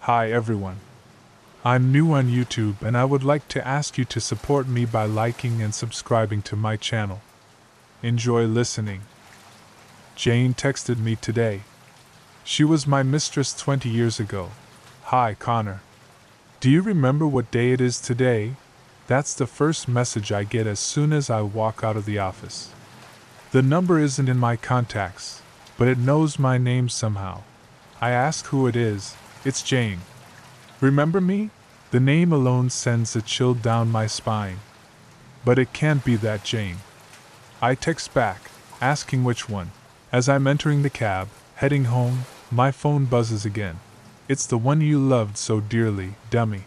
Hi everyone. I'm new on YouTube and I would like to ask you to support me by liking and subscribing to my channel. Enjoy listening. Jane texted me today. She was my mistress 20 years ago. Hi Connor. Do you remember what day it is today? That's the first message I get as soon as I walk out of the office. The number isn't in my contacts, but it knows my name somehow. I ask who it is. It's Jane. Remember me? The name alone sends a chill down my spine. But it can't be that Jane. I text back, asking which one. As I'm entering the cab, heading home, my phone buzzes again. It's the one you loved so dearly, dummy.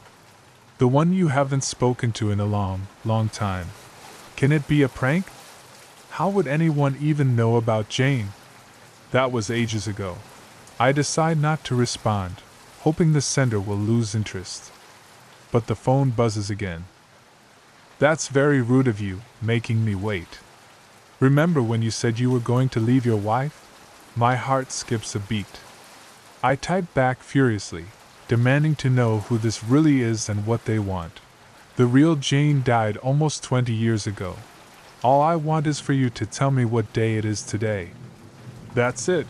The one you haven't spoken to in a long, long time. Can it be a prank? How would anyone even know about Jane? That was ages ago. I decide not to respond, hoping the sender will lose interest. But the phone buzzes again. That's very rude of you, making me wait. Remember when you said you were going to leave your wife? My heart skips a beat. I type back furiously, demanding to know who this really is and what they want. The real Jane died almost 20 years ago. All I want is for you to tell me what day it is today. That's it.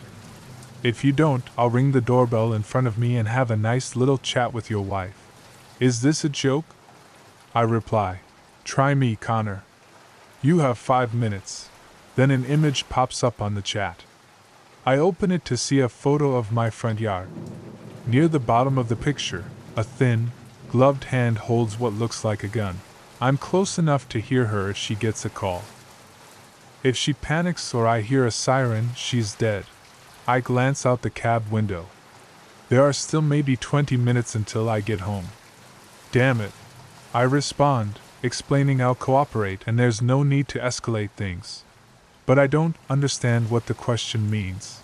If you don't, I'll ring the doorbell in front of me and have a nice little chat with your wife. Is this a joke? I reply, try me, Connor. You have 5 minutes. Then an image pops up on the chat. I open it to see a photo of my front yard. Near the bottom of the picture, a thin, gloved hand holds what looks like a gun. I'm close enough to hear her if she gets a call. If she panics or I hear a siren, she's dead. I glance out the cab window. There are still maybe 20 minutes until I get home. Damn it. I respond, explaining I'll cooperate and there's no need to escalate things. But I don't understand what the question means.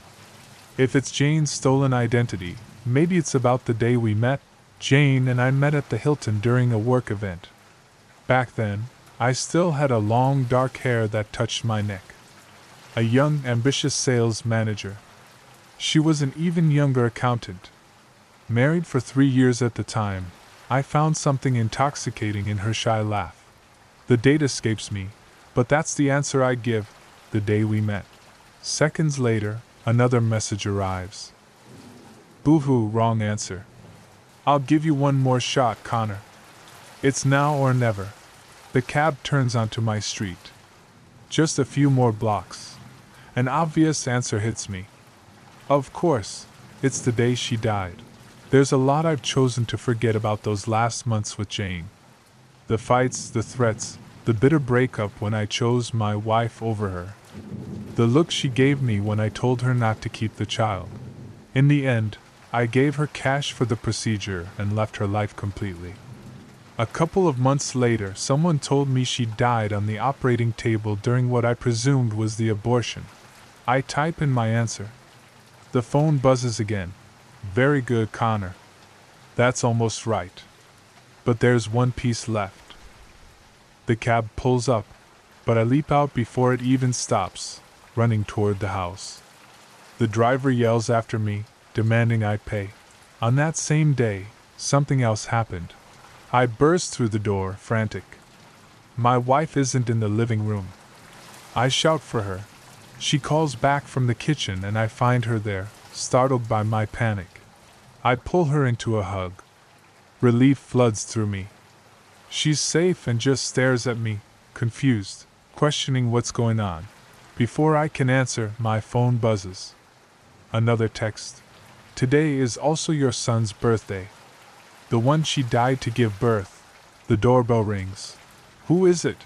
If it's Jane's stolen identity, maybe it's about the day we met. Jane and I met at the Hilton during a work event. Back then, I still had a long dark hair that touched my neck. A young, ambitious sales manager. She was an even younger accountant. Married for 3 years at the time, I found something intoxicating in her shy laugh. The date escapes me, but that's the answer I give, the day we met. Seconds later, another message arrives. Boo-hoo, wrong answer. I'll give you one more shot, Connor. It's now or never. The cab turns onto my street. Just a few more blocks. An obvious answer hits me. Of course, it's the day she died. There's a lot I've chosen to forget about those last months with Jane. The fights, the threats, the bitter breakup when I chose my wife over her. The look she gave me when I told her not to keep the child. In the end, I gave her cash for the procedure and left her life completely. A couple of months later, someone told me she died on the operating table during what I presumed was the abortion. I type in my answer. The phone buzzes again. Very good, Connor. That's almost right. But there's one piece left. The cab pulls up, but I leap out before it even stops, running toward the house. The driver yells after me, demanding I pay. On that same day, something else happened. I burst through the door, frantic. My wife isn't in the living room. I shout for her. She calls back from the kitchen and I find her there, startled by my panic. I pull her into a hug. Relief floods through me. She's safe and just stares at me, confused, questioning what's going on. Before I can answer, my phone buzzes. Another text. Today is also your son's birthday. The one she died to give birth. The doorbell rings. Who is it?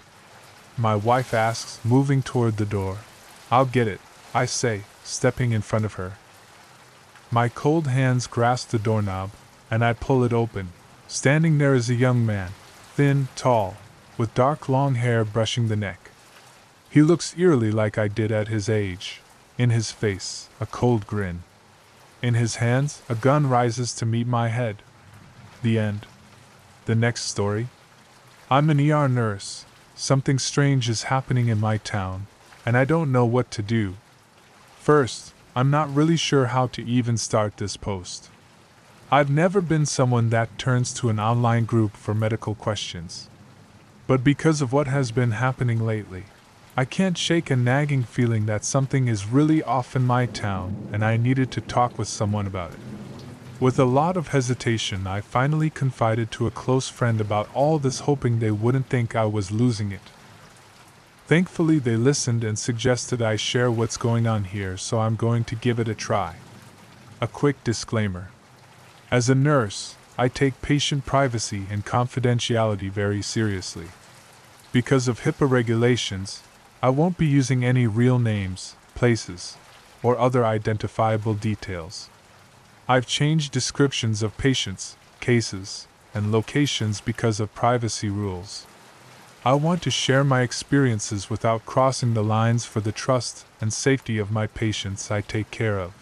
My wife asks, moving toward the door. I'll get it, I say, stepping in front of her. My cold hands grasp the doorknob, and I pull it open. Standing there is a young man, thin, tall, with dark long hair brushing the neck. He looks eerily like I did at his age. In his face, a cold grin. In his hands, a gun rises to meet my head. The end. The next story. I'm an ER nurse. Something strange is happening in my town, and I don't know what to do. First, I'm not really sure how to even start this post. I've never been someone that turns to an online group for medical questions. But because of what has been happening lately, I can't shake a nagging feeling that something is really off in my town and I needed to talk with someone about it. With a lot of hesitation, I finally confided to a close friend about all this, hoping they wouldn't think I was losing it. Thankfully, they listened and suggested I share what's going on here, so I'm going to give it a try. A quick disclaimer. As a nurse, I take patient privacy and confidentiality very seriously. Because of HIPAA regulations, I won't be using any real names, places, or other identifiable details. I've changed descriptions of patients, cases, and locations because of privacy rules. I want to share my experiences without crossing the lines for the trust and safety of my patients I take care of.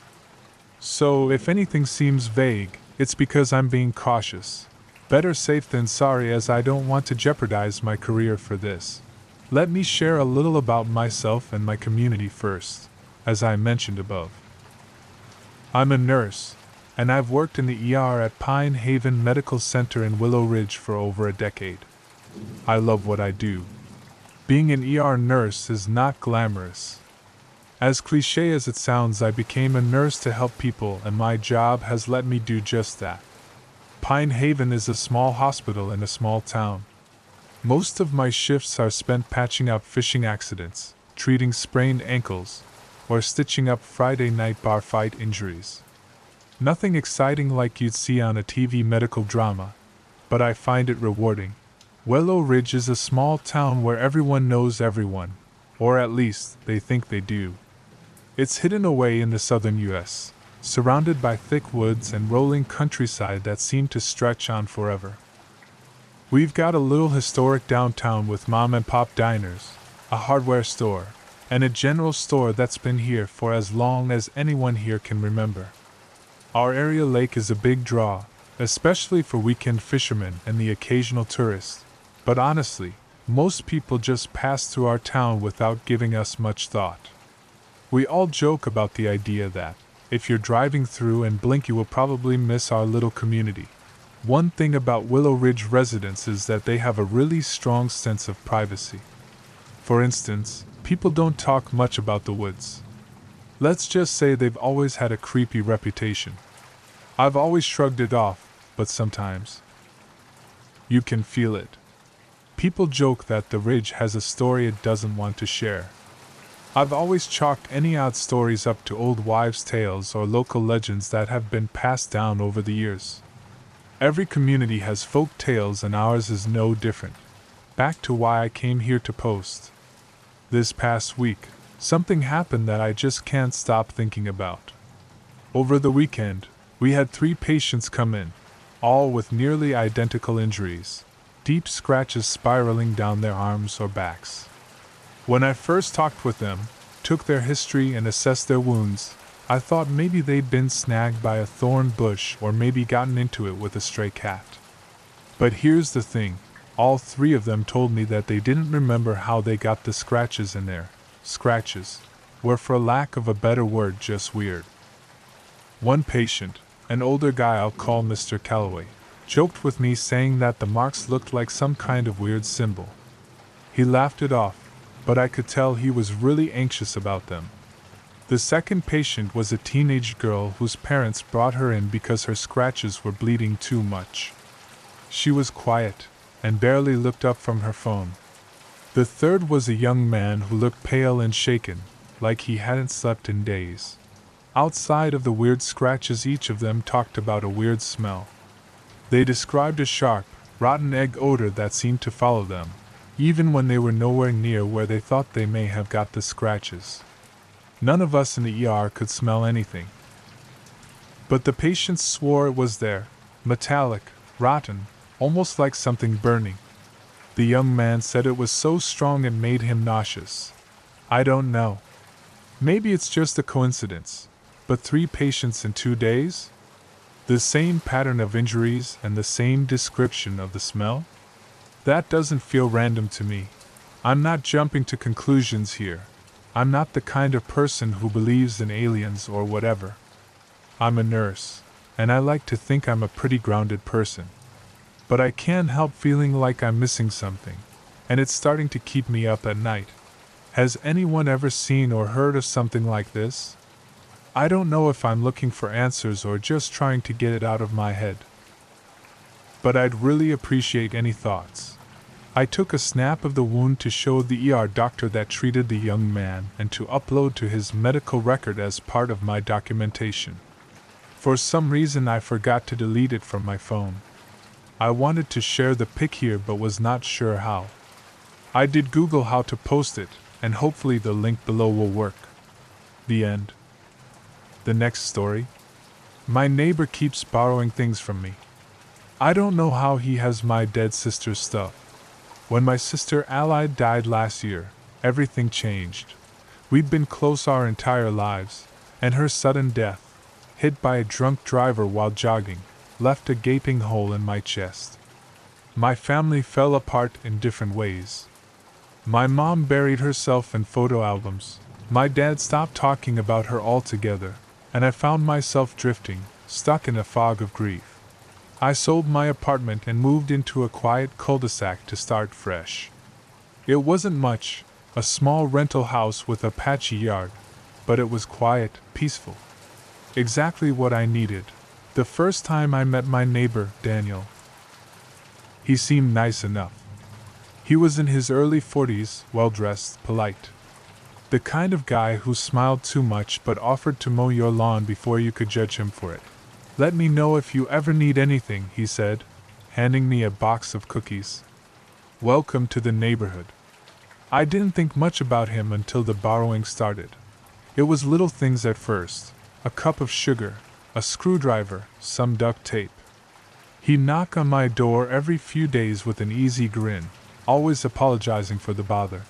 So, if anything seems vague, it's because I'm being cautious. Better safe than sorry, as I don't want to jeopardize my career for this. Let me share a little about myself and my community first, as I mentioned above. I'm a nurse, and I've worked in the ER at Pine Haven Medical Center in Willow Ridge for over a decade. I love what I do. Being an ER nurse is not glamorous. As cliché as it sounds, I became a nurse to help people, and my job has let me do just that. Pine Haven is a small hospital in a small town. Most of my shifts are spent patching up fishing accidents, treating sprained ankles, or stitching up Friday night bar fight injuries. Nothing exciting like you'd see on a TV medical drama, but I find it rewarding. Willow Ridge is a small town where everyone knows everyone, or at least they think they do. It's hidden away in the southern U.S., surrounded by thick woods and rolling countryside that seem to stretch on forever. We've got a little historic downtown with mom-and-pop diners, a hardware store, and a general store that's been here for as long as anyone here can remember. Our area lake is a big draw, especially for weekend fishermen and the occasional tourist, but honestly, most people just pass through our town without giving us much thought. We all joke about the idea that, if you're driving through and blink, you will probably miss our little community. One thing about Willow Ridge residents is that they have a really strong sense of privacy. For instance, people don't talk much about the woods. Let's just say they've always had a creepy reputation. I've always shrugged it off, but sometimes you can feel it. People joke that the Ridge has a story it doesn't want to share. I've always chalked any odd stories up to old wives' tales or local legends that have been passed down over the years. Every community has folk tales, and ours is no different. Back to why I came here to post. This past week, something happened that I just can't stop thinking about. Over the weekend, we had 3 patients come in, all with nearly identical injuries, deep scratches spiraling down their arms or backs. When I first talked with them, took their history and assessed their wounds, I thought maybe they'd been snagged by a thorn bush or maybe gotten into it with a stray cat. But here's the thing, all 3 of them told me that they didn't remember how they got the scratches in there. Scratches were, for lack of a better word, just weird. One patient, an older guy I'll call Mr. Calloway, joked with me saying that the marks looked like some kind of weird symbol. He laughed it off, but I could tell he was really anxious about them. The second patient was a teenage girl whose parents brought her in because her scratches were bleeding too much. She was quiet, and barely looked up from her phone. The third was a young man who looked pale and shaken, like he hadn't slept in days. Outside of the weird scratches, each of them talked about a weird smell. They described a sharp, rotten egg odor that seemed to follow them, even when they were nowhere near where they thought they may have got the scratches. None of us in the ER could smell anything. But the patients swore it was there, metallic, rotten, almost like something burning. The young man said it was so strong it made him nauseous. I don't know. Maybe it's just a coincidence, but 3 patients in 2 days? The same pattern of injuries and the same description of the smell? That doesn't feel random to me. I'm not jumping to conclusions here. I'm not the kind of person who believes in aliens or whatever. I'm a nurse. and I like to think I'm a pretty grounded person. But I can't help feeling like I'm missing something, and it's starting to keep me up at night. Has anyone ever seen or heard of something like this? I don't know if I'm looking for answers or just trying to get it out of my head. But I'd really appreciate any thoughts. I took a snap of the wound to show the ER doctor that treated the young man and to upload to his medical record as part of my documentation. For some reason I forgot to delete it from my phone. I wanted to share the pic here but was not sure how. I did Google how to post it, and hopefully the link below will work. The end. The next story? My neighbor keeps borrowing things from me. I don't know how he has my dead sister's stuff. When my sister Allied died last year, everything changed. We'd been close our entire lives, and her sudden death, hit by a drunk driver while jogging, left a gaping hole in my chest. My family fell apart in different ways. My mom buried herself in photo albums. My dad stopped talking about her altogether, and I found myself drifting, stuck in a fog of grief. I sold my apartment and moved into a quiet cul-de-sac to start fresh. It wasn't much, a small rental house with a patchy yard, but it was quiet, peaceful. Exactly what I needed. The first time I met my neighbor, Daniel. He seemed nice enough. He was in his early 40s, well-dressed, polite. The kind of guy who smiled too much but offered to mow your lawn before you could judge him for it. "Let me know if you ever need anything," he said, handing me a box of cookies. Welcome to the neighborhood. I didn't think much about him until the borrowing started. It was little things at first: a cup of sugar, a screwdriver, some duct tape. He'd knock on my door every few days with an easy grin, always apologizing for the bother.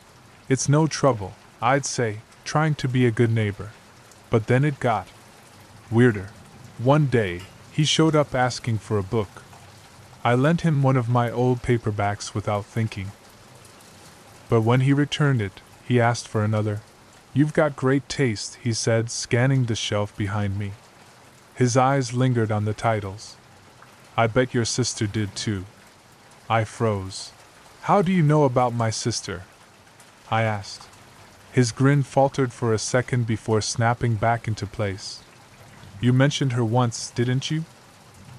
"It's no trouble," I'd say, trying to be a good neighbor. But then it got weirder. One day, he showed up asking for a book. I lent him one of my old paperbacks without thinking. But when he returned it, he asked for another. "You've got great taste," he said, scanning the shelf behind me. His eyes lingered on the titles. "I bet your sister did too." I froze. "How do you know about my sister?" I asked. His grin faltered for a second before snapping back into place. "You mentioned her once, didn't you?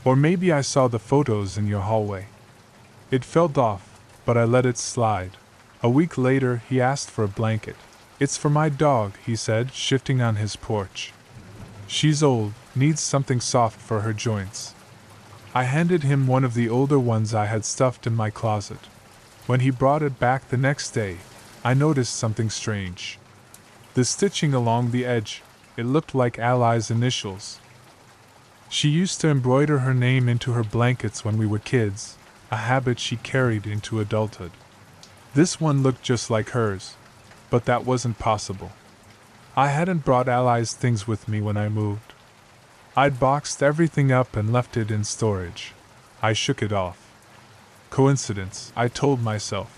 Or maybe I saw the photos in your hallway." It felt off, but I let it slide. A week later, he asked for a blanket. "It's for my dog," he said, shifting on his porch. "She's old, needs something soft for her joints." I handed him one of the older ones I had stuffed in my closet. When he brought it back the next day, I noticed something strange. The stitching along the edge, it looked like Ally's initials. She used to embroider her name into her blankets when we were kids, a habit she carried into adulthood. This one looked just like hers, but that wasn't possible. I hadn't brought Ally's things with me when I moved. I'd boxed everything up and left it in storage. I shook it off. Coincidence, I told myself.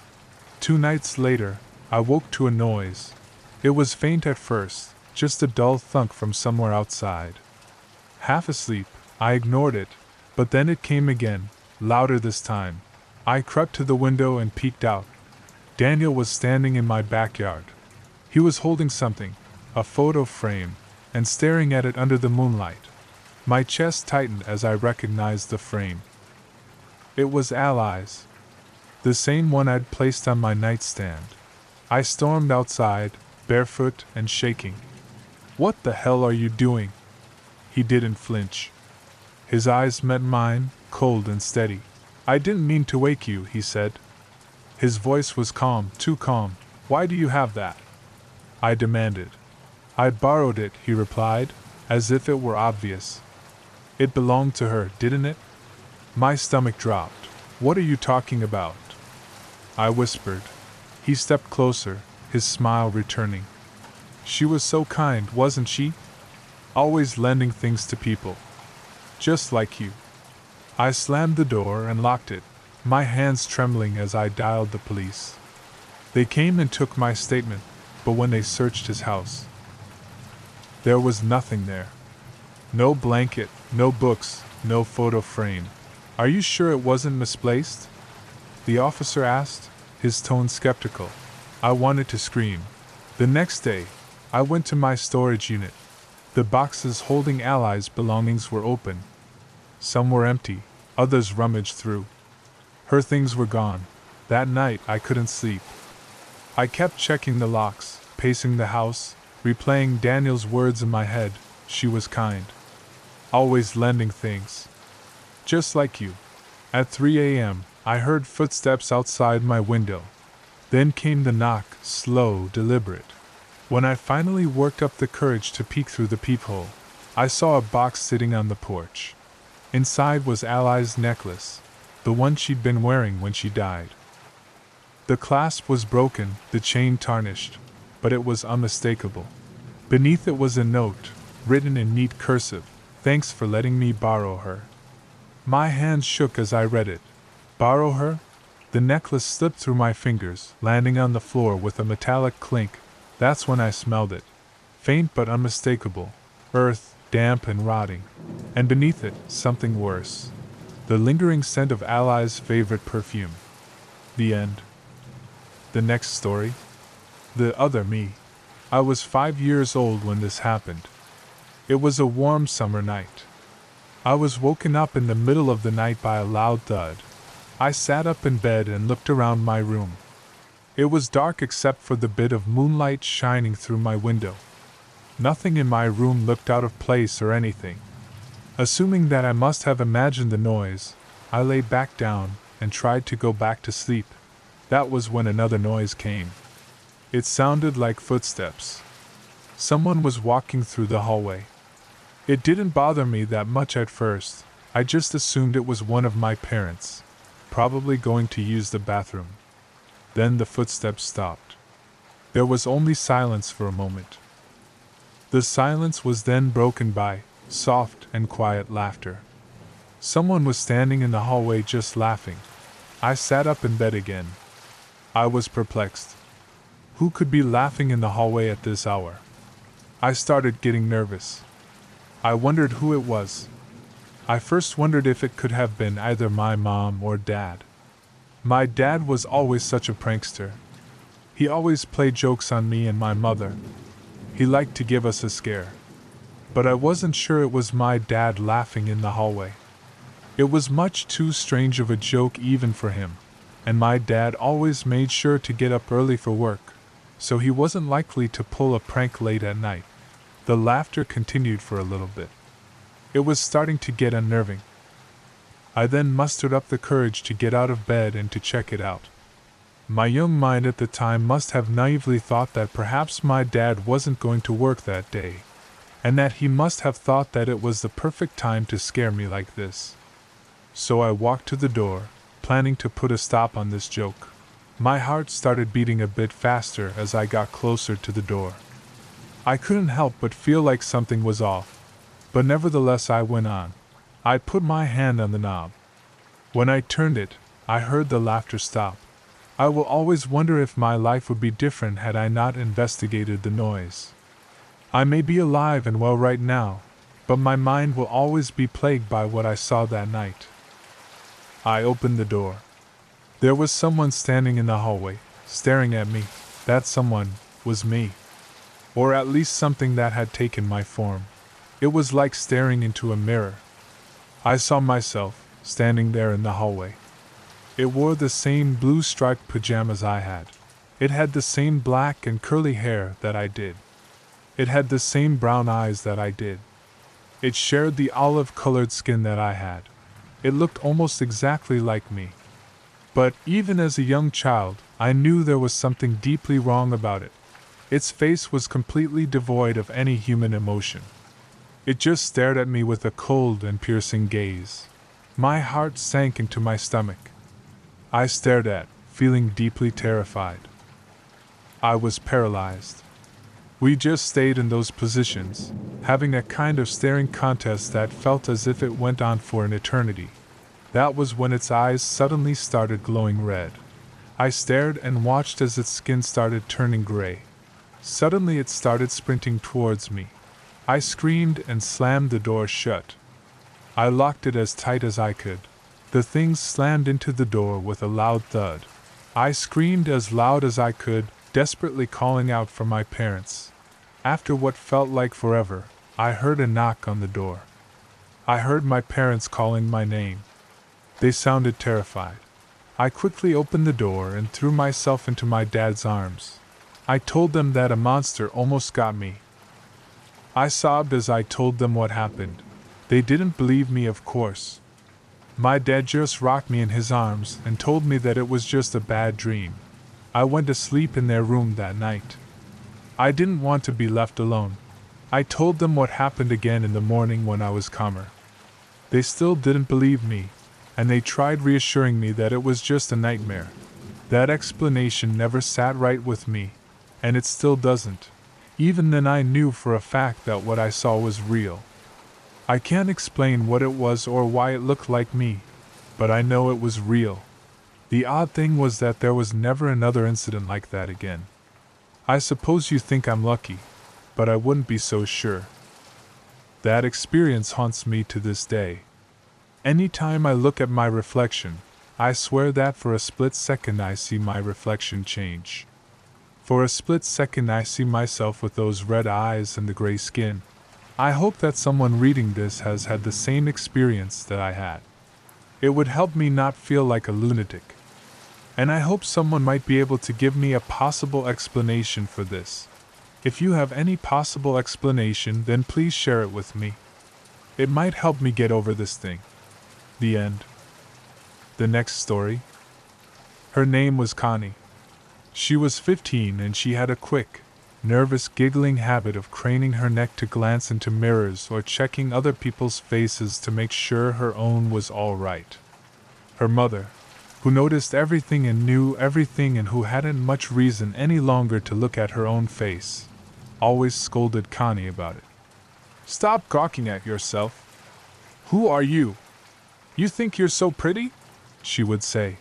2 nights later, I woke to a noise. It was faint at first, just a dull thunk from somewhere outside. Half asleep, I ignored it, but then it came again, louder this time. I crept to the window and peeked out. Daniel was standing in my backyard. He was holding something, a photo frame, and staring at it under the moonlight. My chest tightened as I recognized the frame. It was Ally's. The same one I'd placed on my nightstand. I stormed outside, barefoot and shaking. "What the hell are you doing?" He didn't flinch. His eyes met mine, cold and steady. "I didn't mean to wake you," he said. His voice was calm, too calm. "Why do you have that?" I demanded. "I borrowed it," he replied, as if it were obvious. "It belonged to her, didn't it?" My stomach dropped. "What are you talking about?" I whispered. He stepped closer, his smile returning. "She was so kind, wasn't she? Always lending things to people. Just like you." I slammed the door and locked it, my hands trembling as I dialed the police. They came and took my statement, but when they searched his house, there was nothing there. No blanket, no books, no photo frame. Are you sure it wasn't misplaced? The officer asked, his tone skeptical. I wanted to scream. The next day, I went to my storage unit. The boxes holding Ally's belongings were open. Some were empty, others rummaged through. Her things were gone. That night I couldn't sleep. I kept checking the locks, pacing the house, replaying Daniel's words in my head. She was kind. Always lending things. Just like you. At 3 a.m., I heard footsteps outside my window. Then came the knock, slow, deliberate. When I finally worked up the courage to peek through the peephole, I saw a box sitting on the porch. Inside was Ally's necklace, the one she'd been wearing when she died. The clasp was broken, the chain tarnished, but it was unmistakable. Beneath it was a note, written in neat cursive, "Thanks for letting me borrow her." My hands shook as I read it. Borrow her? The necklace slipped through my fingers, landing on the floor with a metallic clink. That's when I smelled it. Faint but unmistakable. Earth, damp and rotting. And beneath it, something worse. The lingering scent of Ally's favorite perfume. The end. The next story? The other me. I was 5 years old when this happened. It was a warm summer night. I was woken up in the middle of the night by a loud thud. I sat up in bed and looked around my room. It was dark except for the bit of moonlight shining through my window. Nothing in my room looked out of place or anything. Assuming that I must have imagined the noise, I lay back down and tried to go back to sleep. That was when another noise came. It sounded like footsteps. Someone was walking through the hallway. It didn't bother me that much at first. I just assumed it was one of my parents, probably going to use the bathroom. Then the footsteps stopped. There was only silence for a moment. The silence was then broken by soft and quiet laughter. Someone was standing in the hallway just laughing. I sat up in bed again. I was perplexed. Who could be laughing in the hallway at this hour? I started getting nervous. I wondered who it was. I first wondered if it could have been either my mom or dad. My dad was always such a prankster. He always played jokes on me and my mother. He liked to give us a scare. But I wasn't sure it was my dad laughing in the hallway. It was much too strange of a joke even for him, and my dad always made sure to get up early for work, so he wasn't likely to pull a prank late at night. The laughter continued for a little bit. It was starting to get unnerving. I then mustered up the courage to get out of bed and to check it out. My young mind at the time must have naively thought that perhaps my dad wasn't going to work that day, and that he must have thought that it was the perfect time to scare me like this. So I walked to the door, planning to put a stop on this joke. My heart started beating a bit faster as I got closer to the door. I couldn't help but feel like something was off, but nevertheless I went on. I put my hand on the knob. When I turned it, I heard the laughter stop. I will always wonder if my life would be different had I not investigated the noise. I may be alive and well right now, but my mind will always be plagued by what I saw that night. I opened the door. There was someone standing in the hallway, staring at me. That someone was me. Or at least something that had taken my form. It was like staring into a mirror. I saw myself, standing there in the hallway. It wore the same blue-striped pajamas I had. It had the same black and curly hair that I did. It had the same brown eyes that I did. It shared the olive-colored skin that I had. It looked almost exactly like me. But even as a young child, I knew there was something deeply wrong about it. Its face was completely devoid of any human emotion. It just stared at me with a cold and piercing gaze. My heart sank into my stomach. I stared at, feeling deeply terrified. I was paralyzed. We just stayed in those positions, having a kind of staring contest that felt as if it went on for an eternity. That was when its eyes suddenly started glowing red. I stared and watched as its skin started turning gray. Suddenly it started sprinting towards me. I screamed and slammed the door shut. I locked it as tight as I could. The thing slammed into the door with a loud thud. I screamed as loud as I could, desperately calling out for my parents. After what felt like forever, I heard a knock on the door. I heard my parents calling my name. They sounded terrified. I quickly opened the door and threw myself into my dad's arms. I told them that a monster almost got me. I sobbed as I told them what happened. They didn't believe me, of course. My dad just rocked me in his arms and told me that it was just a bad dream. I went to sleep in their room that night. I didn't want to be left alone. I told them what happened again in the morning when I was calmer. They still didn't believe me, and they tried reassuring me that it was just a nightmare. That explanation never sat right with me, and it still doesn't. Even then I knew for a fact that what I saw was real. I can't explain what it was or why it looked like me, but I know it was real. The odd thing was that there was never another incident like that again. I suppose you think I'm lucky, but I wouldn't be so sure. That experience haunts me to this day. Anytime I look at my reflection, I swear that for a split second I see my reflection change. For a split second I see myself with those red eyes and the gray skin. I hope that someone reading this has had the same experience that I had. It would help me not feel like a lunatic. And I hope someone might be able to give me a possible explanation for this. If you have any possible explanation, then please share it with me. It might help me get over this thing. The end. The next story. Her name was Connie. She was 15 and she had a quick, nervous, giggling habit of craning her neck to glance into mirrors or checking other people's faces to make sure her own was all right. Her mother, who noticed everything and knew everything and who hadn't much reason any longer to look at her own face, always scolded Connie about it. "Stop gawking at yourself. Who are you? You think you're so pretty?" she would say.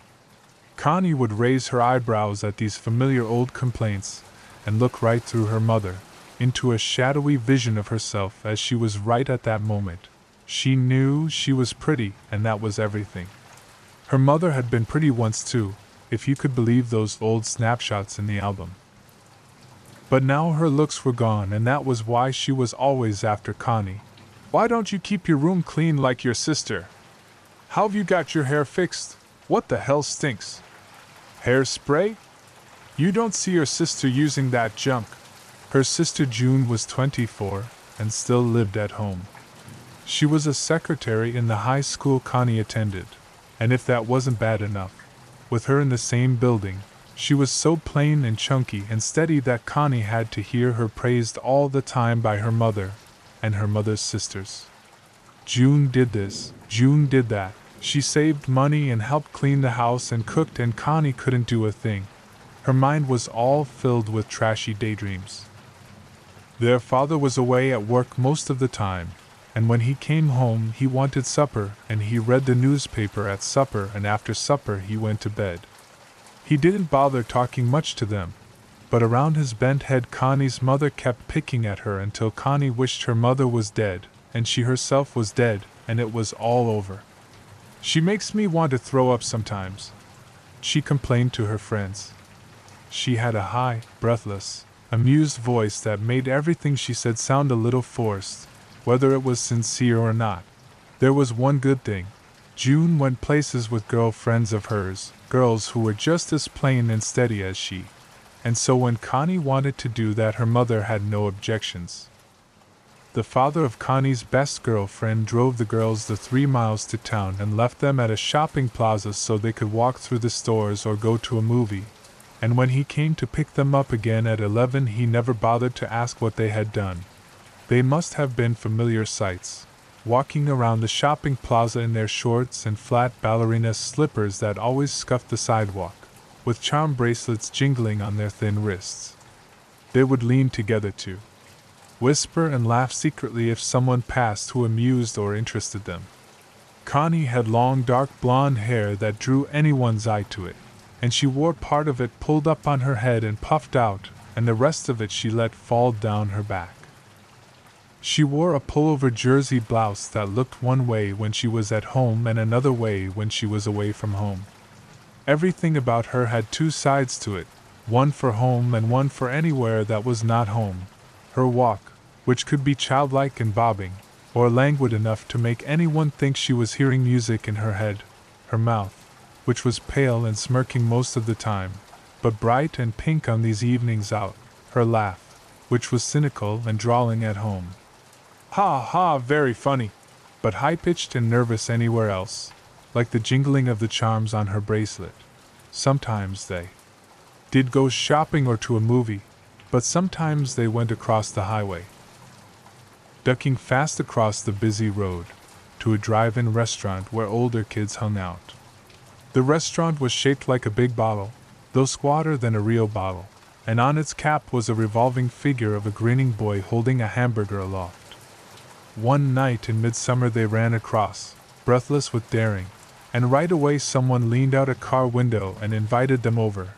Connie would raise her eyebrows at these familiar old complaints and look right through her mother, into a shadowy vision of herself as she was right at that moment. She knew she was pretty, and that was everything. Her mother had been pretty once too, if you could believe those old snapshots in the album. But now her looks were gone, and that was why she was always after Connie. "Why don't you keep your room clean like your sister? How've you got your hair fixed? What the hell stinks? Hairspray? You don't see your sister using that junk." Her sister June was 24 and still lived at home. She was a secretary in the high school Connie attended, and if that wasn't bad enough, with her in the same building, she was so plain and chunky and steady that Connie had to hear her praised all the time by her mother and her mother's sisters. June did this, June did that. She saved money and helped clean the house and cooked, and Connie couldn't do a thing. Her mind was all filled with trashy daydreams. Their father was away at work most of the time, and when he came home he wanted supper, and he read the newspaper at supper, and after supper he went to bed. He didn't bother talking much to them, but around his bent head Connie's mother kept picking at her until Connie wished her mother was dead, and she herself was dead, and it was all over. "She makes me want to throw up sometimes," she complained to her friends. She had a high, breathless, amused voice that made everything she said sound a little forced, whether it was sincere or not. There was one good thing. June went places with girlfriends of hers, girls who were just as plain and steady as she, and so when Connie wanted to do that her mother had no objections. The father of Connie's best girlfriend drove the girls the 3 miles to town and left them at a shopping plaza so they could walk through the stores or go to a movie, and when he came to pick them up again at 11 he never bothered to ask what they had done. They must have been familiar sights, walking around the shopping plaza in their shorts and flat ballerina slippers that always scuffed the sidewalk, with charm bracelets jingling on their thin wrists. They would lean together to whisper and laugh secretly if someone passed who amused or interested them. Connie had long dark blonde hair that drew anyone's eye to it, and she wore part of it pulled up on her head and puffed out, and the rest of it she let fall down her back. She wore a pullover jersey blouse that looked one way when she was at home and another way when she was away from home. Everything about her had two sides to it, one for home and one for anywhere that was not home. Her walk, which could be childlike and bobbing, or languid enough to make anyone think she was hearing music in her head. Her mouth, which was pale and smirking most of the time, but bright and pink on these evenings out. Her laugh, which was cynical and drawling at home. Ha ha, very funny, but high-pitched and nervous anywhere else, like the jingling of the charms on her bracelet. Sometimes they did go shopping or to a movie, but sometimes they went across the highway, ducking fast across the busy road, to a drive-in restaurant where older kids hung out. The restaurant was shaped like a big bottle, though squatter than a real bottle, and on its cap was a revolving figure of a grinning boy holding a hamburger aloft. One night in midsummer they ran across, breathless with daring, and right away someone leaned out a car window and invited them over.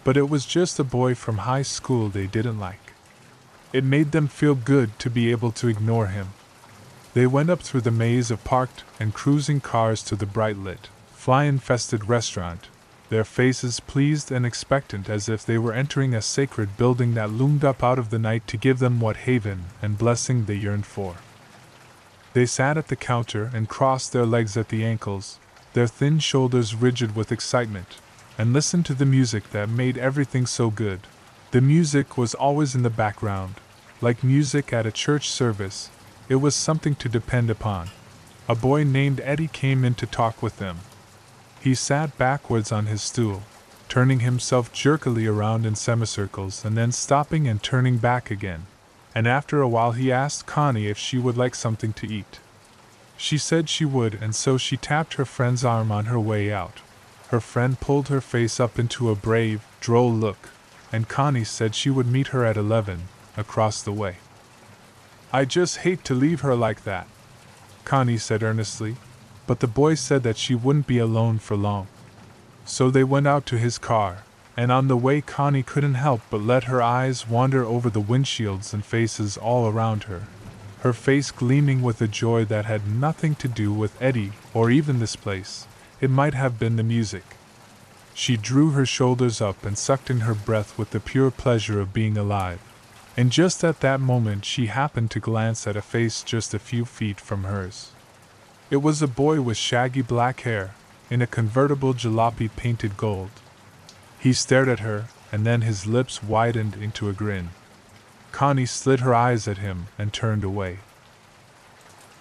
But it was just a boy from high school they didn't like. It made them feel good to be able to ignore him. They went up through the maze of parked and cruising cars to the bright-lit, fly-infested restaurant, their faces pleased and expectant as if they were entering a sacred building that loomed up out of the night to give them what haven and blessing they yearned for. They sat at the counter and crossed their legs at the ankles, their thin shoulders rigid with excitement, and listened to the music that made everything so good. The music was always in the background, like music at a church service. It was something to depend upon. A boy named Eddie came in to talk with them. He sat backwards on his stool, turning himself jerkily around in semicircles and then stopping and turning back again. And after a while he asked Connie if she would like something to eat. She said she would, and so she tapped her friend's arm on her way out. Her friend pulled her face up into a brave, droll look, and Connie said she would meet her at 11, across the way. "I just hate to leave her like that," Connie said earnestly, but the boy said that she wouldn't be alone for long. So they went out to his car, and on the way Connie couldn't help but let her eyes wander over the windshields and faces all around her, her face gleaming with a joy that had nothing to do with Eddie or even this place. It might have been the music. She drew her shoulders up and sucked in her breath with the pure pleasure of being alive. And just at that moment she happened to glance at a face just a few feet from hers. It was a boy with shaggy black hair, in a convertible jalopy painted gold. He stared at her, and then his lips widened into a grin. Connie slid her eyes at him and turned away.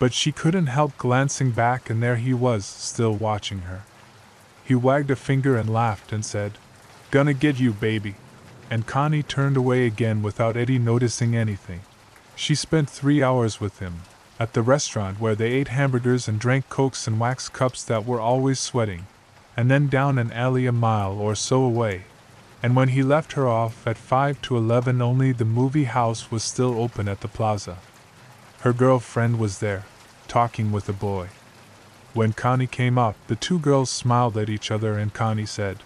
But she couldn't help glancing back, and there he was, still watching her. He wagged a finger and laughed and said, "Gonna get you, baby." And Connie turned away again without Eddie noticing anything. She spent 3 hours with him, at the restaurant where they ate hamburgers and drank Cokes in wax cups that were always sweating, and then down an alley a mile or so away. And when he left her off at 5 to 11 only the movie house was still open at the plaza. Her girlfriend was there, talking with a boy. When Connie came up, the two girls smiled at each other and Connie said,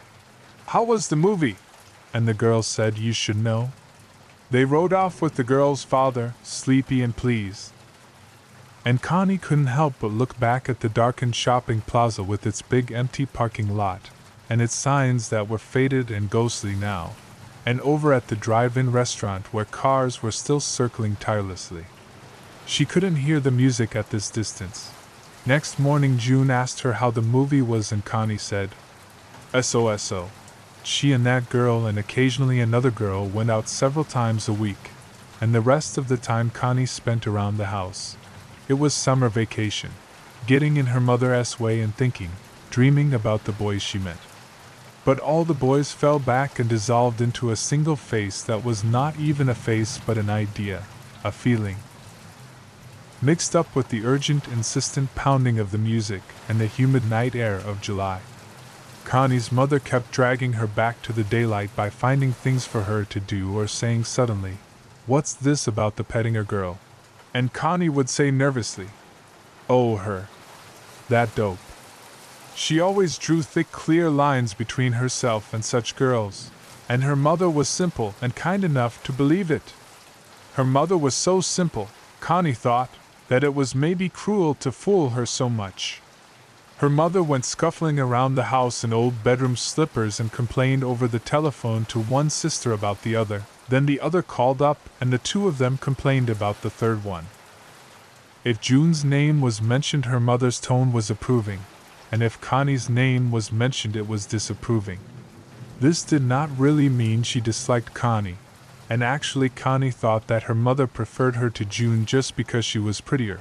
"How was the movie?" And the girl said, "You should know." They rode off with the girl's father, sleepy and pleased. And Connie couldn't help but look back at the darkened shopping plaza with its big empty parking lot, and its signs that were faded and ghostly now, and over at the drive-in restaurant where cars were still circling tirelessly. She couldn't hear the music at this distance. Next morning June asked her how the movie was and Connie said, "SOSO." She and that girl and occasionally another girl went out several times a week, and the rest of the time Connie spent around the house. It was summer vacation, getting in her mother's way and thinking, dreaming about the boys she met. But all the boys fell back and dissolved into a single face that was not even a face but an idea, a feeling, mixed up with the urgent, insistent pounding of the music and the humid night air of July. Connie's mother kept dragging her back to the daylight by finding things for her to do or saying suddenly, "What's this about the Pettinger girl?" And Connie would say nervously, "Oh, her. That dope." She always drew thick, clear lines between herself and such girls, and her mother was simple and kind enough to believe it. Her mother was so simple, Connie thought that it was maybe cruel to fool her so much. Her mother went scuffling around the house in old bedroom slippers and complained over the telephone to one sister about the other. Then the other called up and the two of them complained about the third one. If June's name was mentioned, her mother's tone was approving, and if Connie's name was mentioned, it was disapproving. This did not really mean she disliked Connie, and actually Connie thought that her mother preferred her to June just because she was prettier.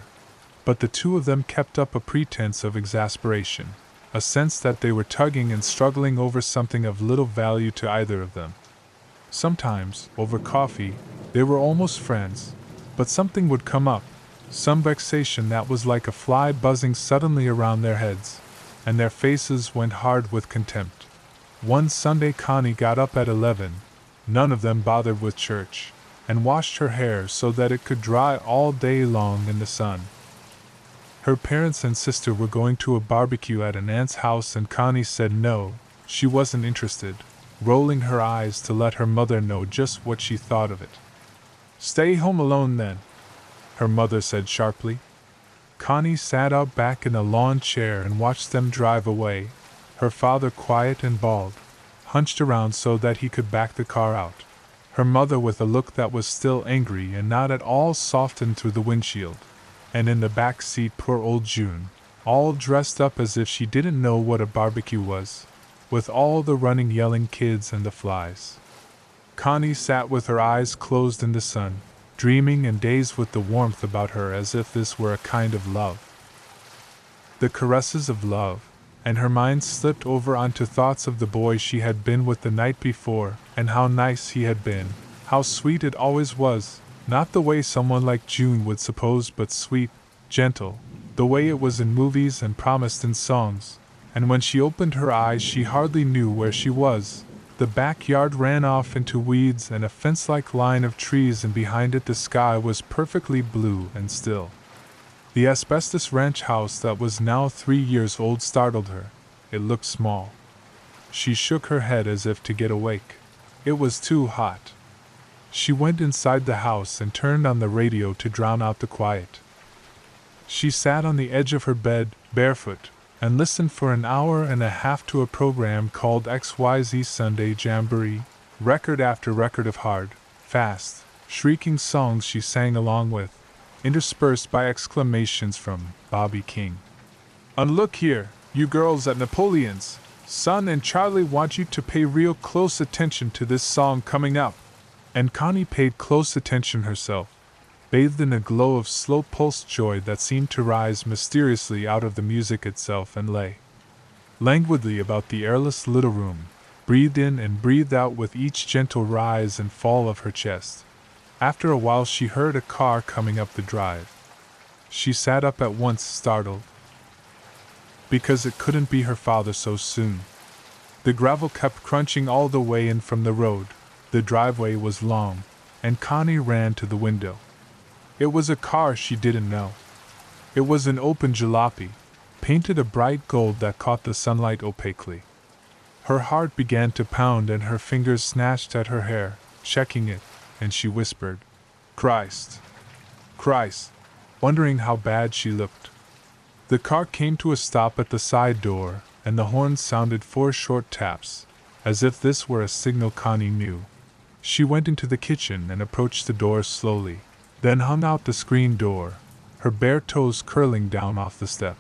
But the two of them kept up a pretense of exasperation, a sense that they were tugging and struggling over something of little value to either of them. Sometimes, over coffee, they were almost friends, but something would come up, some vexation that was like a fly buzzing suddenly around their heads, and their faces went hard with contempt. One Sunday Connie got up at 11, none of them bothered with church, and washed her hair so that it could dry all day long in the sun. Her parents and sister were going to a barbecue at an aunt's house, and Connie said no, she wasn't interested, rolling her eyes to let her mother know just what she thought of it. "Stay home alone then," her mother said sharply. Connie sat out back in a lawn chair and watched them drive away, her father quiet and bald, hunched around so that he could back the car out, her mother with a look that was still angry and not at all softened through the windshield, and in the back seat poor old June, all dressed up as if she didn't know what a barbecue was, with all the running yelling kids and the flies. Connie sat with her eyes closed in the sun, dreaming and dazed with the warmth about her as if this were a kind of love. The caresses of love, and her mind slipped over onto thoughts of the boy she had been with the night before, and how nice he had been, how sweet it always was, not the way someone like June would suppose, but sweet, gentle, the way it was in movies and promised in songs. And when she opened her eyes she hardly knew where she was. The backyard ran off into weeds and a fence-like line of trees, and behind it the sky was perfectly blue and still. The asbestos ranch house that was now 3 years old startled her. It looked small. She shook her head as if to get awake. It was too hot. She went inside the house and turned on the radio to drown out the quiet. She sat on the edge of her bed, barefoot, and listened for an hour and a half to a program called XYZ Sunday Jamboree, record after record of hard, fast, shrieking songs she sang along with, interspersed by exclamations from Bobby King. "And look here, you girls at Napoleon's, Son and Charlie want you to pay real close attention to this song coming up." And Connie paid close attention herself, bathed in a glow of slow-pulsed joy that seemed to rise mysteriously out of the music itself and lay languidly about the airless little room, breathed in and breathed out with each gentle rise and fall of her chest. After a while she heard a car coming up the drive. She sat up at once, startled, because it couldn't be her father so soon. The gravel kept crunching all the way in from the road, the driveway was long, and Connie ran to the window. It was a car she didn't know. It was an open jalopy, painted a bright gold that caught the sunlight opaquely. Her heart began to pound and her fingers snatched at her hair, checking it, and she whispered, "Christ! Christ!" wondering how bad she looked. The car came to a stop at the side door, and the horn sounded 4 short taps, as if this were a signal Connie knew. She went into the kitchen and approached the door slowly, then hung out the screen door, her bare toes curling down off the step.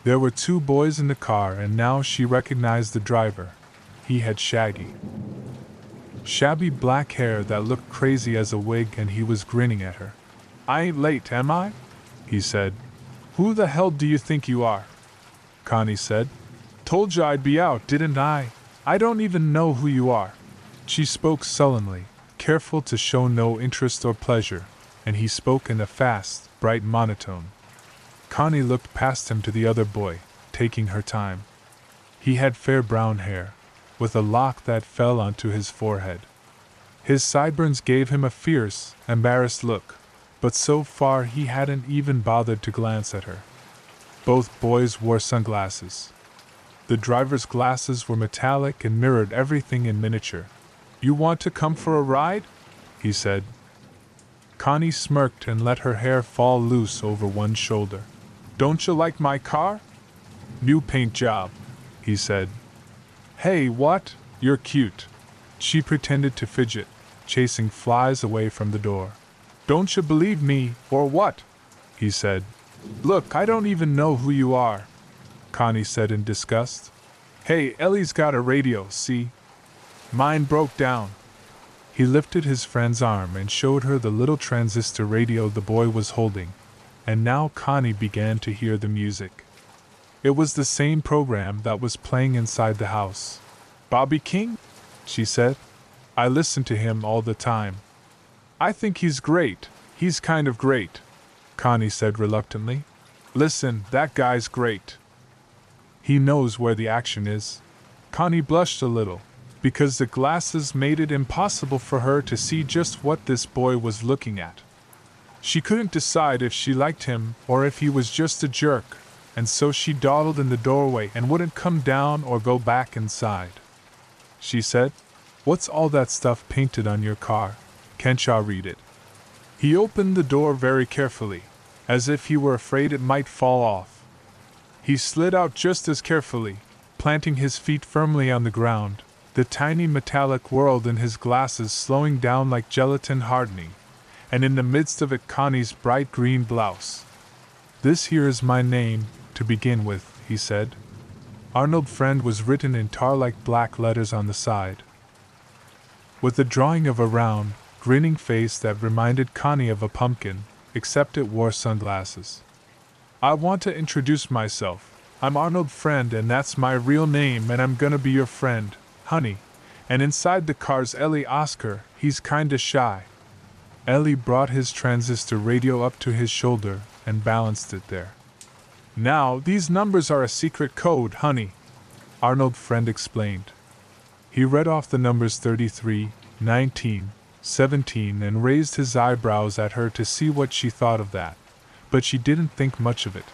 There were 2 boys in the car, and now she recognized the driver. He had shabby black hair that looked crazy as a wig, and he was grinning at her. "I ain't late, am I?" he said. "Who the hell do you think you are?" Connie said. "Told you I'd be out, didn't I? I don't even know who you are." She spoke sullenly, careful to show no interest or pleasure, and he spoke in a fast, bright monotone. Connie looked past him to the other boy, taking her time. He had fair brown hair, with a lock that fell onto his forehead. His sideburns gave him a fierce, embarrassed look, but so far he hadn't even bothered to glance at her. Both boys wore sunglasses. The driver's glasses were metallic and mirrored everything in miniature. "You want to come for a ride?" he said. Connie smirked and let her hair fall loose over one shoulder. Don't you like my car? New paint job, he said. Hey, what? You're cute. She pretended to fidget, chasing flies away from the door. Don't you believe me, or what? He said. Look, I don't even know who you are, Connie said in disgust. Hey, Ellie's got a radio, see? Mine broke down. He lifted his friend's arm and showed her the little transistor radio the boy was holding, and now Connie began to hear the music. It was the same program that was playing inside the house. Bobby King? She said. I listen to him all the time. I think he's great. He's kind of great, Connie said reluctantly. Listen, that guy's great. He knows where the action is. Connie blushed a little, because the glasses made it impossible for her to see just what this boy was looking at. She couldn't decide if she liked him or if he was just a jerk, and so she dawdled in the doorway and wouldn't come down or go back inside. She said, What's all that stuff painted on your car? Can't ya read it? He opened the door very carefully, as if he were afraid it might fall off. He slid out just as carefully, planting his feet firmly on the ground, the tiny metallic world in his glasses slowing down like gelatin hardening, and in the midst of it Connie's bright green blouse. This here is my name, to begin with, he said. Arnold Friend was written in tar-like black letters on the side, with a drawing of a round, grinning face that reminded Connie of a pumpkin, except it wore sunglasses. I want to introduce myself. I'm Arnold Friend and that's my real name and I'm gonna be your friend, honey. And inside the car's Ellie Oscar, he's kinda shy. Ellie brought his transistor radio up to his shoulder and balanced it there. Now, these numbers are a secret code, honey, Arnold Friend explained. He read off the numbers 33, 19, 17 and raised his eyebrows at her to see what she thought of that, but she didn't think much of it.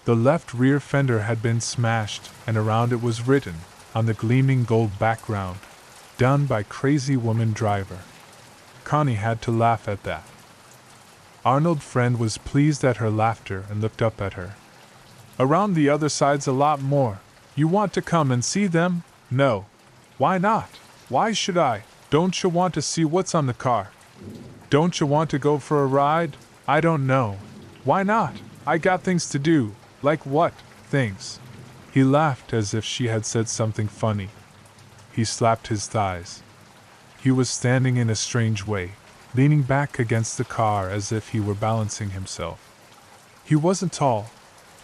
The left rear fender had been smashed, and around it was written, on the gleaming gold background, Done by Crazy Woman Driver. Connie had to laugh at that. Arnold Friend was pleased at her laughter and looked up at her. Around the other side's a lot more. You want to come and see them? No. Why not? Why should I? Don't you want to see what's on the car? Don't you want to go for a ride? I don't know. Why not? I got things to do. Like what? Things. He laughed as if she had said something funny. He slapped his thighs. He was standing in a strange way, leaning back against the car as if he were balancing himself. He wasn't tall,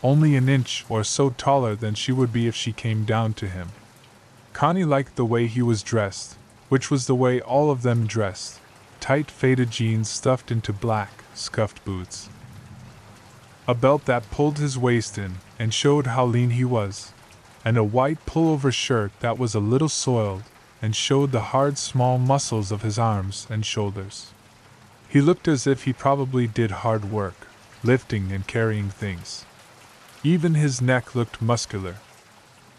only an inch or so taller than she would be if she came down to him. Connie liked the way he was dressed, which was the way all of them dressed, tight faded jeans stuffed into black, scuffed boots. A belt that pulled his waist in and showed how lean he was, and a white pullover shirt that was a little soiled and showed the hard small muscles of his arms and shoulders. He looked as if he probably did hard work, lifting and carrying things. Even his neck looked muscular.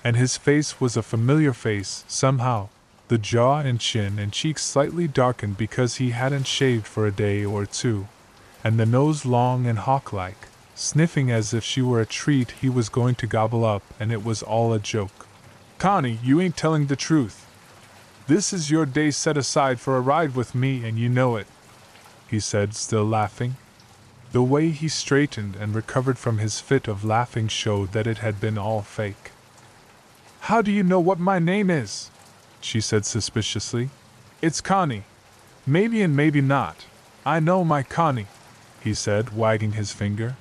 And his face was a familiar face, somehow, the jaw and chin and cheeks slightly darkened because he hadn't shaved for a day or two, and the nose long and hawk-like, sniffing as if she were a treat he was going to gobble up and it was all a joke. Connie, you ain't telling the truth. This is your day set aside for a ride with me and you know it, he said, still laughing. The way he straightened and recovered from his fit of laughing showed that it had been all fake. How do you know what my name is? She said suspiciously. It's Connie. Maybe and maybe not. I know my Connie, he said, wagging his finger.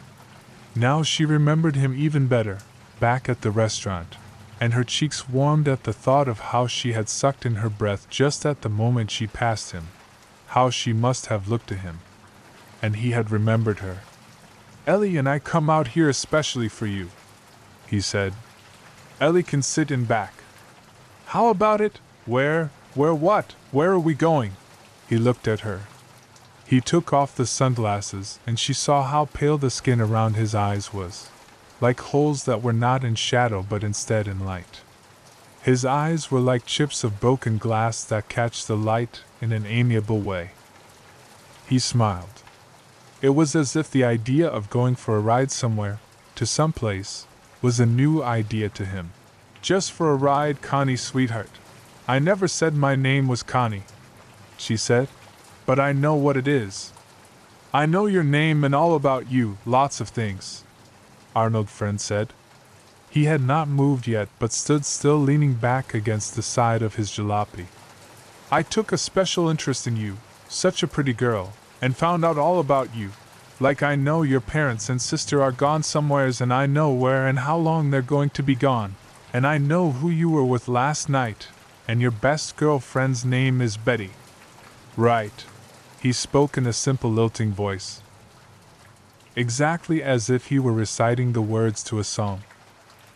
Now she remembered him even better, back at the restaurant, and her cheeks warmed at the thought of how she had sucked in her breath just at the moment she passed him, how she must have looked to him. And he had remembered her. Ellie and I come out here especially for you, he said. Ellie can sit in back. How about it? Where what? Where are we going? He looked at her. He took off the sunglasses and she saw how pale the skin around his eyes was, like holes that were not in shadow but instead in light. His eyes were like chips of broken glass that catch the light in an amiable way. He smiled. It was as if the idea of going for a ride somewhere, to some place, was a new idea to him. Just for a ride, Connie, sweetheart. I never said my name was Connie, she said, but I know what it is. I know your name and all about you, lots of things, Arnold friend said. He had not moved yet but stood still leaning back against the side of his jalopy. I took a special interest in you, such a pretty girl, and found out all about you. Like I know your parents and sister are gone somewheres and I know where and how long they're going to be gone, and I know who you were with last night, and your best girlfriend's name is Betty. Right. He spoke in a simple lilting voice, exactly as if he were reciting the words to a song.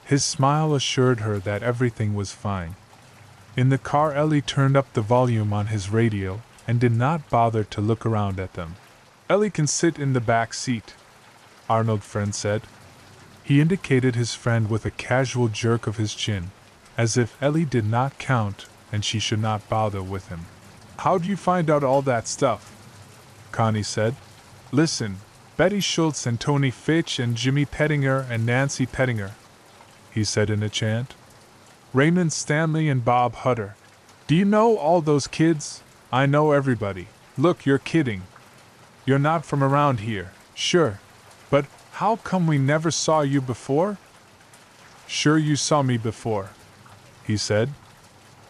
His smile assured her that everything was fine. In the car, Ellie turned up the volume on his radio and did not bother to look around at them. Ellie can sit in the back seat, Arnold friend said. He indicated his friend with a casual jerk of his chin, as if Ellie did not count and she should not bother with him. How'd you find out all that stuff? Connie said. Listen, Betty Schultz and Tony Fitch and Jimmy Pettinger and Nancy Pettinger, he said in a chant. Raymond Stanley and Bob Hutter. Do you know all those kids? I know everybody. Look, you're kidding. You're not from around here, sure. But how come we never saw you before? Sure you saw me before, he said.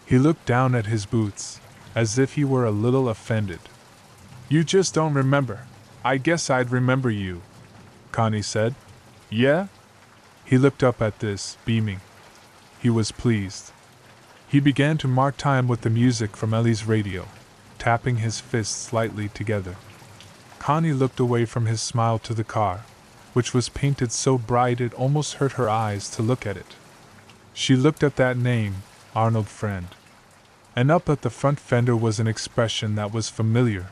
He looked down at his boots, as if he were a little offended. You just don't remember. I guess I'd remember you, Connie said. Yeah? He looked up at this, beaming. He was pleased. He began to mark time with the music from Ellie's radio, tapping his fists lightly together. Connie looked away from his smile to the car, which was painted so bright it almost hurt her eyes to look at it. She looked at that name, Arnold friend. And up at the front fender was an expression that was familiar.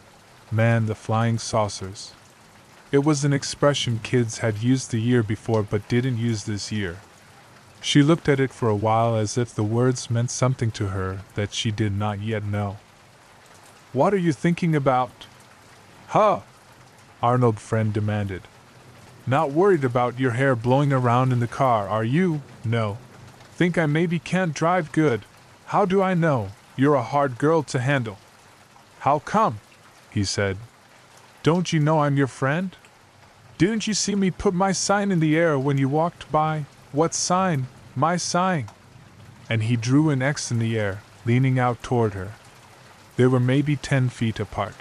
Man, the flying saucers. It was an expression kids had used the year before but didn't use this year. She looked at it for a while as if the words meant something to her that she did not yet know. What are you thinking about? Huh? Arnold friend demanded. Not worried about your hair blowing around in the car, are you? No. Think I maybe can't drive good. How do I know? You're a hard girl to handle. How come? He said. Don't you know I'm your friend? Didn't you see me put my sign in the air when you walked by? What sign? My sign. And he drew an X in the air, leaning out toward her. They were maybe 10 feet apart.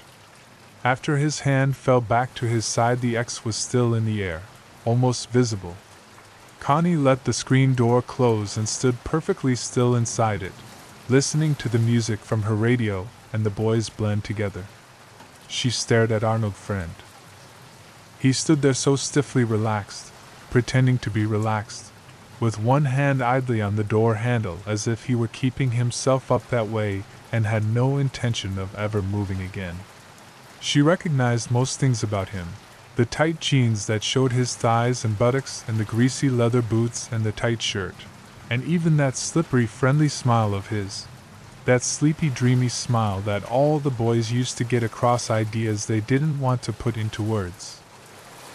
After his hand fell back to his side, the X was still in the air, almost visible. Connie let the screen door close and stood perfectly still inside it, listening to the music from her radio and the boys blend together. She stared at Arnold friend. He stood there so stiffly relaxed, pretending to be relaxed, with one hand idly on the door handle as if he were keeping himself up that way and had no intention of ever moving again. She recognized most things about him, the tight jeans that showed his thighs and buttocks and the greasy leather boots and the tight shirt, and even that slippery friendly smile of his. That sleepy dreamy smile that all the boys used to get across ideas they didn't want to put into words.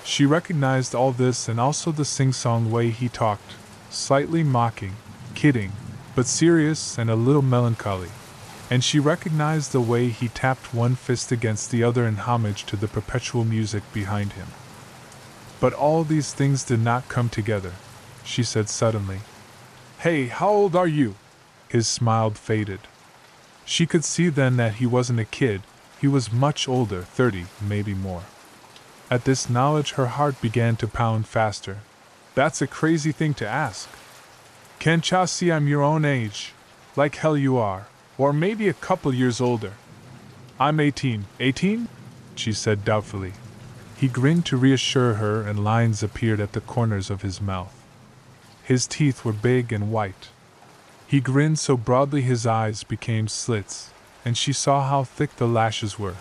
She recognized all this and also the sing-song way he talked, slightly mocking, kidding, but serious and a little melancholy. And she recognized the way he tapped one fist against the other in homage to the perpetual music behind him. But all these things did not come together, she said suddenly. Hey, how old are you? His smile faded. She could see then that he wasn't a kid, he was much older, 30, maybe more. At this knowledge her heart began to pound faster. That's a crazy thing to ask. Can't ya see I'm your own age? Like hell you are, or maybe a couple years older. I'm 18. 18? She said doubtfully. He grinned to reassure her and lines appeared at the corners of his mouth. His teeth were big and white. He grinned so broadly his eyes became slits, and she saw how thick the lashes were,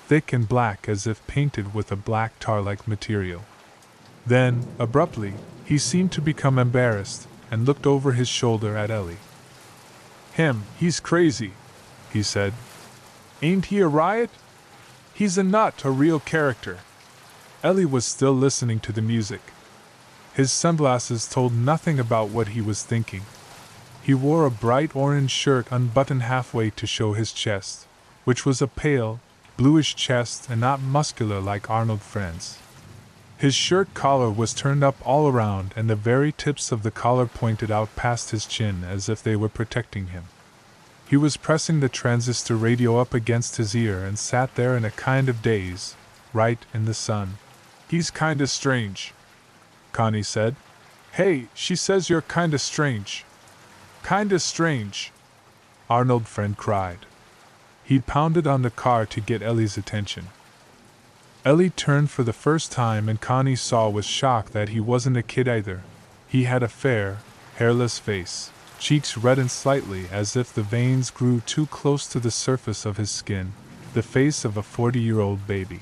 thick and black as if painted with a black tar-like material. Then, abruptly, he seemed to become embarrassed, and looked over his shoulder at Ellie. He's crazy, he said. Ain't he a riot? He's a nut, a real character. Ellie was still listening to the music. His sunglasses told nothing about what he was thinking. He wore a bright orange shirt unbuttoned halfway to show his chest, which was a pale, bluish chest and not muscular like Arnold Friend's. His shirt collar was turned up all around and the very tips of the collar pointed out past his chin as if they were protecting him. He was pressing the transistor radio up against his ear and sat there in a kind of daze, right in the sun. He's kinda strange, Connie said. Hey, she says you're kinda strange. Kinda strange, Arnold Friend cried. He pounded on the car to get Ellie's attention. Ellie turned for the first time and Connie saw with shock that he wasn't a kid either. He had a fair, hairless face, cheeks reddened slightly as if the veins grew too close to the surface of his skin, the face of a 40-year-old baby.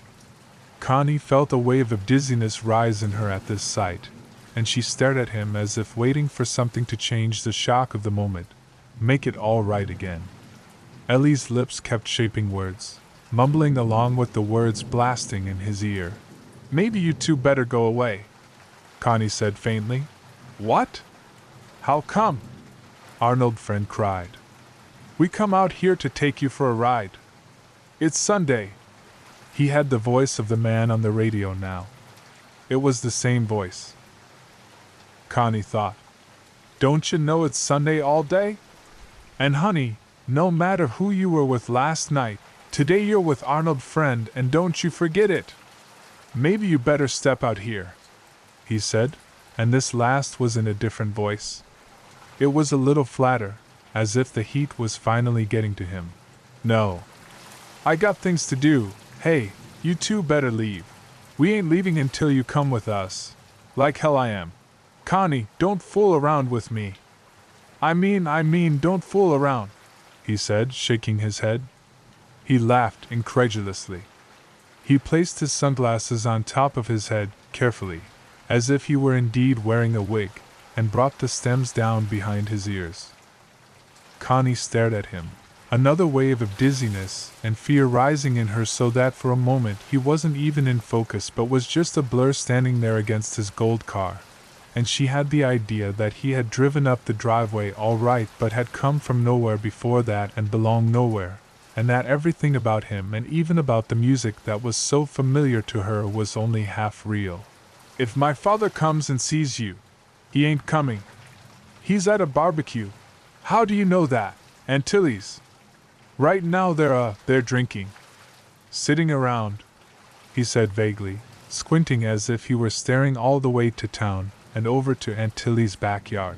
Connie felt a wave of dizziness rise in her at this sight, and she stared at him as if waiting for something to change the shock of the moment, make it all right again. Ellie's lips kept shaping words, mumbling along with the words blasting in his ear. Maybe you two better go away, Connie said faintly. What? How come? Arnold Friend cried. We come out here to take you for a ride. It's Sunday. He had the voice of the man on the radio now. It was the same voice. Connie thought. Don't you know it's Sunday all day? And honey, no matter who you were with last night, today you're with Arnold Friend and don't you forget it. Maybe you better step out here, he said, and this last was in a different voice. It was a little flatter, as if the heat was finally getting to him. No. I got things to do. Hey, you two better leave. We ain't leaving until you come with us. Like hell I am. Connie, don't fool around with me. I mean, don't fool around, he said, shaking his head. He laughed incredulously. He placed his sunglasses on top of his head, carefully, as if he were indeed wearing a wig, and brought the stems down behind his ears. Connie stared at him, another wave of dizziness and fear rising in her so that for a moment he wasn't even in focus but was just a blur standing there against his gold car. And she had the idea that he had driven up the driveway all right but had come from nowhere before that and belonged nowhere, and that everything about him and even about the music that was so familiar to her was only half real. If my father comes and sees you, he ain't coming. He's at a barbecue. How do you know that? And Tilly's. Right now they're drinking. Sitting around, he said vaguely, squinting as if he were staring all the way to town and over to Aunt Tilly's backyard.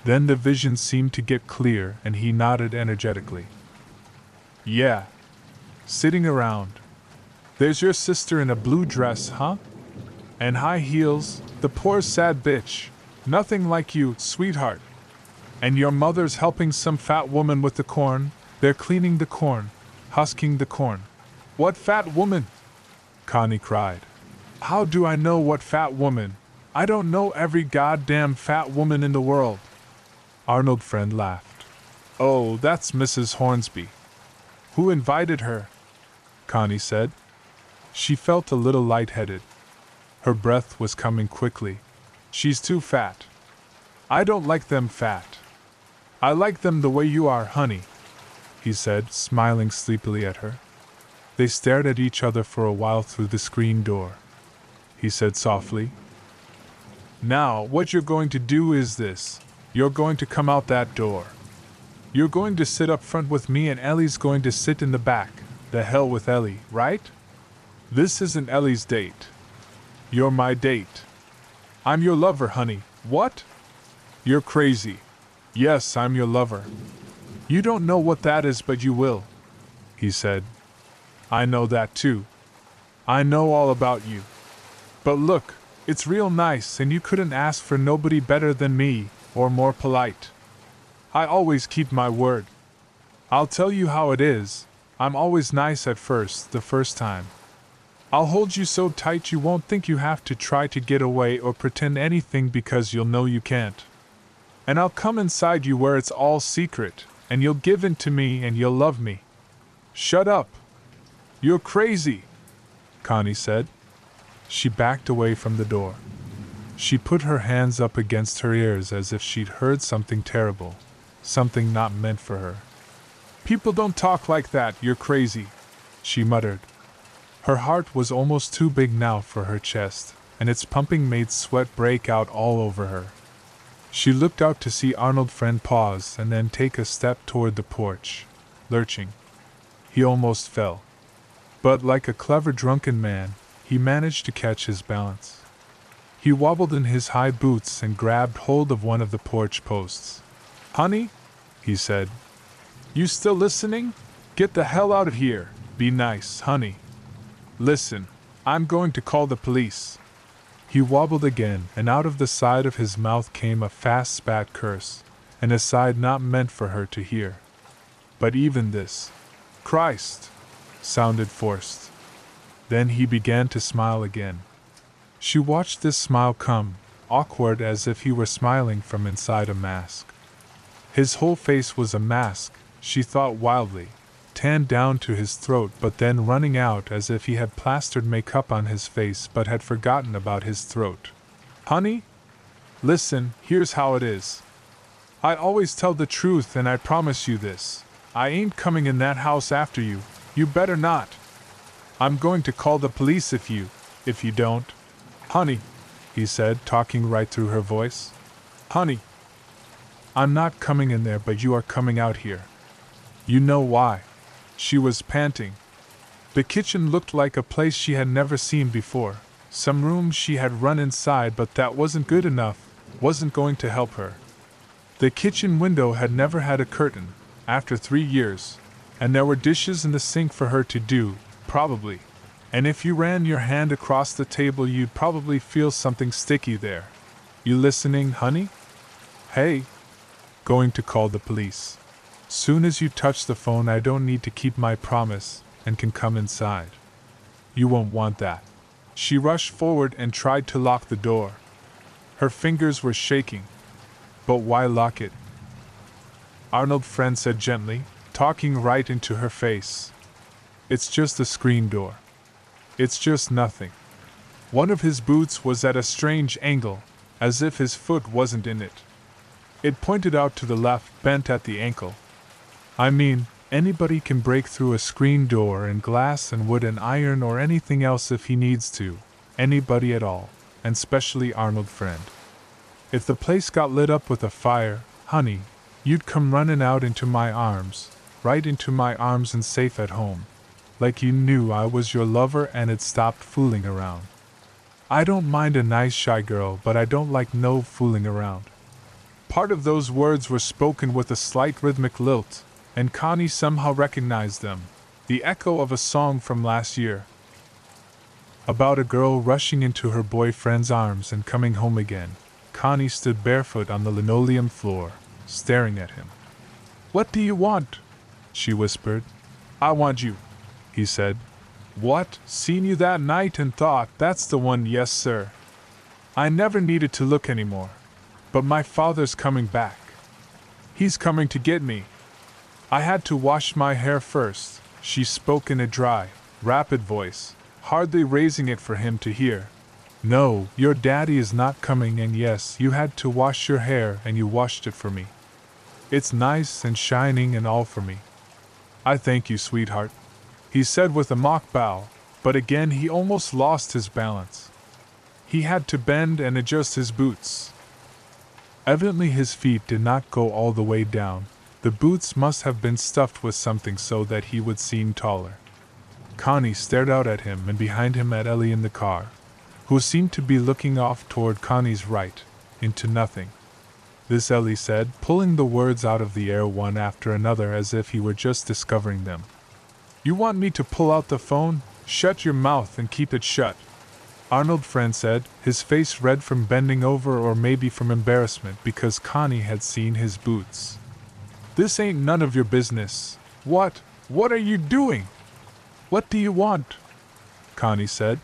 Then the vision seemed to get clear and he nodded energetically. Yeah. Sitting around. There's your sister in a blue dress, huh? And high heels, the poor sad bitch. Nothing like you, sweetheart. And your mother's helping some fat woman with the corn. They're cleaning the corn, husking the corn. What fat woman? Connie cried. How do I know what fat woman? I don't know every goddamn fat woman in the world. Arnold Friend laughed. Oh, that's Mrs. Hornsby. Who invited her? Connie said. She felt a little lightheaded. Her breath was coming quickly. She's too fat. I don't like them fat. I like them the way you are, honey, he said, smiling sleepily at her. They stared at each other for a while through the screen door. He said softly, Now, what you're going to do is this. You're going to come out that door. You're going to sit up front with me and Ellie's going to sit in the back. The hell with Ellie, right? This isn't Ellie's date. You're my date. I'm your lover, honey. What? You're crazy. Yes, I'm your lover. You don't know what that is, but you will, he said. I know that too. I know all about you. But look, it's real nice and you couldn't ask for nobody better than me, or more polite. I always keep my word. I'll tell you how it is. I'm always nice at first, the first time. I'll hold you so tight you won't think you have to try to get away or pretend anything because you'll know you can't. And I'll come inside you where it's all secret, and you'll give in to me and you'll love me. Shut up. You're crazy, Connie said. She backed away from the door. She put her hands up against her ears as if she'd heard something terrible, something not meant for her. People don't talk like that, you're crazy, she muttered. Her heart was almost too big now for her chest, and its pumping made sweat break out all over her. She looked out to see Arnold Friend pause and then take a step toward the porch, lurching. He almost fell. But like a clever drunken man, he managed to catch his balance. He wobbled in his high boots and grabbed hold of one of the porch posts. Honey, he said. You still listening? Get the hell out of here. Be nice, honey. Listen, I'm going to call the police. He wobbled again, and out of the side of his mouth came a fast spat curse, an aside not meant for her to hear. But even this, Christ, sounded forced. Then he began to smile again. She watched this smile come, awkward as if he were smiling from inside a mask. His whole face was a mask, she thought wildly, tanned down to his throat but then running out as if he had plastered makeup on his face but had forgotten about his throat. Honey? Listen, here's how it is. I always tell the truth and I promise you this. I ain't coming in that house after you. You better not. I'm going to call the police if you don't. Honey, he said, talking right through her voice. Honey. I'm not coming in there, but you are coming out here. You know why. She was panting. The kitchen looked like a place she had never seen before. Some rooms she had run inside, but that wasn't good enough, wasn't going to help her. The kitchen window had never had a curtain, after 3 years, and there were dishes in the sink for her to do, probably. And if you ran your hand across the table, you'd probably feel something sticky there. You listening, honey? Hey. Going to call the police. Soon as you touch the phone, I don't need to keep my promise and can come inside. You won't want that. She rushed forward and tried to lock the door. Her fingers were shaking. But why lock it? Arnold Friend said gently, talking right into her face. It's just a screen door. It's just nothing. One of his boots was at a strange angle, as if his foot wasn't in it. It pointed out to the left, bent at the ankle. I mean, anybody can break through a screen door and glass and wood and iron or anything else if he needs to. Anybody at all, and especially Arnold Friend. If the place got lit up with a fire, honey, you'd come running out into my arms, right into my arms and safe at home. Like you knew I was your lover and had stopped fooling around. I don't mind a nice shy girl, but I don't like no fooling around. Part of those words were spoken with a slight rhythmic lilt, and Connie somehow recognized them, the echo of a song from last year. About a girl rushing into her boyfriend's arms and coming home again. Connie stood barefoot on the linoleum floor, staring at him. What do you want? She whispered. I want you, he said. What? Seen you that night and thought, that's the one, yes sir. I never needed to look anymore. But my father's coming back. He's coming to get me. I had to wash my hair first, she spoke in a dry, rapid voice, hardly raising it for him to hear. No, your daddy is not coming, and yes, you had to wash your hair and you washed it for me. It's nice and shining and all for me. I thank you, sweetheart, he said with a mock bow, but again he almost lost his balance. He had to bend and adjust his boots. Evidently his feet did not go all the way down. The boots must have been stuffed with something so that he would seem taller. Connie stared out at him and behind him at Ellie in the car, who seemed to be looking off toward Connie's right, into nothing. This Ellie said, pulling the words out of the air one after another as if he were just discovering them. You want me to pull out the phone? Shut your mouth and keep it shut. Arnold Friend said, his face red from bending over or maybe from embarrassment because Connie had seen his boots. This ain't none of your business. What are you doing? What do you want? Connie said.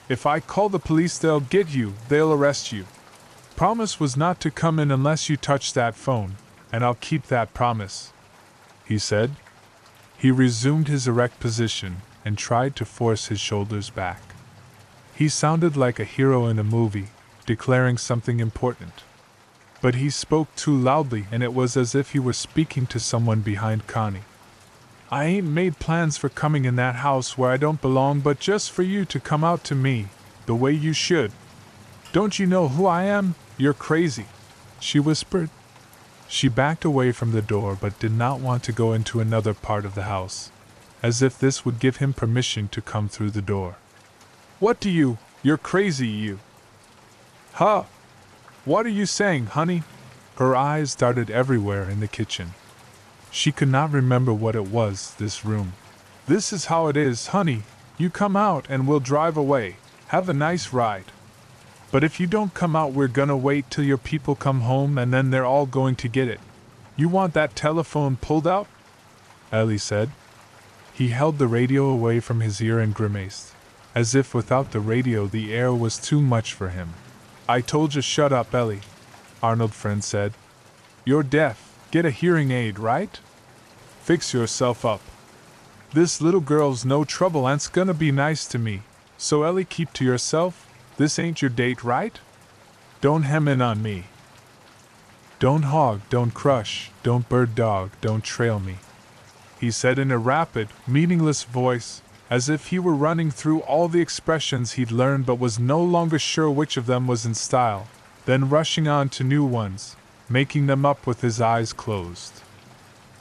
If I call the police, they'll get you, they'll arrest you. Promise was not to come in unless you touch that phone, and I'll keep that promise, he said. He resumed his erect position, and tried to force his shoulders back. He sounded like a hero in a movie, declaring something important. But he spoke too loudly, and it was as if he were speaking to someone behind Connie. "I ain't made plans for coming in that house where I don't belong, but just for you to come out to me, the way you should. Don't you know who I am? You're crazy," she whispered. She backed away from the door but did not want to go into another part of the house, as if this would give him permission to come through the door. "What do you? You're crazy, you." "Huh? What are you saying, honey?" Her eyes darted everywhere in the kitchen. She could not remember what it was, this room. "This is how it is, honey. You come out and we'll drive away. Have a nice ride. But if you don't come out, we're gonna wait till your people come home and then they're all going to get it. You want that telephone pulled out?" Ellie said. He held the radio away from his ear and grimaced, as if without the radio the air was too much for him. "I told you shut up, Ellie," Arnold's friend said. "You're deaf. Get a hearing aid, right? Fix yourself up. This little girl's no trouble and's gonna be nice to me, so Ellie, keep to yourself. This ain't your date, right? Don't hem in on me. Don't hog, don't crush, don't bird dog, don't trail me," he said in a rapid, meaningless voice, as if he were running through all the expressions he'd learned but was no longer sure which of them was in style, then rushing on to new ones, making them up with his eyes closed.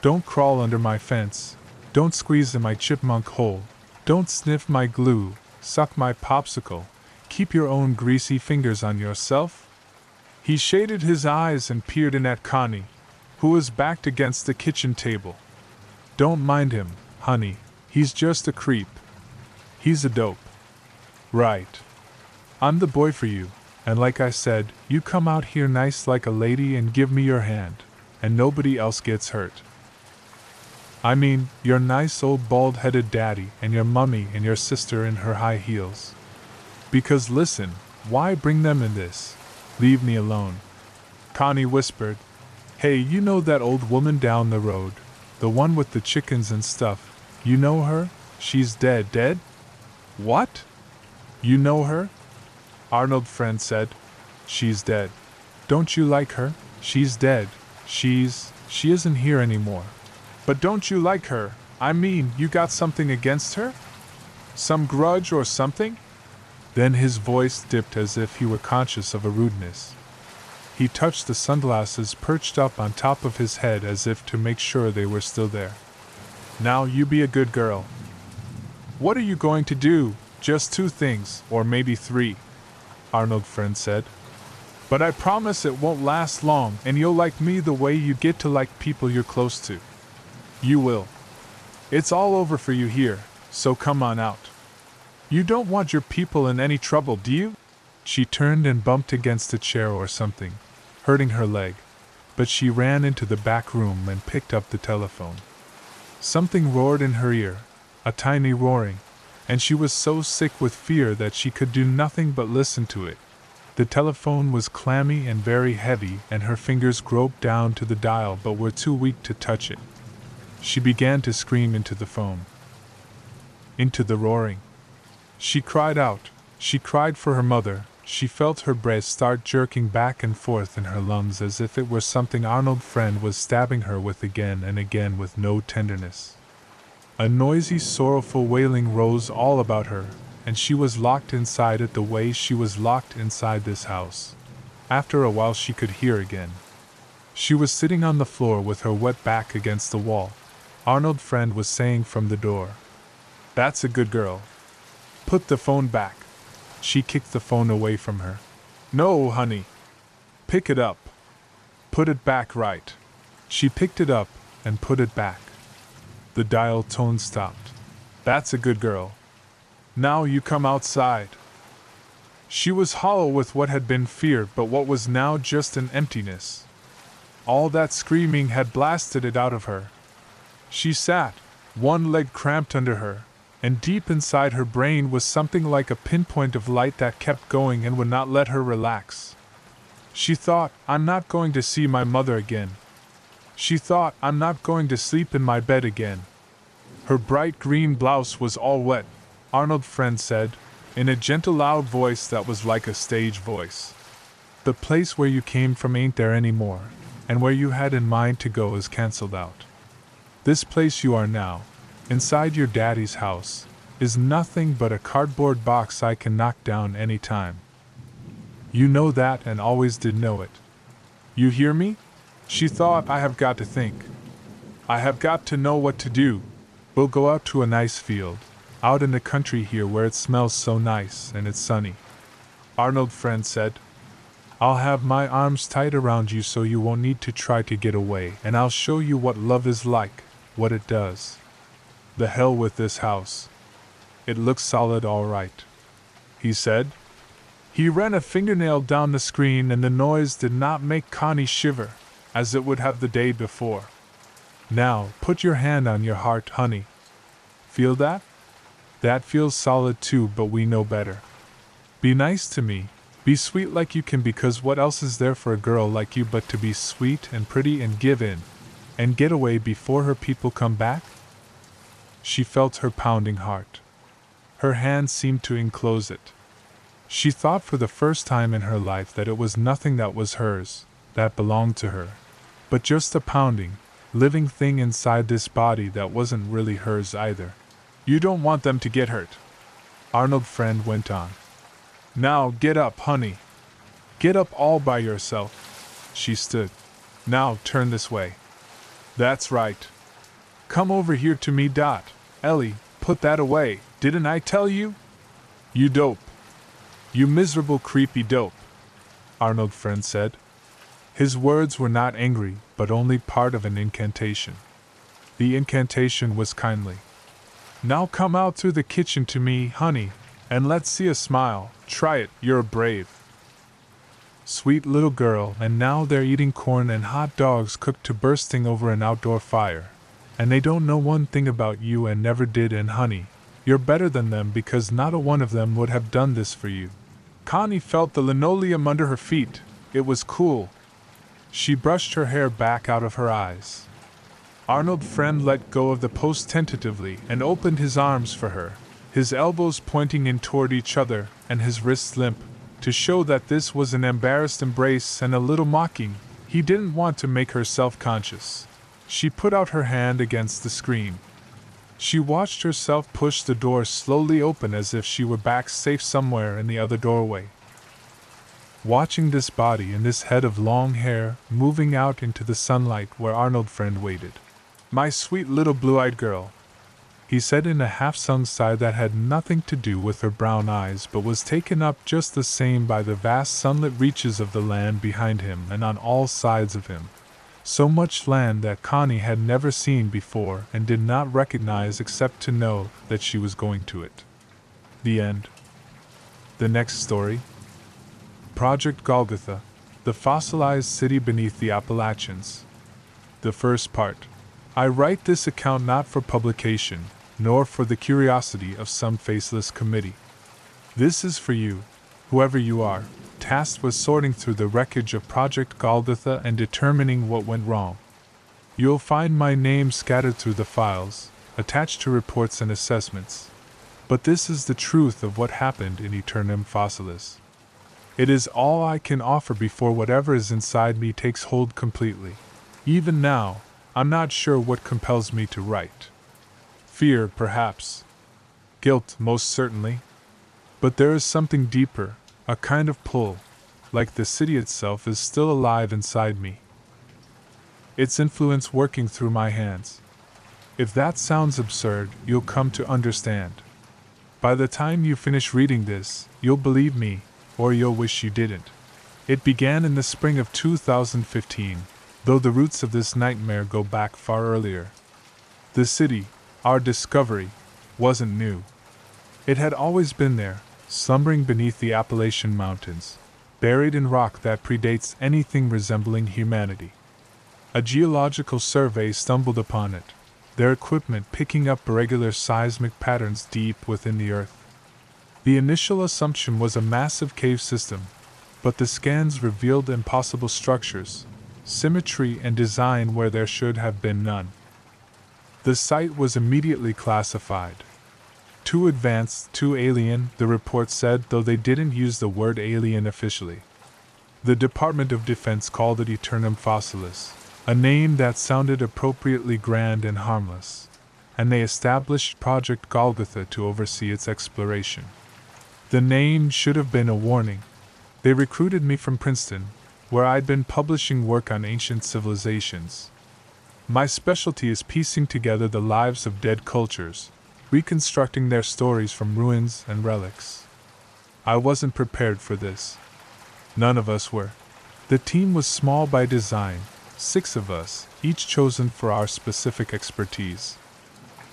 "Don't crawl under my fence, don't squeeze in my chipmunk hole, don't sniff my glue, suck my popsicle, keep your own greasy fingers on yourself." He shaded his eyes and peered in at Connie, who was backed against the kitchen table. "Don't mind him, honey, he's just a creep. He's a dope." "Right. I'm the boy for you, and like I said, you come out here nice like a lady and give me your hand, and nobody else gets hurt. I mean, your nice old bald-headed daddy and your mummy and your sister in her high heels. Because listen, why bring them in this? Leave me alone." Connie whispered, "Hey, you know that old woman down the road, the one with the chickens and stuff, you know her? She's dead." "Dead? What? You know her?" Arnold's friend said. "She's dead. Don't you like her? She's dead. She isn't here anymore." "But don't you like her? I mean, you got something against her? Some grudge or something?" Then his voice dipped as if he were conscious of a rudeness. He touched the sunglasses perched up on top of his head as if to make sure they were still there. "Now you be a good girl." "What are you going to do? Just 2 things, or maybe 3, Arnold's friend said. "But I promise it won't last long and you'll like me the way you get to like people you're close to. You will. It's all over for you here, so come on out. You don't want your people in any trouble, do you?" She turned and bumped against a chair or something, hurting her leg, but she ran into the back room and picked up the telephone. Something roared in her ear, a tiny roaring, and she was so sick with fear that she could do nothing but listen to it. The telephone was clammy and very heavy, and her fingers groped down to the dial but were too weak to touch it. She began to scream into the phone. Into the roaring. She cried out. She cried for her mother. She felt her breath start jerking back and forth in her lungs as if it were something Arnold's friend was stabbing her with again and again with no tenderness. A noisy, sorrowful wailing rose all about her, and she was locked inside it the way she was locked inside this house. After a while she could hear again. She was sitting on the floor with her wet back against the wall. Arnold's friend was saying from the door, "That's a good girl. Put the phone back." She kicked the phone away from her. "No, honey. Pick it up. Put it back right." She picked it up and put it back. The dial tone stopped. "That's a good girl. Now you come outside." She was hollow with what had been fear but what was now just an emptiness. All that screaming had blasted it out of her. She sat, one leg cramped under her, and deep inside her brain was something like a pinpoint of light that kept going and would not let her relax. She thought, "I'm not going to see my mother again." She thought, "I'm not going to sleep in my bed again." Her bright green blouse was all wet, Arnold's friend said, in a gentle loud voice that was like a stage voice. The place where you came from ain't there anymore, and where you had in mind to go is cancelled out. This place you are now, inside your daddy's house, is nothing but a cardboard box I can knock down any time. You know that and always did know it. You hear me? She thought, I have got to think. I have got to know what to do. We'll go out to a nice field, out in the country here where it smells so nice and it's sunny. Arnold's friend said, I'll have my arms tight around you so you won't need to try to get away, and I'll show you what love is like, what it does. The hell with this house. It looks solid all right, he said. He ran a fingernail down the screen and the noise did not make Connie shiver, as it would have the day before. Now, put your hand on your heart, honey. Feel that? That feels solid too, but we know better. Be nice to me. Be sweet like you can, because what else is there for a girl like you but to be sweet and pretty and give in, and get away before her people come back? She felt her pounding heart. Her hand seemed to enclose it. She thought for the first time in her life that it was nothing that was hers, that belonged to her, but just a pounding, living thing inside this body that wasn't really hers either. You don't want them to get hurt, Arnold's friend went on. Now get up, honey. Get up all by yourself. She stood. Now turn this way. That's right. Come over here to me. Ellie, put that away, didn't I tell you? You dope. You miserable creepy dope, Arnold's friend said. His words were not angry, but only part of an incantation. The incantation was kindly. Now come out through the kitchen to me, honey, and let's see a smile. Try it, you're brave. Sweet little girl, and now they're eating corn and hot dogs cooked to bursting over an outdoor fire. And they don't know one thing about you and never did, and honey, you're better than them because not a one of them would have done this for you. Connie felt the linoleum under her feet. It was cool. She brushed her hair back out of her eyes. Arnold's friend let go of the post tentatively and opened his arms for her, his elbows pointing in toward each other and his wrists limp, to show that this was an embarrassed embrace and a little mocking. He didn't want to make her self-conscious. She put out her hand against the screen. She watched herself push the door slowly open as if she were back safe somewhere in the other doorway. Watching this body and this head of long hair moving out into the sunlight where Arnold's friend waited. My sweet little blue-eyed girl, he said in a half-sung sigh that had nothing to do with her brown eyes but was taken up just the same by the vast sunlit reaches of the land behind him and on all sides of him. So much land that Connie had never seen before and did not recognize except to know that she was going to it. The end. The next story. Project Golgotha, the fossilized city beneath the Appalachians. The first part. I write this account not for publication, nor for the curiosity of some faceless committee. This is for you, whoever you are, tasked with sorting through the wreckage of Project Golgotha and determining what went wrong. You'll find my name scattered through the files, attached to reports and assessments. But this is the truth of what happened in Aeternum Fossilis. It is all I can offer before whatever is inside me takes hold completely. Even now, I'm not sure what compels me to write. Fear, perhaps. Guilt, most certainly. But there is something deeper, a kind of pull, like the city itself is still alive inside me. Its influence working through my hands. If that sounds absurd, you'll come to understand. By the time you finish reading this, you'll believe me, or you'll wish you didn't. It began in the spring of 2015. Though the roots of this nightmare go back far earlier. The city, our discovery, wasn't new. It had always been there, slumbering beneath the Appalachian Mountains, buried in rock that predates anything resembling humanity. A geological survey stumbled upon it, their equipment picking up irregular seismic patterns deep within the earth. The initial assumption was a massive cave system, but the scans revealed impossible structures, symmetry and design where there should have been none. The site was immediately classified. Too advanced, too alien, the report said, though they didn't use the word alien officially. The Department of Defense called it Aeternum Fossilis, a name that sounded appropriately grand and harmless, and they established Project Golgotha to oversee its exploration. The name should have been a warning. They recruited me from Princeton, where I'd been publishing work on ancient civilizations. My specialty is piecing together the lives of dead cultures, reconstructing their stories from ruins and relics. I wasn't prepared for this. None of us were. The team was small by design, 6 of us, each chosen for our specific expertise.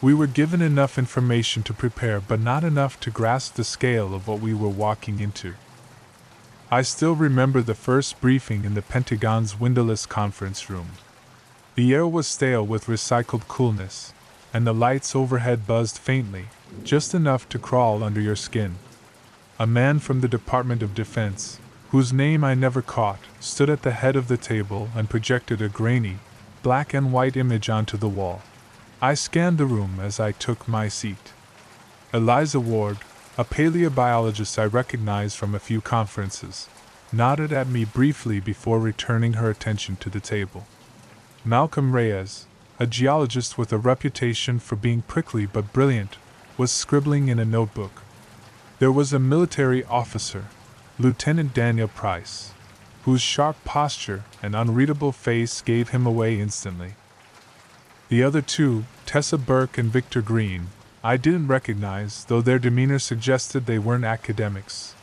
We were given enough information to prepare, but not enough to grasp the scale of what we were walking into. I still remember the first briefing in the Pentagon's windowless conference room. The air was stale with recycled coolness, and the lights overhead buzzed faintly, just enough to crawl under your skin. A man from the Department of Defense, whose name I never caught, stood at the head of the table and projected a grainy, black and white image onto the wall. I scanned the room as I took my seat. Eliza Ward, a paleobiologist I recognized from a few conferences, nodded at me briefly before returning her attention to the table. Malcolm Reyes, a geologist with a reputation for being prickly but brilliant, was scribbling in a notebook. There was a military officer, Lieutenant Daniel Price, whose sharp posture and unreadable face gave him away instantly. The other 2, Tessa Burke and Victor Green, I didn't recognize, though their demeanor suggested they weren't academics.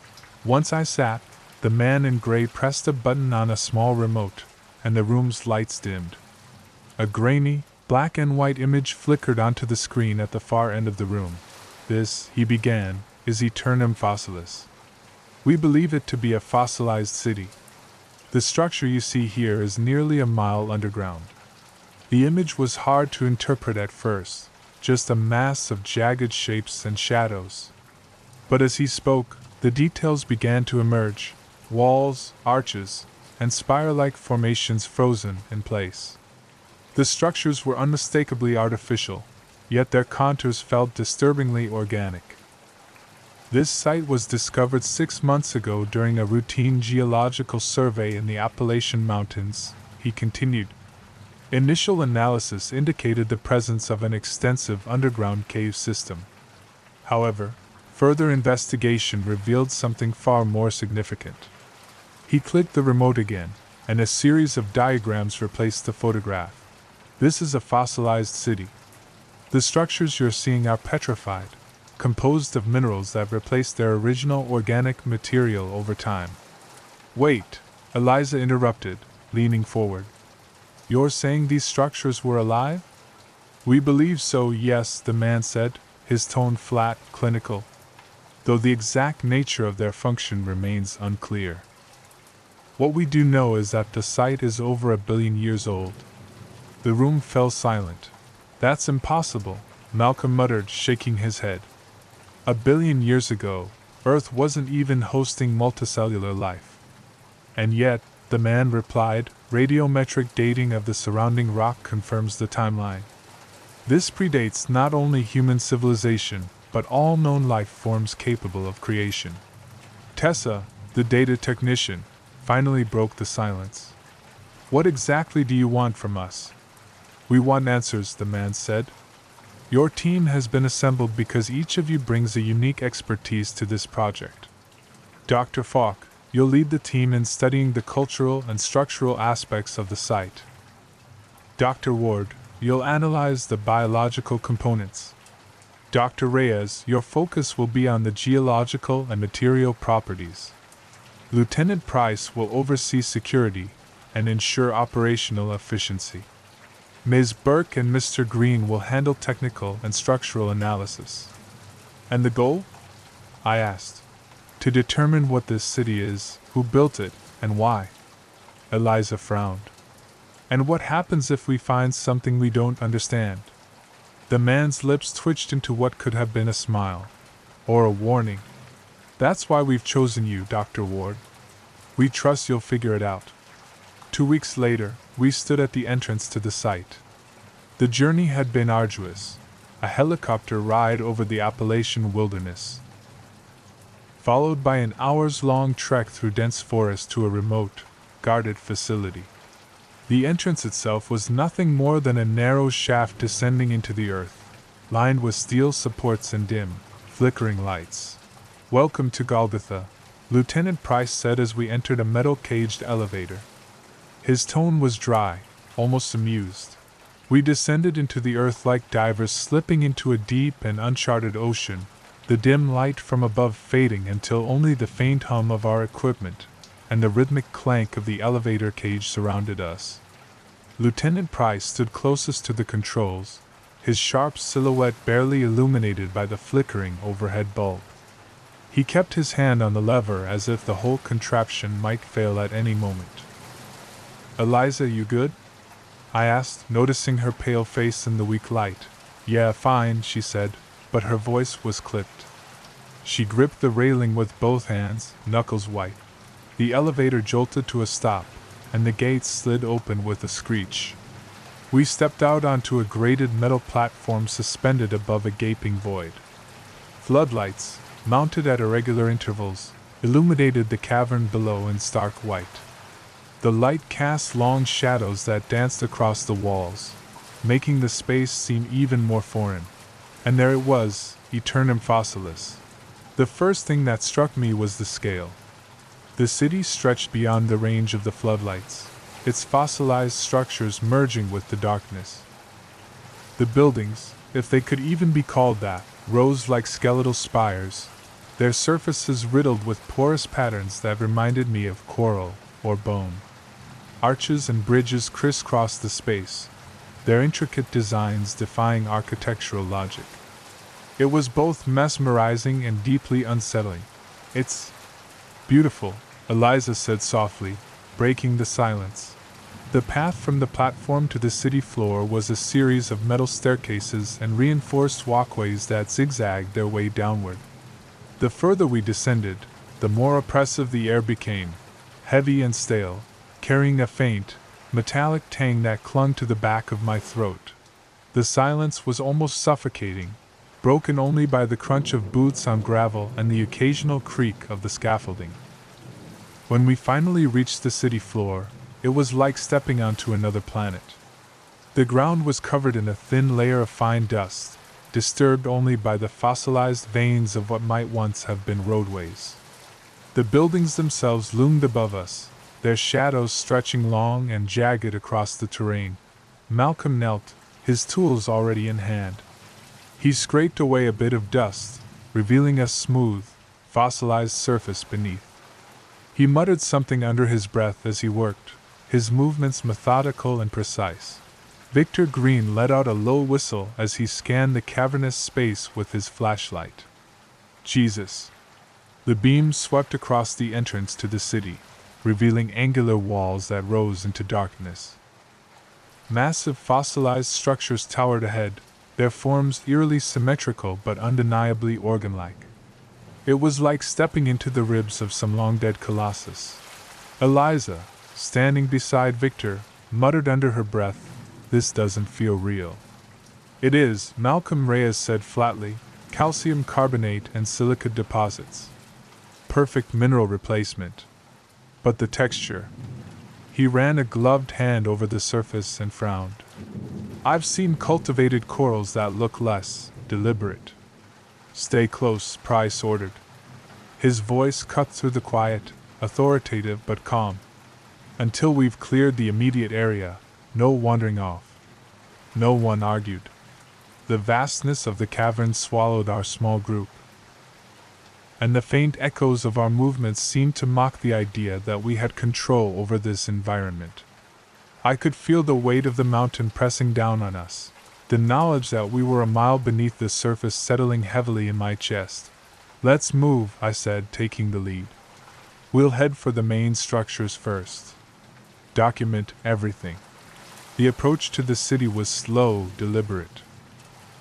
Once I sat, the man in gray pressed a button on a small remote, and the room's lights dimmed. A grainy, black and white image flickered onto the screen at the far end of the room. This, he began, is Aeternum Fossilis. We believe it to be a fossilized city. The structure you see here is nearly a mile underground. The image was hard to interpret at first, just a mass of jagged shapes and shadows. But as he spoke, the details began to emerge: walls, arches, and spire-like formations frozen in place. The structures were unmistakably artificial, yet their contours felt disturbingly organic. This site was discovered 6 months ago during a routine geological survey in the Appalachian Mountains, he continued. Initial analysis indicated the presence of an extensive underground cave system. However, further investigation revealed something far more significant. He clicked the remote again, and a series of diagrams replaced the photograph. This is a fossilized city. The structures you're seeing are petrified, composed of minerals that replaced their original organic material over time. Wait, Eliza interrupted, leaning forward. You're saying these structures were alive? We believe so, yes, the man said, his tone flat, clinical, though the exact nature of their function remains unclear. What we do know is that the site is over 1 billion years old. The room fell silent. That's impossible, Malcolm muttered, shaking his head. 1 billion years ago, Earth wasn't even hosting multicellular life. And yet, the man replied, radiometric dating of the surrounding rock confirms the timeline. This predates not only human civilization, but all known life forms capable of creation. Tessa, the data technician, finally broke the silence. What exactly do you want from us? We want answers, the man said. Your team has been assembled because each of you brings a unique expertise to this project. Dr. Falk, you'll lead the team in studying the cultural and structural aspects of the site. Dr. Ward, you'll analyze the biological components. Dr. Reyes, your focus will be on the geological and material properties. Lieutenant Price will oversee security and ensure operational efficiency. Ms. Burke and Mr. Green will handle technical and structural analysis. And the goal? I asked. To determine what this city is, who built it, and why. Eliza frowned. And what happens if we find something we don't understand? The man's lips twitched into what could have been a smile. Or a warning. That's why we've chosen you, Dr. Ward. We trust you'll figure it out. 2 weeks later, we stood at the entrance to the site. The journey had been arduous, a helicopter ride over the Appalachian wilderness, followed by an hours-long trek through dense forest to a remote, guarded facility. The entrance itself was nothing more than a narrow shaft descending into the earth, lined with steel supports and dim, flickering lights. "Welcome to Golgotha," Lieutenant Price said as we entered a metal-caged elevator. His tone was dry, almost amused. We descended into the earth like divers slipping into a deep and uncharted ocean, the dim light from above fading until only the faint hum of our equipment and the rhythmic clank of the elevator cage surrounded us. Lieutenant Price stood closest to the controls, his sharp silhouette barely illuminated by the flickering overhead bulb. He kept his hand on the lever as if the whole contraption might fail at any moment. "Eliza, you good?" I asked, noticing her pale face in the weak light. "Yeah, fine," she said, but her voice was clipped. She gripped the railing with both hands, knuckles white. The elevator jolted to a stop, and the gates slid open with a screech. We stepped out onto a grated metal platform suspended above a gaping void. Floodlights, mounted at irregular intervals, illuminated the cavern below in stark white. The light cast long shadows that danced across the walls, making the space seem even more foreign. And there it was, Aeternum Fossilis. The first thing that struck me was the scale. The city stretched beyond the range of the floodlights, its fossilized structures merging with the darkness. The buildings, if they could even be called that, rose like skeletal spires, their surfaces riddled with porous patterns that reminded me of coral or bone. Arches and bridges crisscrossed the space, their intricate designs defying architectural logic. It was both mesmerizing and deeply unsettling. "It's beautiful," Eliza said softly, breaking the silence. The path from the platform to the city floor was a series of metal staircases and reinforced walkways that zigzagged their way downward. The further we descended, the more oppressive the air became, heavy and stale, carrying a faint, metallic tang that clung to the back of my throat. The silence was almost suffocating, broken only by the crunch of boots on gravel and the occasional creak of the scaffolding. When we finally reached the city floor, it was like stepping onto another planet. The ground was covered in a thin layer of fine dust, disturbed only by the fossilized veins of what might once have been roadways. The buildings themselves loomed above us, their shadows stretching long and jagged across the terrain. Malcolm knelt, his tools already in hand. He scraped away a bit of dust, revealing a smooth, fossilized surface beneath. He muttered something under his breath as he worked, his movements methodical and precise. Victor Green let out a low whistle as he scanned the cavernous space with his flashlight. "Jesus!" The beam swept across the entrance to the city, revealing angular walls that rose into darkness. Massive fossilized structures towered ahead, their forms eerily symmetrical but undeniably organ-like. It was like stepping into the ribs of some long-dead colossus. Eliza, standing beside Victor, muttered under her breath, "This doesn't feel real." "It is," Malcolm Reyes said flatly, "calcium carbonate and silica deposits. Perfect mineral replacement. But the texture." He ran a gloved hand over the surface and frowned. "I've seen cultivated corals that look less deliberate." "Stay close," Price ordered. His voice cut through the quiet, authoritative but calm. "Until we've cleared the immediate area, no wandering off." No one argued. The vastness of the cavern swallowed our small group, and the faint echoes of our movements seemed to mock the idea that we had control over this environment. I could feel the weight of the mountain pressing down on us, the knowledge that we were a mile beneath the surface settling heavily in my chest. "Let's move," I said, taking the lead. "We'll head for the main structures first. Document everything." The approach to the city was slow, deliberate.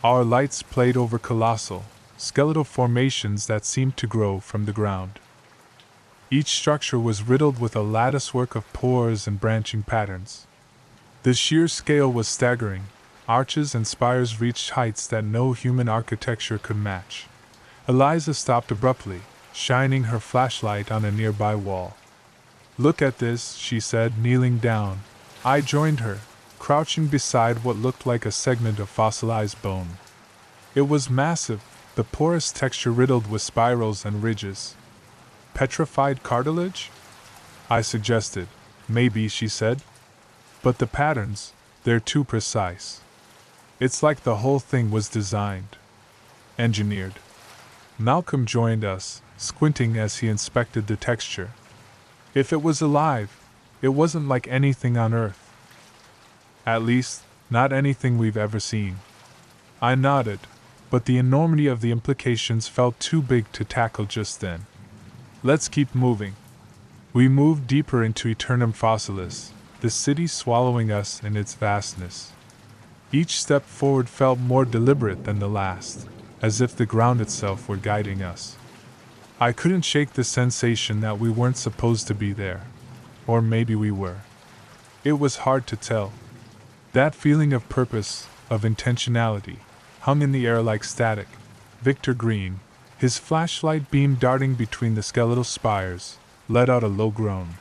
Our lights played over colossal, skeletal formations that seemed to grow from the ground. Each structure was riddled with a latticework of pores and branching patterns. The sheer scale was staggering, Arches and spires reached heights that no human architecture could match. Eliza stopped abruptly, shining her flashlight on a nearby wall. "Look at this," she said, kneeling down. I joined her, crouching beside what looked like a segment of fossilized bone. It was massive, the porous texture riddled with spirals and ridges. "Petrified cartilage?" I suggested. "Maybe," she said. "But the patterns, they're too precise. It's like the whole thing was designed. Engineered." Malcolm joined us, squinting as he inspected the texture. "If it was alive, it wasn't like anything on Earth. At least, not anything we've ever seen." I nodded, but the enormity of the implications felt too big to tackle just then. "Let's keep moving." We moved deeper into Aeternum Fossilis, the city swallowing us in its vastness. Each step forward felt more deliberate than the last, as if the ground itself were guiding us. I couldn't shake the sensation that we weren't supposed to be there. Or maybe we were. It was hard to tell. That feeling of purpose, of intentionality, hung in the air like static. Victor Green, his flashlight beam darting between the skeletal spires, let out a low groan.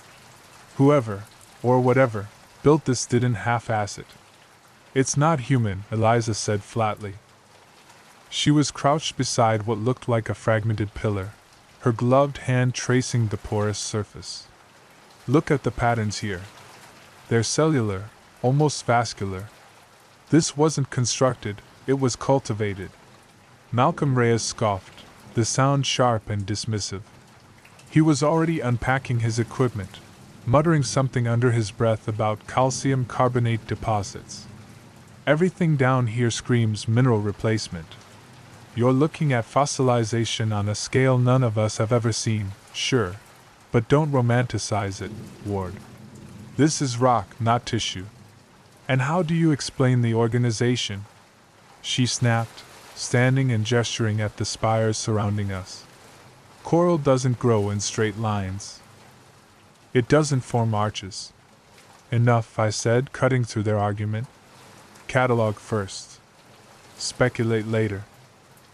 Whoever, or whatever, built this didn't half-ass it. "It's not human," Eliza said flatly. She was crouched beside what looked like a fragmented pillar, her gloved hand tracing the porous surface. "Look at the patterns here. They're cellular, almost vascular. This wasn't constructed, it was cultivated." Malcolm Reyes scoffed, the sound sharp and dismissive. He was already unpacking his equipment, muttering something under his breath about calcium carbonate deposits. "Everything down here screams mineral replacement. You're looking at fossilization on a scale none of us have ever seen, sure, but don't romanticize it, Ward. This is rock, not tissue. And how do you explain the organization?" She snapped, standing and gesturing at the spires surrounding us. "Coral doesn't grow in straight lines. It doesn't form arches." "Enough," I said, cutting through their argument. "Catalog first. Speculate later.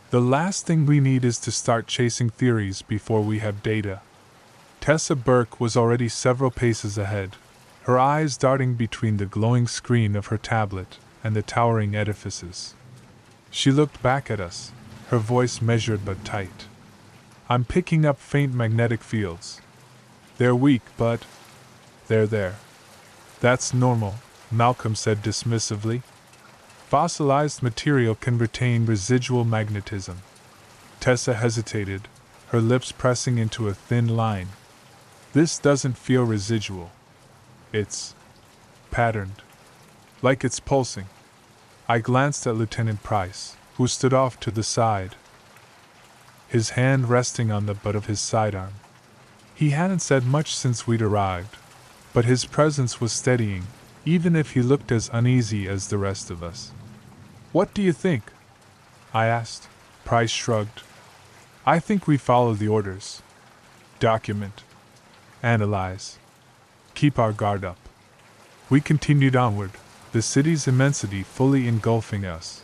The last thing we need is to start chasing theories before we have data." Tessa Burke was already several paces ahead, her eyes darting between the glowing screen of her tablet and the towering edifices. She looked back at us, her voice measured but tight. "I'm picking up faint magnetic fields. They're weak, but they're there." "That's normal," Malcolm said dismissively. "Fossilized material can retain residual magnetism." Tessa hesitated, her lips pressing into a thin line. "This doesn't feel residual. It's patterned. Like it's pulsing." I glanced at Lieutenant Price, who stood off to the side, his hand resting on the butt of his sidearm. He hadn't said much since we'd arrived, but his presence was steadying, even if he looked as uneasy as the rest of us. "What do you think?" I asked. Price shrugged. "I think we follow the orders. Document. Analyze. Keep our guard up." We continued onward, the city's immensity fully engulfing us.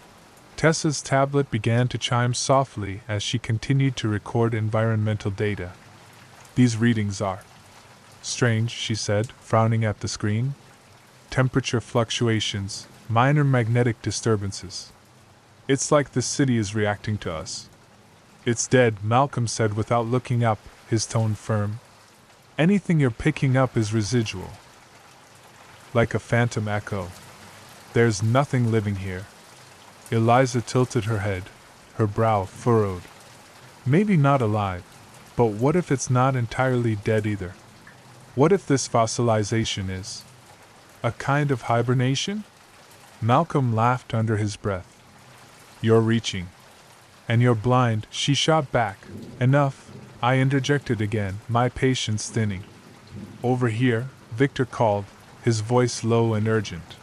Tessa's tablet began to chime softly as she continued to record environmental data. "These readings are strange," she said, frowning at the screen. "Temperature fluctuations, minor magnetic disturbances. It's like the city is reacting to us." "It's dead," Malcolm said without looking up, his tone firm. "Anything you're picking up is residual. Like a phantom echo. There's nothing living here." Eliza tilted her head, her brow furrowed. "Maybe not alive, but what if it's not entirely dead either? What if this fossilization is a kind of hibernation?" Malcolm laughed under his breath. "You're reaching. And you're blind," she shot back. "Enough," I interjected again, my patience thinning. "Over here," Victor called, his voice low and urgent.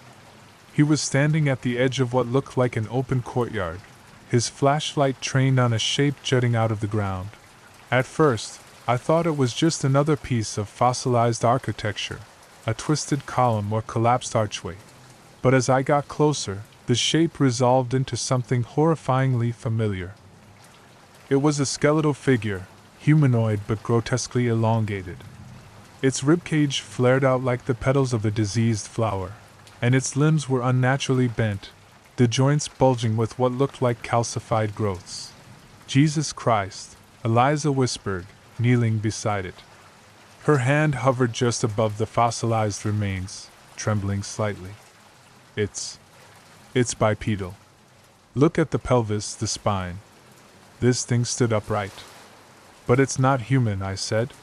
He was standing at the edge of what looked like an open courtyard, his flashlight trained on a shape jutting out of the ground. At first, I thought it was just another piece of fossilized architecture, a twisted column or collapsed archway. But as I got closer, The shape resolved into something horrifyingly familiar. It was a skeletal figure, humanoid but grotesquely elongated. Its ribcage flared out like the petals of a diseased flower, and its limbs were unnaturally bent, the joints bulging with what looked like calcified growths. "Jesus Christ," Eliza whispered, kneeling beside it. Her hand hovered just above the fossilized remains, trembling slightly. It's bipedal. Look at the pelvis, the spine. This thing stood upright. "But it's not human," I said.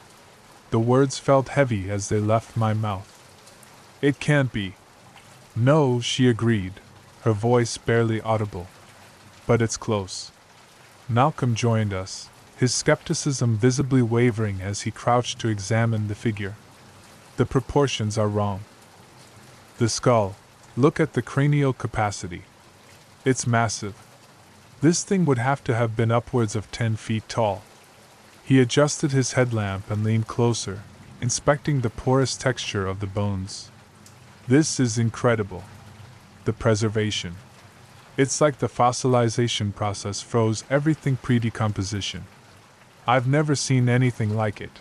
The words felt heavy as they left my mouth. "It can't be." "No," she agreed, her voice barely audible. "But it's close." Malcolm joined us, his skepticism visibly wavering as he crouched to examine the figure. "The proportions are wrong. The skull, look at the cranial capacity. It's massive. This thing would have to have been upwards of 10 feet tall." He adjusted his headlamp and leaned closer, inspecting the porous texture of the bones. "This is incredible. The preservation. It's like the fossilization process froze everything pre-decomposition. I've never seen anything like it."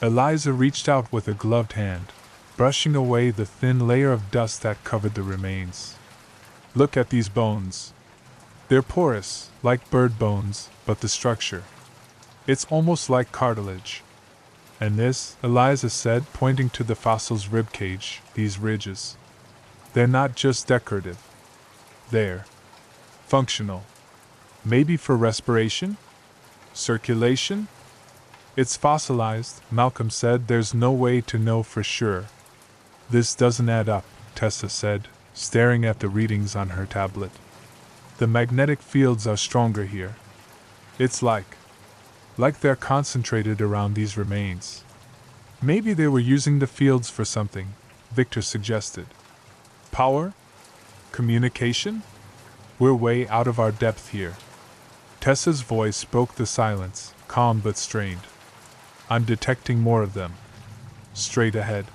Eliza reached out with a gloved hand, brushing away the thin layer of dust that covered the remains. "Look at these bones. They're porous, like bird bones, but the structure. It's almost like cartilage. And this," Eliza said, pointing to the fossil's ribcage, "these ridges. They're not just decorative. They're functional. Maybe for respiration? Circulation?" "It's fossilized," Malcolm said. "There's no way to know for sure." "This doesn't add up," Tessa said, staring at the readings on her tablet. "The magnetic fields are stronger here. It's like they're concentrated around these remains." "Maybe they were using the fields for something," Victor suggested. "Power? Communication? We're way out of our depth here." Tessa's voice broke the silence, calm but strained. "I'm detecting more of them. Straight ahead."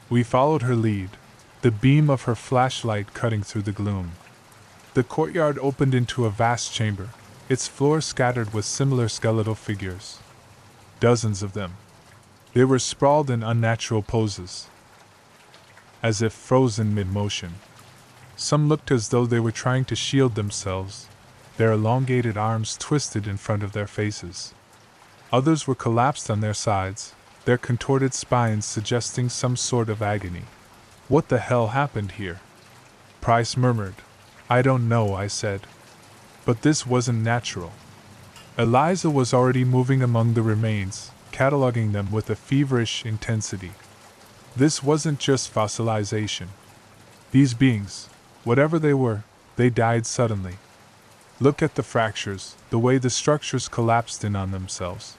We followed her lead, the beam of her flashlight cutting through the gloom. The courtyard opened into a vast chamber, its floor scattered with similar skeletal figures. Dozens of them. They were sprawled in unnatural poses, as if frozen mid-motion. Some looked as though they were trying to shield themselves, their elongated arms twisted in front of their faces. Others were collapsed on their sides, their contorted spines suggesting some sort of agony. "What the hell happened here?" Price murmured. "I don't know," I said. But this wasn't natural. Eliza was already moving among the remains, cataloging them with a feverish intensity. This wasn't just fossilization. These beings, whatever they were, they died suddenly. Look at the fractures, the way the structures collapsed in on themselves.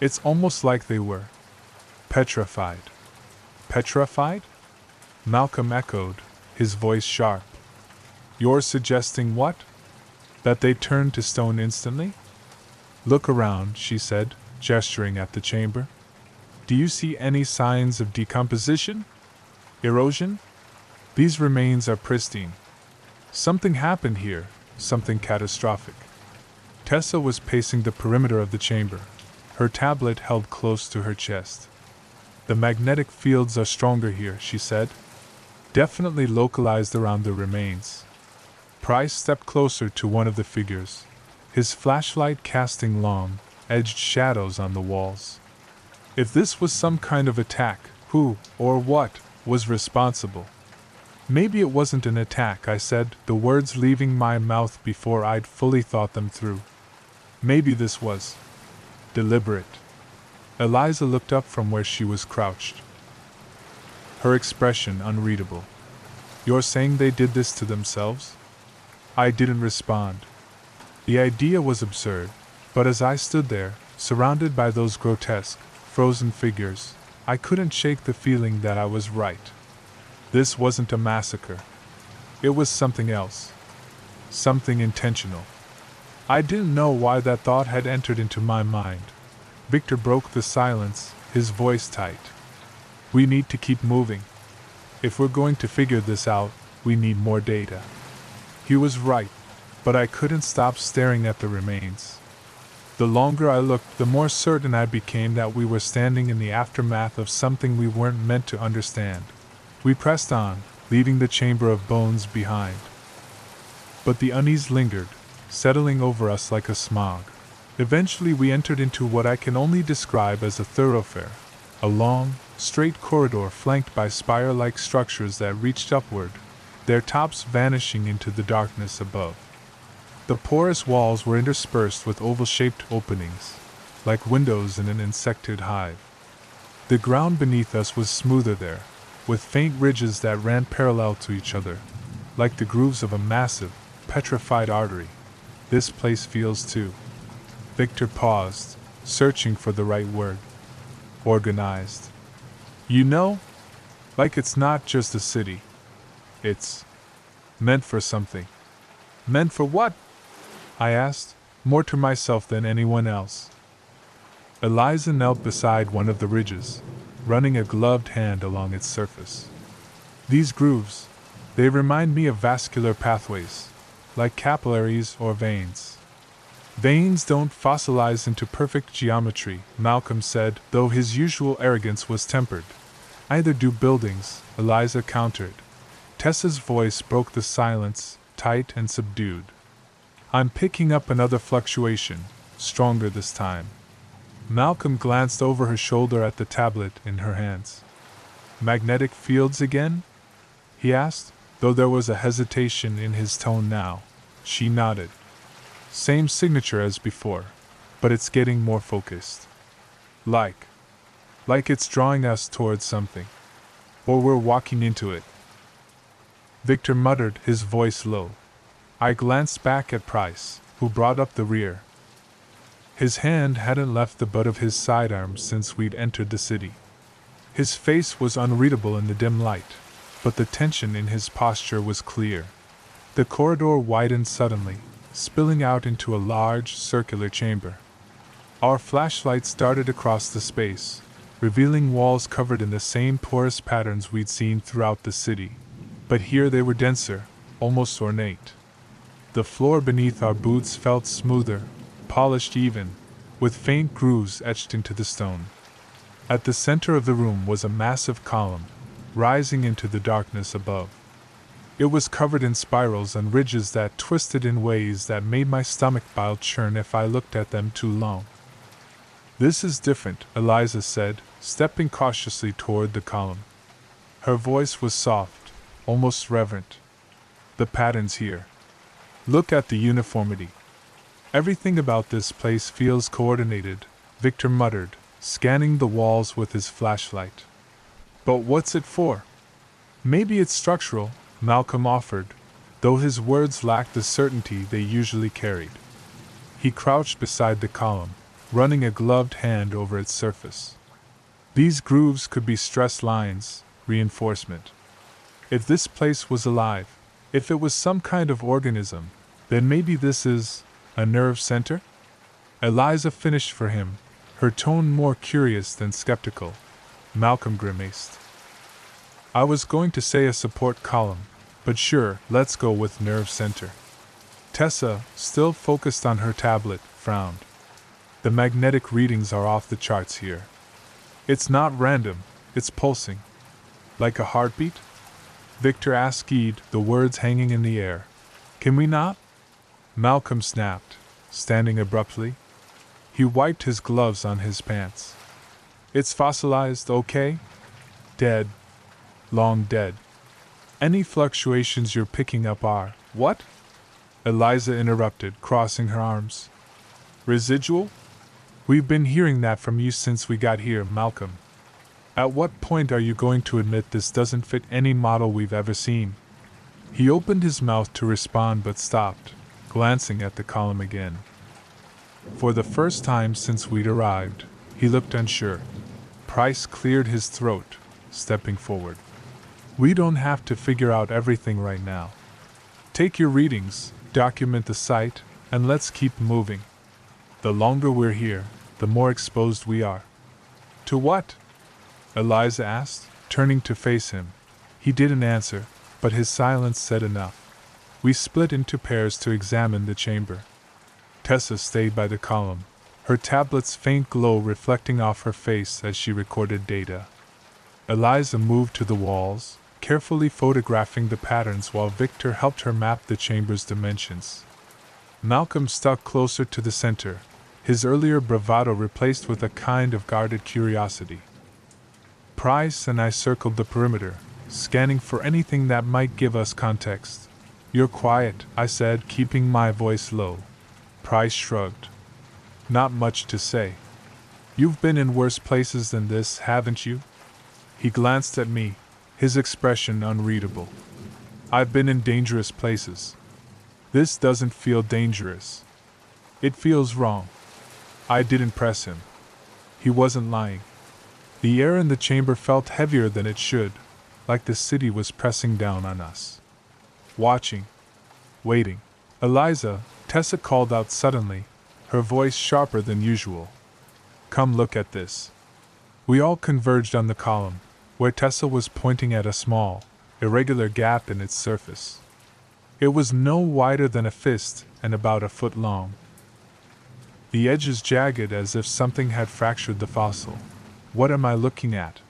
It's almost like they were petrified. "Petrified?" Malcolm echoed, his voice sharp. "You're suggesting what? That they turned to stone instantly?" "Look around," she said, gesturing at the chamber. "Do you see any signs of decomposition? Erosion? These remains are pristine. Something happened here, something catastrophic." Tessa was pacing the perimeter of the chamber, her tablet held close to her chest. "The magnetic fields are stronger here," she said. "Definitely localized around the remains." Price stepped closer to one of the figures, his flashlight casting long, edged shadows on the walls. "If this was some kind of attack, who, or what, was responsible?" "Maybe it wasn't an attack," I said, the words leaving my mouth before I'd fully thought them through. "Maybe this was deliberate." Eliza looked up from where she was crouched, her expression unreadable. "You're saying they did this to themselves?" I didn't respond. The idea was absurd, but as I stood there, surrounded by those grotesque, frozen figures, I couldn't shake the feeling that I was right. This wasn't a massacre. It was something else. Something intentional. I didn't know why that thought had entered into my mind. Victor broke the silence, his voice tight. "We need to keep moving. If we're going to figure this out, we need more data." He was right, but I couldn't stop staring at the remains. The longer I looked, the more certain I became that we were standing in the aftermath of something we weren't meant to understand. We pressed on, leaving the chamber of bones behind. But the unease lingered, settling over us like a smog. Eventually we entered into what I can only describe as a thoroughfare, a long, straight corridor flanked by spire-like structures that reached upward, their tops vanishing into the darkness above. The porous walls were interspersed with oval-shaped openings, like windows in an insected hive. The ground beneath us was smoother there, with faint ridges that ran parallel to each other, like the grooves of a massive, petrified artery. This place feels too. Victor paused, searching for the right word. Organized. You know? Like it's not just a city. It's meant for something. Meant for what? I asked, more to myself than anyone else. Eliza knelt beside one of the ridges, running a gloved hand along its surface. These grooves, they remind me of vascular pathways, like capillaries or veins. Veins don't fossilize into perfect geometry, Malcolm said, though his usual arrogance was tempered. Neither do buildings, Eliza countered. Tessa's voice broke the silence, tight and subdued. I'm picking up another fluctuation, stronger this time. Malcolm glanced over her shoulder at the tablet in her hands. Magnetic fields again? He asked, though there was a hesitation in his tone now. She nodded. Same signature as before, but it's getting more focused. Like it's drawing us towards something. Or we're walking into it. Victor muttered, his voice low. I glanced back at Price, who brought up the rear. His hand hadn't left the butt of his sidearm since we'd entered the city. His face was unreadable in the dim light, but the tension in his posture was clear. The corridor widened suddenly, spilling out into a large, circular chamber. Our flashlights darted across the space, revealing walls covered in the same porous patterns we'd seen throughout the city, but here they were denser, almost ornate. The floor beneath our boots felt smoother, polished even, with faint grooves etched into the stone. At the center of the room was a massive column, rising into the darkness above. It was covered in spirals and ridges that twisted in ways that made my stomach bile churn if I looked at them too long. This is different, Eliza said, stepping cautiously toward the column. Her voice was soft, almost reverent. The patterns here. Look at the uniformity. Everything about this place feels coordinated, Victor muttered, scanning the walls with his flashlight. But what's it for? Maybe it's structural, Malcolm offered, though his words lacked the certainty they usually carried. He crouched beside the column, running a gloved hand over its surface. These grooves could be stress lines, reinforcement. If this place was alive, if it was some kind of organism, then maybe this is a nerve center? Eliza finished for him, her tone more curious than skeptical. Malcolm grimaced. I was going to say a support column, but sure, let's go with nerve center. Tessa, still focused on her tablet, frowned. The magnetic readings are off the charts here. It's not random, it's pulsing. Like a heartbeat? Victor asked, the words hanging in the air. Can we not? Malcolm snapped, standing abruptly. He wiped his gloves on his pants. It's fossilized, okay? Dead. Long dead. Any fluctuations you're picking up are, what? Eliza interrupted, crossing her arms. Residual? We've been hearing that from you since we got here, Malcolm. At what point are you going to admit this doesn't fit any model we've ever seen? He opened his mouth to respond but stopped, glancing at the column again. For the first time since we'd arrived, he looked unsure. Price cleared his throat, stepping forward. We don't have to figure out everything right now. Take your readings, document the site, and let's keep moving. The longer we're here, the more exposed we are. To what? Eliza asked, turning to face him. He didn't answer, but his silence said enough. We split into pairs to examine the chamber. Tessa stayed by the column, her tablet's faint glow reflecting off her face as she recorded data. Eliza moved to the walls, carefully photographing the patterns while Victor helped her map the chamber's dimensions. Malcolm stuck closer to the center, his earlier bravado replaced with a kind of guarded curiosity. Price and I circled the perimeter, scanning for anything that might give us context. "You're quiet," I said, keeping my voice low. Price shrugged. "Not much to say. You've been in worse places than this, haven't you?" He glanced at me, his expression unreadable. "I've been in dangerous places. This doesn't feel dangerous. It feels wrong." I didn't press him. He wasn't lying. The air in the chamber felt heavier than it should, like the city was pressing down on us. Watching. Waiting. "Eliza," Tessa called out suddenly, her voice sharper than usual. "Come look at this." We all converged on the column, where Tessa was pointing at a small, irregular gap in its surface. It was no wider than a fist and about a foot long. The edges jagged as if something had fractured the fossil. "What am I looking at?"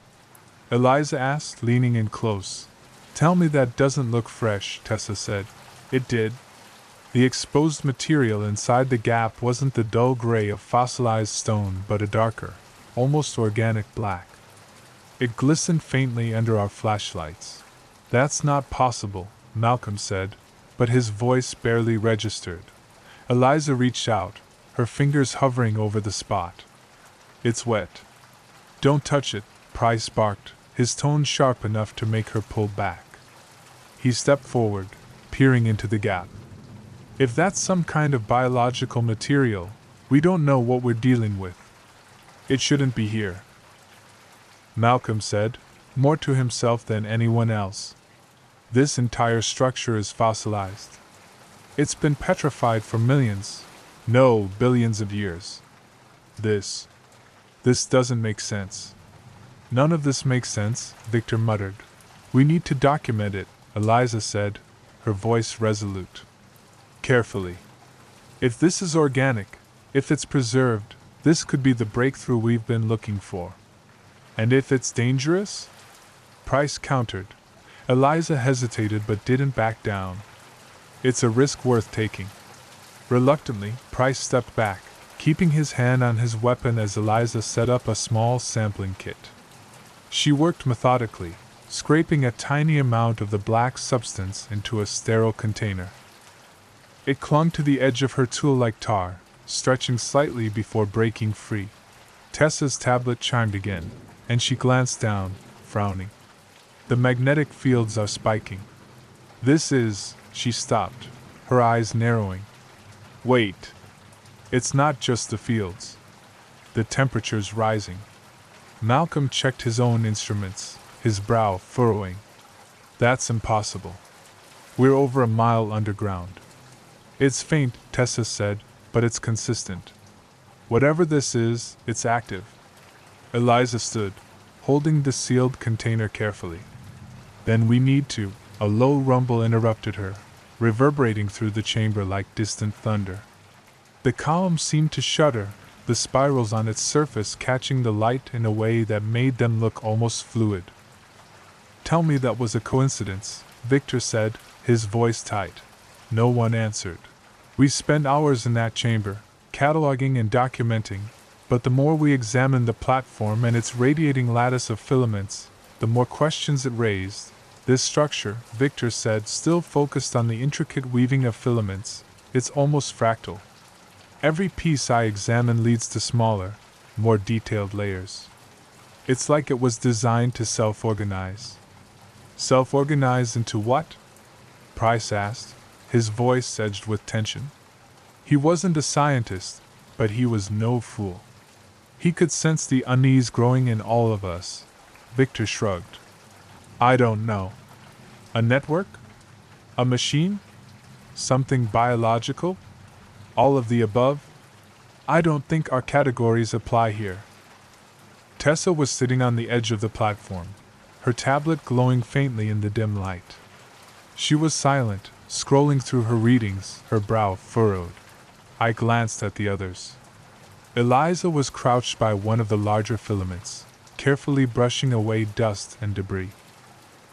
Eliza asked, leaning in close. "Tell me that doesn't look fresh," Tessa said. It did. The exposed material inside the gap wasn't the dull gray of fossilized stone but a darker, almost organic black. It glistened faintly under our flashlights. "That's not possible," Malcolm said, but his voice barely registered. Eliza reached out, her fingers hovering over the spot. "It's wet." "Don't touch it," Price barked, his tone sharp enough to make her pull back. He stepped forward, peering into the gap. "If that's some kind of biological material, we don't know what we're dealing with. It shouldn't be here." Malcolm said, more to himself than anyone else. "This entire structure is fossilized. It's been petrified for millions, no, billions of years. This doesn't make sense." "None of this makes sense," Victor muttered. "We need to document it," Eliza said, her voice resolute. "Carefully. If this is organic, if it's preserved, this could be the breakthrough we've been looking for. And if it's dangerous?" Price countered. Eliza hesitated but didn't back down. "It's a risk worth taking." Reluctantly, Price stepped back, keeping his hand on his weapon as Eliza set up a small sampling kit. She worked methodically, scraping a tiny amount of the black substance into a sterile container. It clung to the edge of her tool like tar, stretching slightly before breaking free. Tessa's tablet chimed again, and she glanced down, frowning. "The magnetic fields are spiking." "This is..." She stopped, her eyes narrowing. "Wait. It's not just the fields. The temperature's rising." Malcolm checked his own instruments, his brow furrowing. "That's impossible. We're over a mile underground." "It's faint," Tessa said, "but it's consistent. Whatever this is, it's active." Eliza stood, holding the sealed container carefully. "Then we need to..." A low rumble interrupted her, reverberating through the chamber like distant thunder. The column seemed to shudder, the spirals on its surface catching the light in a way that made them look almost fluid. "Tell me that was a coincidence," Victor said, his voice tight. No one answered. "We spent hours in that chamber, cataloging and documenting, but the more we examined the platform and its radiating lattice of filaments, the more questions it raised. This structure," Victor said, still focused on the intricate weaving of filaments, "it's almost fractal. Every piece I examine leads to smaller, more detailed layers. It's like it was designed to self-organize." "Self-organize into what?" Price asked, his voice edged with tension. He wasn't a scientist, but he was no fool. He could sense the unease growing in all of us. Victor shrugged. "I don't know. A network? A machine? Something biological? All of the above? I don't think our categories apply here." Tessa was sitting on the edge of the platform, her tablet glowing faintly in the dim light. She was silent, Scrolling through her readings, her brow furrowed. I glanced at the others. Eliza was crouched by one of the larger filaments, carefully brushing away dust and debris.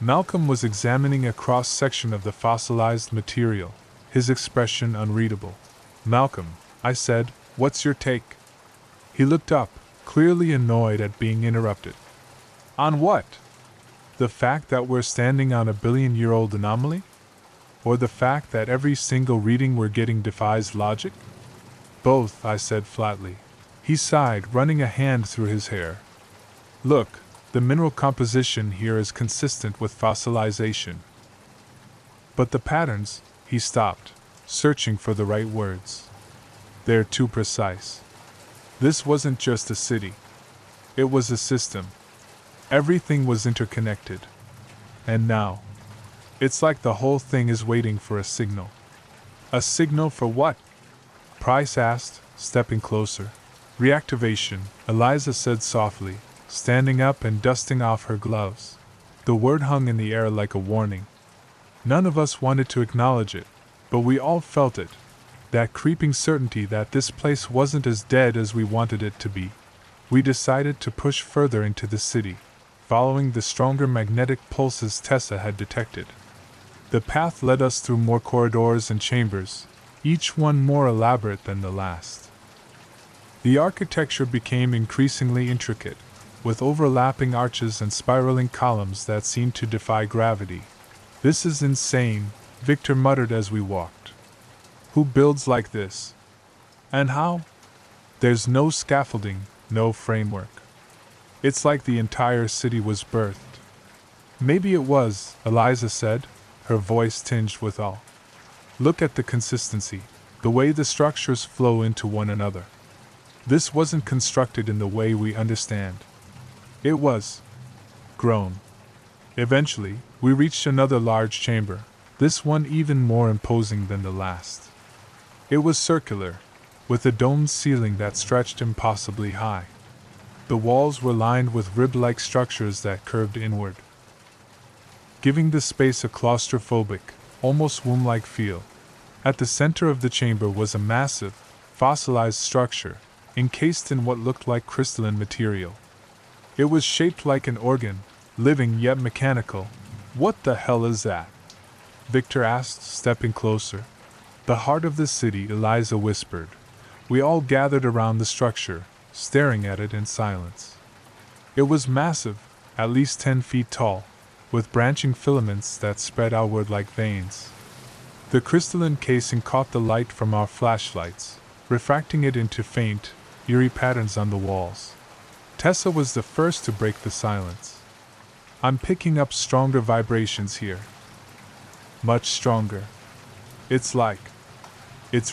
Malcolm was examining a cross-section of the fossilized material, his expression unreadable. "Malcolm," I said, "what's your take?" He looked up, clearly annoyed at being interrupted. "On what? The fact that we're standing on a billion-year-old anomaly? Or the fact that every single reading we're getting defies logic?" "Both," I said flatly. He sighed, running a hand through his hair. "Look, the mineral composition here is consistent with fossilization. But the patterns," he stopped, searching for the right words. "They're too precise. This wasn't just a city. It was a system. Everything was interconnected. And now, it's like the whole thing is waiting for a signal." "A signal for what?" Price asked, stepping closer. "Reactivation," Eliza said softly, standing up and dusting off her gloves. The word hung in the air like a warning. None of us wanted to acknowledge it, but we all felt it. That creeping certainty that this place wasn't as dead as we wanted it to be. We decided to push further into the city, following the stronger magnetic pulses Tessa had detected. The path led us through more corridors and chambers, each one more elaborate than the last. The architecture became increasingly intricate, with overlapping arches and spiraling columns that seemed to defy gravity. "This is insane," Victor muttered as we walked. "Who builds like this? And how? There's no scaffolding, no framework. It's like the entire city was birthed." "Maybe it was," Eliza said, her voice tinged with awe. "Look at the consistency, the way the structures flow into one another. This wasn't constructed in the way we understand. It was grown." Eventually, we reached another large chamber, this one even more imposing than the last. It was circular, with a domed ceiling that stretched impossibly high. The walls were lined with rib-like structures that curved inward, giving the space a claustrophobic, almost womb-like feel. At the center of the chamber was a massive, fossilized structure, encased in what looked like crystalline material. It was shaped like an organ, living yet mechanical. "What the hell is that?" Victor asked, stepping closer. "The heart of the city," Eliza whispered. We all gathered around the structure, staring at it in silence. It was massive, at least 10 feet tall, with branching filaments that spread outward like veins. The crystalline casing caught the light from our flashlights, refracting it into faint, eerie patterns on the walls. Tessa was the first to break the silence. "I'm picking up stronger vibrations here. Much stronger. It's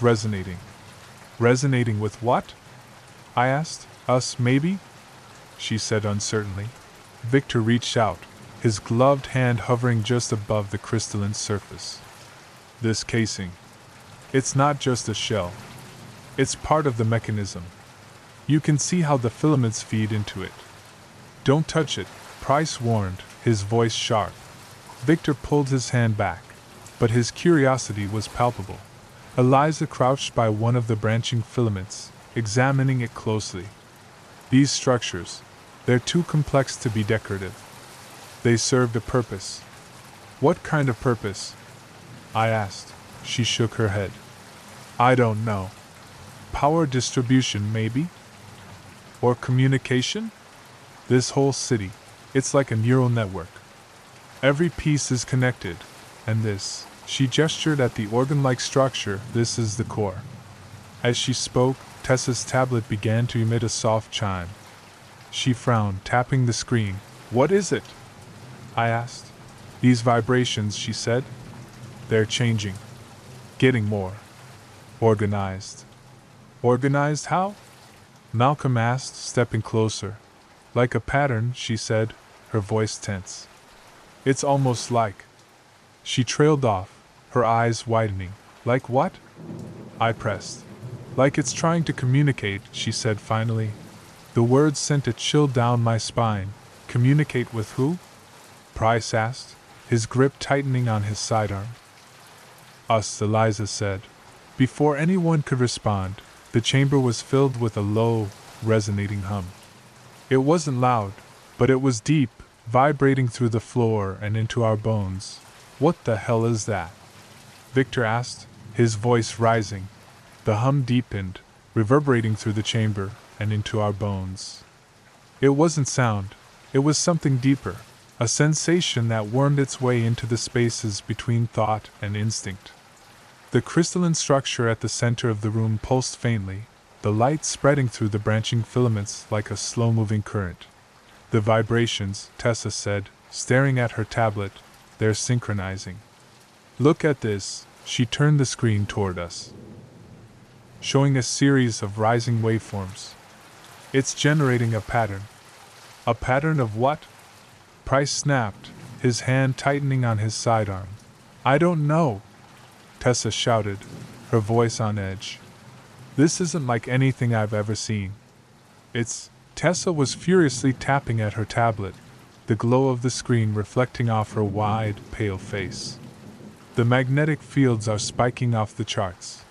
resonating." "Resonating with what?" I asked. "Us, maybe?" she said uncertainly. Victor reached out, his gloved hand hovering just above the crystalline surface. "This casing. It's not just a shell. It's part of the mechanism. You can see how the filaments feed into it." "Don't touch it," Price warned, his voice sharp. Victor pulled his hand back, but his curiosity was palpable. Eliza crouched by one of the branching filaments, examining it closely. "These structures, they're too complex to be decorative. They served a purpose." "What kind of purpose?" I asked. She shook her head. "I don't know. Power distribution, maybe? Or communication? This whole city, it's like a neural network. Every piece is connected, and this," she gestured at the organ-like structure, "this is the core." As she spoke, Tessa's tablet began to emit a soft chime. She frowned, tapping the screen. "What is it?" I asked. "These vibrations," she said. "They're changing. Getting more organized." "Organized how?" Malcolm asked, stepping closer. "Like a pattern," she said, her voice tense. "It's almost like..." She trailed off, her eyes widening. "Like what?" I pressed. "Like it's trying to communicate," she said finally. The words sent a chill down my spine. "Communicate with who?" Price asked, his grip tightening on his sidearm. Us, Eliza said. Before anyone could respond, the chamber was filled with a low, resonating hum. It wasn't loud, but it was deep, vibrating through the floor and into our bones. What the hell is that? Victor asked, his voice rising. The hum deepened, reverberating through the chamber and into our bones. It wasn't sound, it was something deeper, a sensation that wormed its way into the spaces between thought and instinct. The crystalline structure at the center of the room pulsed faintly, the light spreading through the branching filaments like a slow-moving current. The vibrations, Tessa said, staring at her tablet, they're synchronizing. Look at this. She turned the screen toward us, showing a series of rising waveforms. It's generating a pattern. A pattern of what? Price snapped, his hand tightening on his sidearm. I don't know, Tessa shouted, her voice on edge. This isn't like anything I've ever seen. Tessa was furiously tapping at her tablet, the glow of the screen reflecting off her wide, pale face. The magnetic fields are spiking off the charts.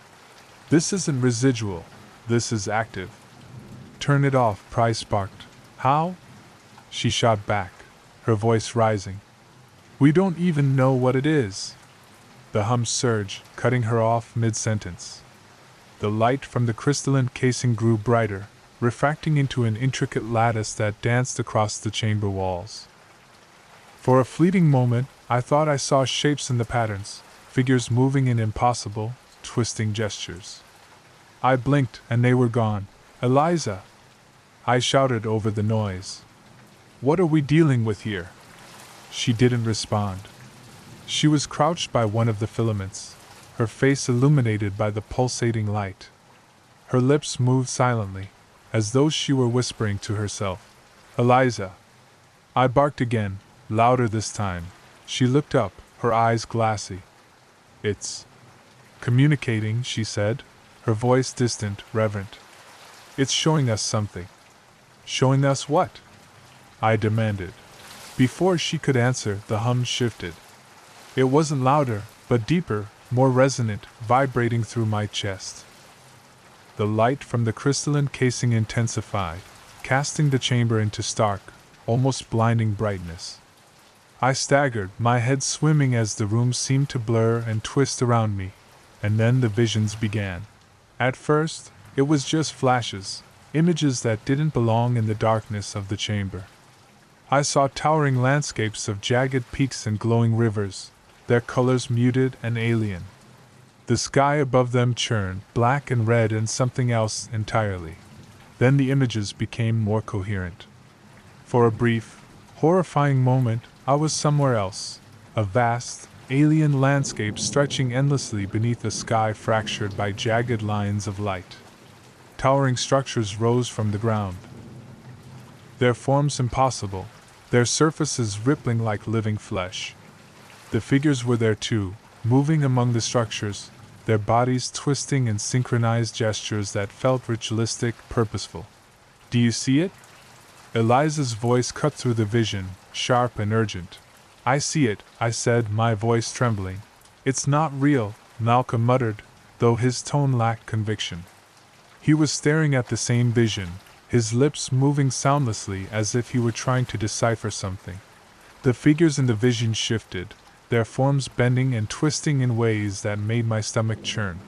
This isn't residual, this is active. Turn it off, Price barked. How? She shot back, her voice rising. We don't even know what it is. The hum surged, cutting her off mid-sentence. The light from the crystalline casing grew brighter, refracting into an intricate lattice that danced across the chamber walls. For a fleeting moment, I thought I saw shapes in the patterns, figures moving in impossible, twisting gestures. I blinked and they were gone. Eliza! I shouted over the noise. What are we dealing with here? She didn't respond. She was crouched by one of the filaments, her face illuminated by the pulsating light. Her lips moved silently, as though she were whispering to herself. Eliza! I barked again, louder this time. She looked up, her eyes glassy. It's communicating, she said, her voice distant, reverent. It's showing us something. Showing us what? I demanded. Before she could answer, the hum shifted. It wasn't louder, but deeper, more resonant, vibrating through my chest. The light from the crystalline casing intensified, casting the chamber into stark, almost blinding brightness. I staggered, my head swimming as the room seemed to blur and twist around me, and then the visions began. At first, it was just flashes, images that didn't belong in the darkness of the chamber. I saw towering landscapes of jagged peaks and glowing rivers, their colors muted and alien. The sky above them churned, black and red and something else entirely. Then the images became more coherent. For a brief, horrifying moment, I was somewhere else, a vast, alien landscape stretching endlessly beneath a sky fractured by jagged lines of light. Towering structures rose from the ground, their forms impossible, their surfaces rippling like living flesh. The figures were there too, moving among the structures, their bodies twisting in synchronized gestures that felt ritualistic, purposeful. Do you see it? Eliza's voice cut through the vision, sharp and urgent. I see it, I said, my voice trembling. It's not real, Malcolm muttered, though his tone lacked conviction. He was staring at the same vision, his lips moving soundlessly as if he were trying to decipher something. The figures in the vision shifted, their forms bending and twisting in ways that made my stomach churn.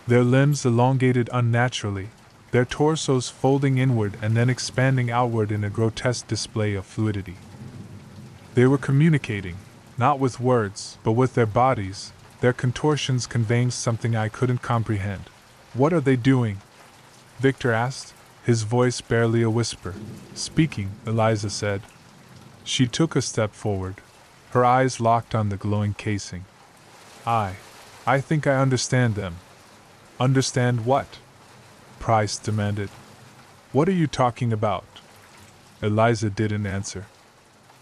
Their limbs elongated unnaturally, their torsos folding inward and then expanding outward in a grotesque display of fluidity. They were communicating, not with words, but with their bodies, their contortions conveying something I couldn't comprehend. What are they doing? Victor asked, his voice barely a whisper. Speaking, Eliza said. She took a step forward, her eyes locked on the glowing casing. I think I understand them. Understand what? Price demanded. What are you talking about? Eliza didn't answer.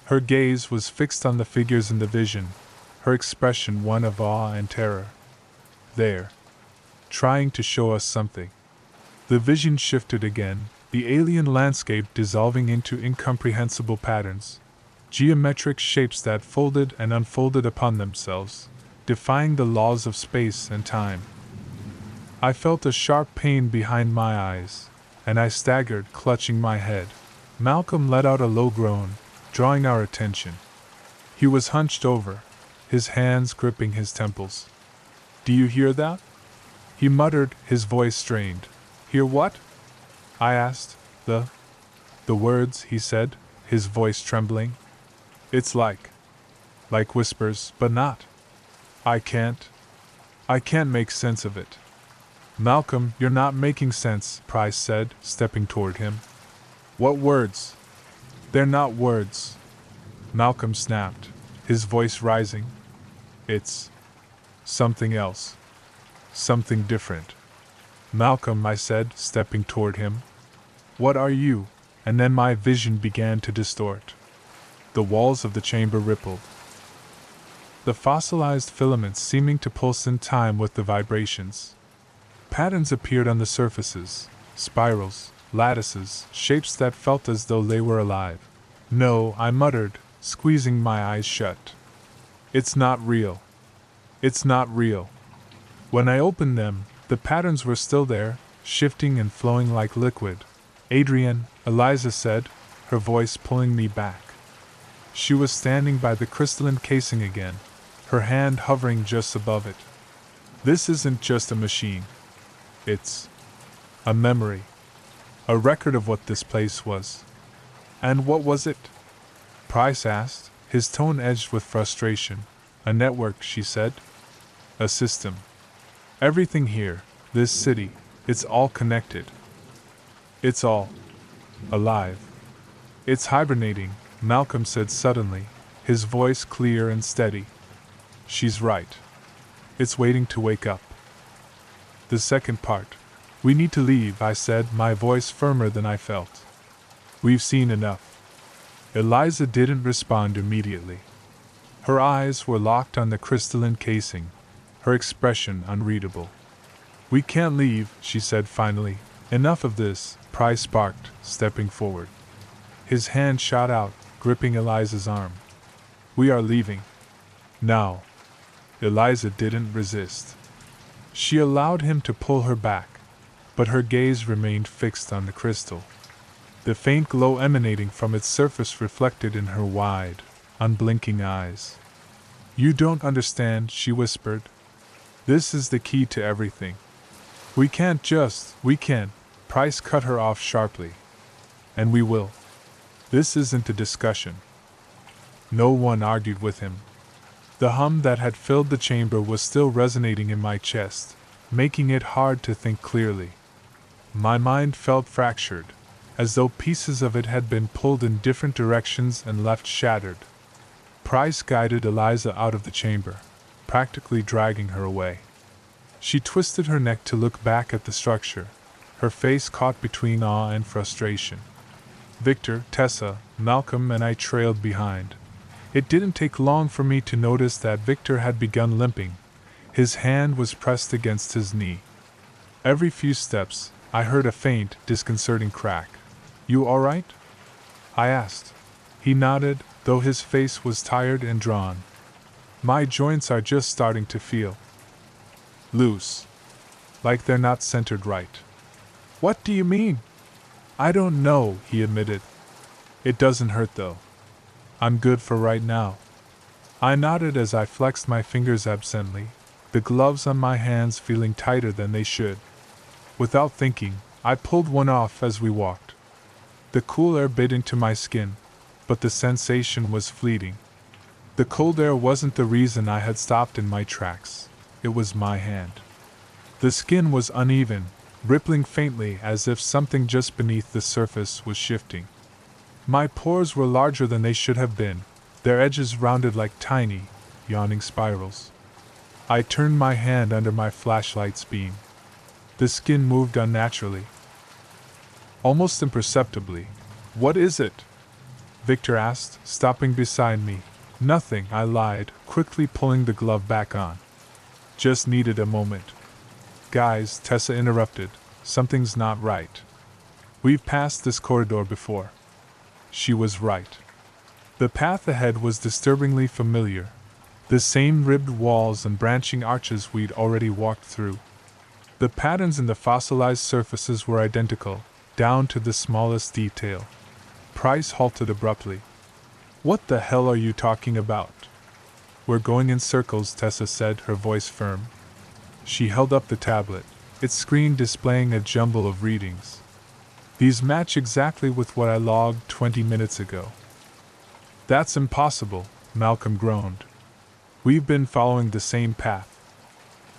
Her gaze was fixed on the figures in the vision, her expression one of awe and terror. They're trying to show us something. The vision shifted again, the alien landscape dissolving into incomprehensible patterns, geometric shapes that folded and unfolded upon themselves, defying the laws of space and time. I felt a sharp pain behind my eyes, and I staggered, clutching my head. Malcolm let out a low groan, drawing our attention. He was hunched over, his hands gripping his temples. "Do you hear that?" he muttered, his voice strained. "Hear what?" I asked. The words," he said, his voice trembling. "It's like whispers, but not. I can't make sense of it." "Malcolm, you're not making sense," Price said, stepping toward him. "What words?" "They're not words," Malcolm snapped, his voice rising. "It's something else. Something different." "Malcolm," I said, stepping toward him. "What are you?" And then my vision began to distort. The walls of the chamber rippled, the fossilized filaments seeming to pulse in time with the vibrations. Patterns appeared on the surfaces, spirals, lattices, shapes that felt as though they were alive. "No," I muttered, squeezing my eyes shut. "It's not real. It's not real." When I opened them, the patterns were still there, shifting and flowing like liquid. "Adrian," Eliza said, her voice pulling me back. She was standing by the crystalline casing again, her hand hovering just above it. "This isn't just a machine. It's a memory. A record of what this place was." "And what was it?" Price asked, his tone edged with frustration. "A network," she said. "A system. Everything here, this city, it's all connected. It's all alive. It's hibernating," Malcolm said suddenly, his voice clear and steady. "She's right. It's waiting to wake up." "The second part. We need to leave," I said, my voice firmer than I felt. "We've seen enough." Eliza didn't respond immediately. Her eyes were locked on the crystalline casing, her expression unreadable. "We can't leave," she said finally. "Enough of this," Price barked, stepping forward. His hand shot out, gripping Eliza's arm. "We are leaving. Now." Eliza didn't resist. She allowed him to pull her back, but her gaze remained fixed on the crystal. The faint glow emanating from its surface reflected in her wide, unblinking eyes. "You don't understand," she whispered. "This is the key to everything. We can't Price cut her off sharply. "And we will. This isn't a discussion." No one argued with him. The hum that had filled the chamber was still resonating in my chest, making it hard to think clearly. My mind felt fractured, as though pieces of it had been pulled in different directions and left shattered. Price guided Eliza out of the chamber, practically dragging her away. She twisted her neck to look back at the structure, her face caught between awe and frustration. Victor, Tessa, Malcolm, and I trailed behind. It didn't take long for me to notice that Victor had begun limping. His hand was pressed against his knee. Every few steps, I heard a faint, disconcerting crack. "You all right?" I asked. He nodded, though his face was tired and drawn. "My joints are just starting to feel loose. Like they're not centered right." "What do you mean?" "I don't know," he admitted. "It doesn't hurt though. I'm good for right now." I nodded as I flexed my fingers absently, the gloves on my hands feeling tighter than they should. Without thinking, I pulled one off as we walked. The cool air bit into my skin, but the sensation was fleeting. The cold air wasn't the reason I had stopped in my tracks, it was my hand. The skin was uneven, rippling faintly as if something just beneath the surface was shifting. My pores were larger than they should have been, their edges rounded like tiny, yawning spirals. I turned my hand under my flashlight's beam. The skin moved unnaturally, almost imperceptibly. "What is it?" Victor asked, stopping beside me. "Nothing," I lied, quickly pulling the glove back on. "Just needed a moment." "Guys," Tessa interrupted, "something's not right. We've passed this corridor before." She was right. The path ahead was disturbingly familiar, The same ribbed walls and branching arches we'd already walked through. The patterns in the fossilized surfaces were identical, down to the smallest detail. Price halted abruptly. "What the hell are you talking about?" "We're going in circles," Tessa said, her voice firm. She held up the tablet, its screen displaying a jumble of readings. "These match exactly with what I logged 20 minutes ago." "That's impossible," Malcolm groaned. "We've been following the same path."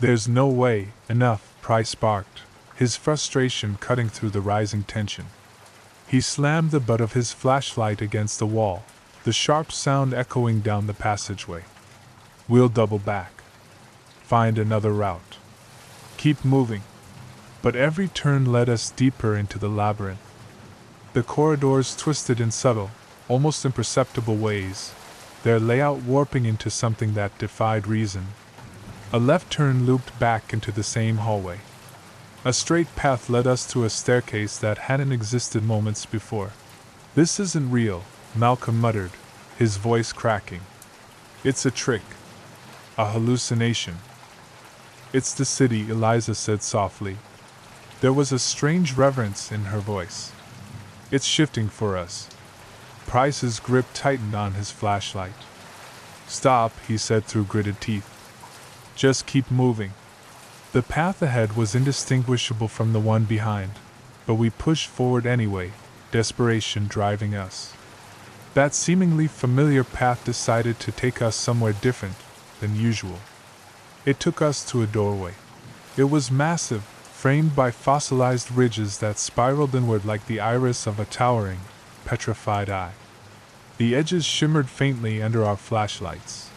"There's no way." "Enough," Price barked, his frustration cutting through the rising tension. He slammed the butt of his flashlight against the wall, the sharp sound echoing down the passageway. "We'll double back. Find another route. Keep moving." But every turn led us deeper into the labyrinth. The corridors twisted in subtle, almost imperceptible ways, their layout warping into something that defied reason. A left turn looped back into the same hallway. A straight path led us to a staircase that hadn't existed moments before. "This isn't real," Malcolm muttered, his voice cracking. "It's a trick. A hallucination." "It's the city," Eliza said softly. There was a strange reverence in her voice. "It's shifting for us." Price's grip tightened on his flashlight. "Stop," he said through gritted teeth. "Just keep moving." The path ahead was indistinguishable from the one behind, but we pushed forward anyway, desperation driving us. That seemingly familiar path decided to take us somewhere different than usual. It took us to a doorway. It was massive, framed by fossilized ridges that spiraled inward like the iris of a towering, petrified eye. The edges shimmered faintly under our flashlights.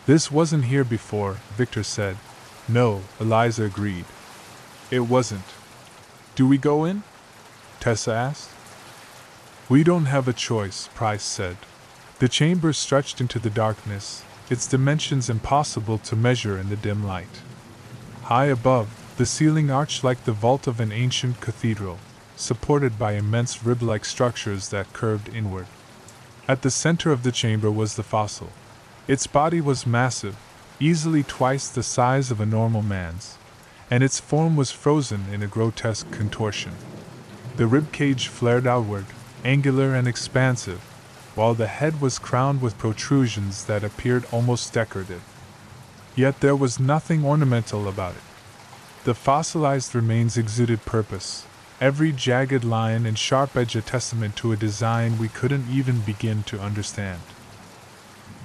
"This wasn't here before," Victor said. "No," Eliza agreed. "It wasn't." "Do we go in?" Tessa asked. "We don't have a choice," Price said. The chamber stretched into the darkness, its dimensions impossible to measure in the dim light. High above, the ceiling arched like the vault of an ancient cathedral, supported by immense rib-like structures that curved inward. At the center of the chamber was the fossil. Its body was massive, easily twice the size of a normal man's, and its form was frozen in a grotesque contortion. The ribcage flared outward, angular and expansive, while the head was crowned with protrusions that appeared almost decorative. Yet there was nothing ornamental about it. The fossilized remains exuded purpose, every jagged line and sharp edge a testament to a design we couldn't even begin to understand.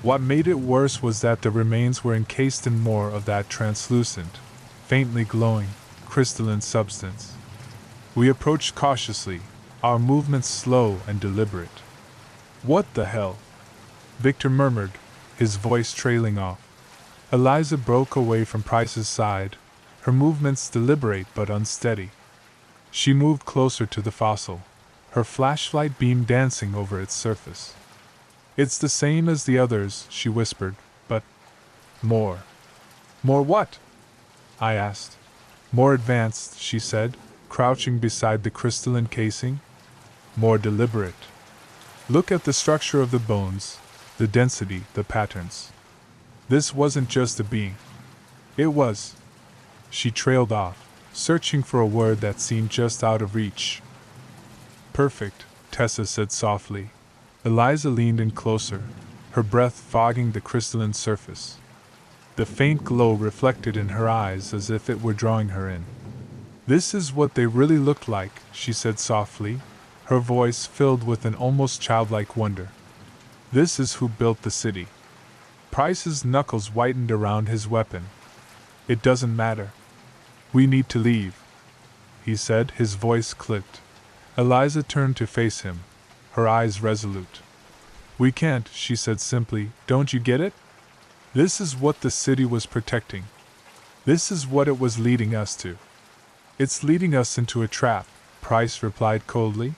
What made it worse was that the remains were encased in more of that translucent, faintly glowing, crystalline substance. We approached cautiously, our movements slow and deliberate. "What the hell?" Victor murmured, his voice trailing off. Eliza broke away from Price's side, her movements deliberate but unsteady. She moved closer to the fossil, her flashlight beam dancing over its surface. "It's the same as the others," she whispered, "but more." "More what?" I asked. "More advanced," she said, crouching beside the crystalline casing. "More deliberate. Look at the structure of the bones, the density, the patterns. This wasn't just a being. It was." She trailed off, searching for a word that seemed just out of reach. "Perfect," Tessa said softly. Eliza leaned in closer, her breath fogging the crystalline surface. The faint glow reflected in her eyes as if it were drawing her in. "This is what they really looked like," she said softly, her voice filled with an almost childlike wonder. "This is who built the city." Price's knuckles whitened around his weapon. "It doesn't matter. We need to leave," he said, his voice clipped. Eliza turned to face him, her eyes resolute. "We can't," she said simply, "don't you get it? This is what the city was protecting. This is what it was leading us to." "It's leading us into a trap," Price replied coldly.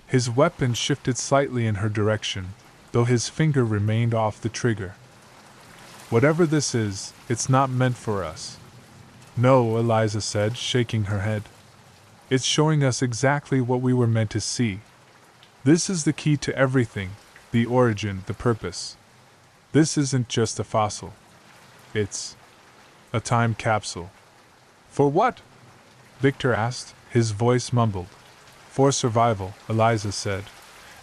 His weapon shifted slightly in her direction, though his finger remained off the trigger. "Whatever this is, it's not meant for us." "No," Eliza said, shaking her head. "It's showing us exactly what we were meant to see. This is the key to everything, the origin, the purpose. This isn't just a fossil. It's a time capsule. For what? Victor asked, his voice mumbled. For survival, Eliza said.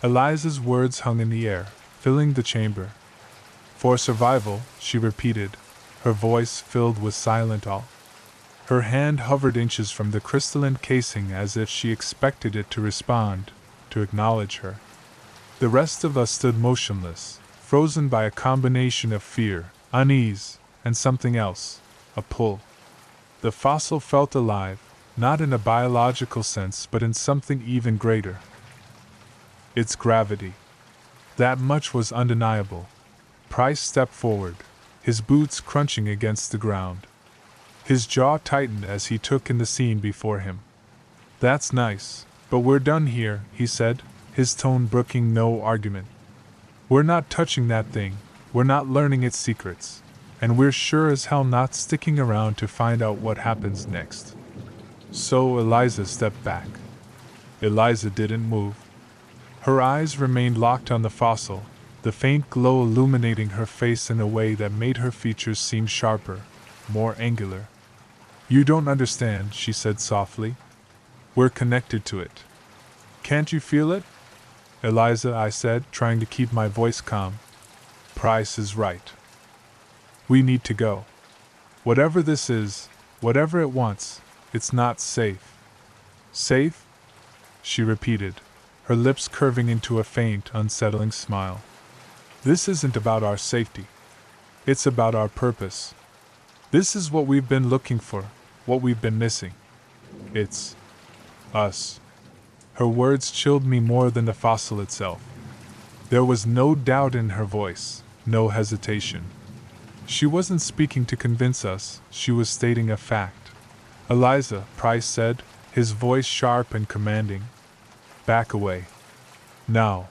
Eliza's words hung in the air, filling the chamber. For survival, she repeated, her voice filled with silent awe. Her hand hovered inches from the crystalline casing as if she expected it to respond, to acknowledge her. The rest of us stood motionless, frozen by a combination of fear, unease, and something else, a pull. The fossil felt alive, not in a biological sense but in something even greater. Its gravity. That much was undeniable. Price stepped forward, his boots crunching against the ground. His jaw tightened as he took in the scene before him. That's nice, but we're done here, he said, his tone brooking no argument. We're not touching that thing, we're not learning its secrets, and we're sure as hell not sticking around to find out what happens next. So Eliza stepped back. Eliza didn't move. Her eyes remained locked on the fossil, the faint glow illuminating her face in a way that made her features seem sharper, more angular. You don't understand, she said softly. We're connected to it. Can't you feel it? Eliza, I said, trying to keep my voice calm. Price is right. We need to go. Whatever this is, whatever it wants, it's not safe. Safe? She repeated, her lips curving into a faint, unsettling smile. This isn't about our safety. It's about our purpose. This is what we've been looking for, what we've been missing. It's us. Her words chilled me more than the fossil itself. There was no doubt in her voice, no hesitation. She wasn't speaking to convince us, she was stating a fact. Eliza, Price said, his voice sharp and commanding. Back away. Now.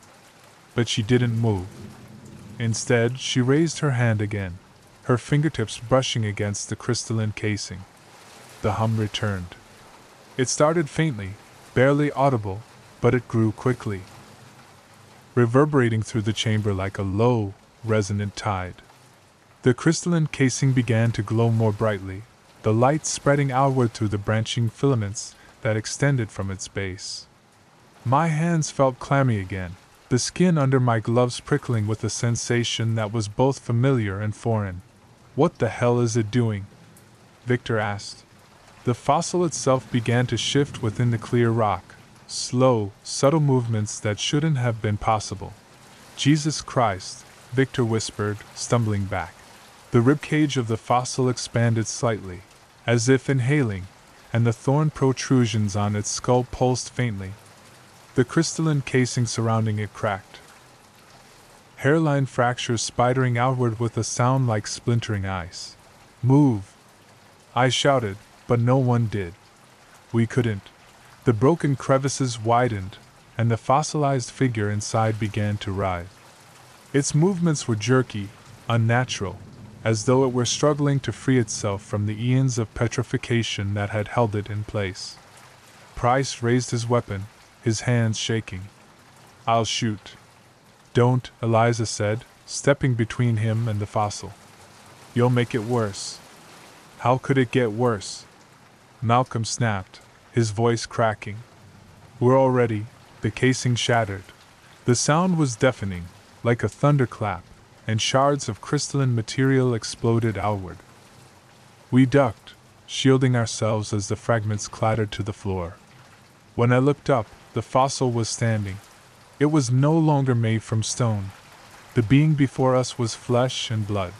But she didn't move. Instead, she raised her hand again, her fingertips brushing against the crystalline casing. The hum returned. It started faintly, barely audible, but it grew quickly, reverberating through the chamber like a low, resonant tide. The crystalline casing began to glow more brightly, the light spreading outward through the branching filaments that extended from its base. My hands felt clammy again, the skin under my gloves prickling with a sensation that was both familiar and foreign. What the hell is it doing? Victor asked. The fossil itself began to shift within the clear rock, slow, subtle movements that shouldn't have been possible. Jesus Christ, Victor whispered, stumbling back. The ribcage of the fossil expanded slightly, as if inhaling, and the thorn protrusions on its skull pulsed faintly. The crystalline casing surrounding it cracked. Hairline fractures spidering outward with a sound like splintering ice. Move! I shouted, but no one did. We couldn't. The broken crevices widened, and the fossilized figure inside began to writhe. Its movements were jerky, unnatural, as though it were struggling to free itself from the eons of petrification that had held it in place. Price raised his weapon, his hands shaking. I'll shoot. Don't, Eliza said, stepping between him and the fossil. You'll make it worse. How could it get worse? Malcolm snapped, his voice cracking. We're all ready. The casing shattered. The sound was deafening, like a thunderclap, and shards of crystalline material exploded outward. We ducked, shielding ourselves as the fragments clattered to the floor. When I looked up, the fossil was standing. It was no longer made from stone. The being before us was flesh and blood.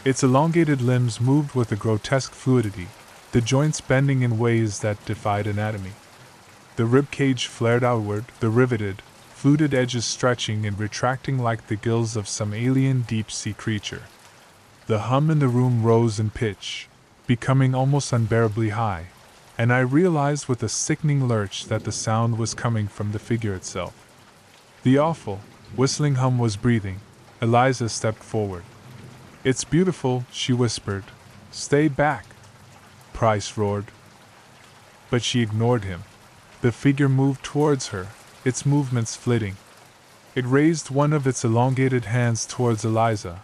Its elongated limbs moved with a grotesque fluidity, the joints bending in ways that defied anatomy. The ribcage flared outward, the riveted, fluted edges stretching and retracting like the gills of some alien deep-sea creature. The hum in the room rose in pitch, becoming almost unbearably high, and I realized with a sickening lurch that the sound was coming from the figure itself. The awful, whistling hum was breathing. Eliza stepped forward. It's beautiful, she whispered. Stay back. Price roared. But she ignored him. The figure moved towards her, its movements flitting. It raised one of its elongated hands towards Eliza,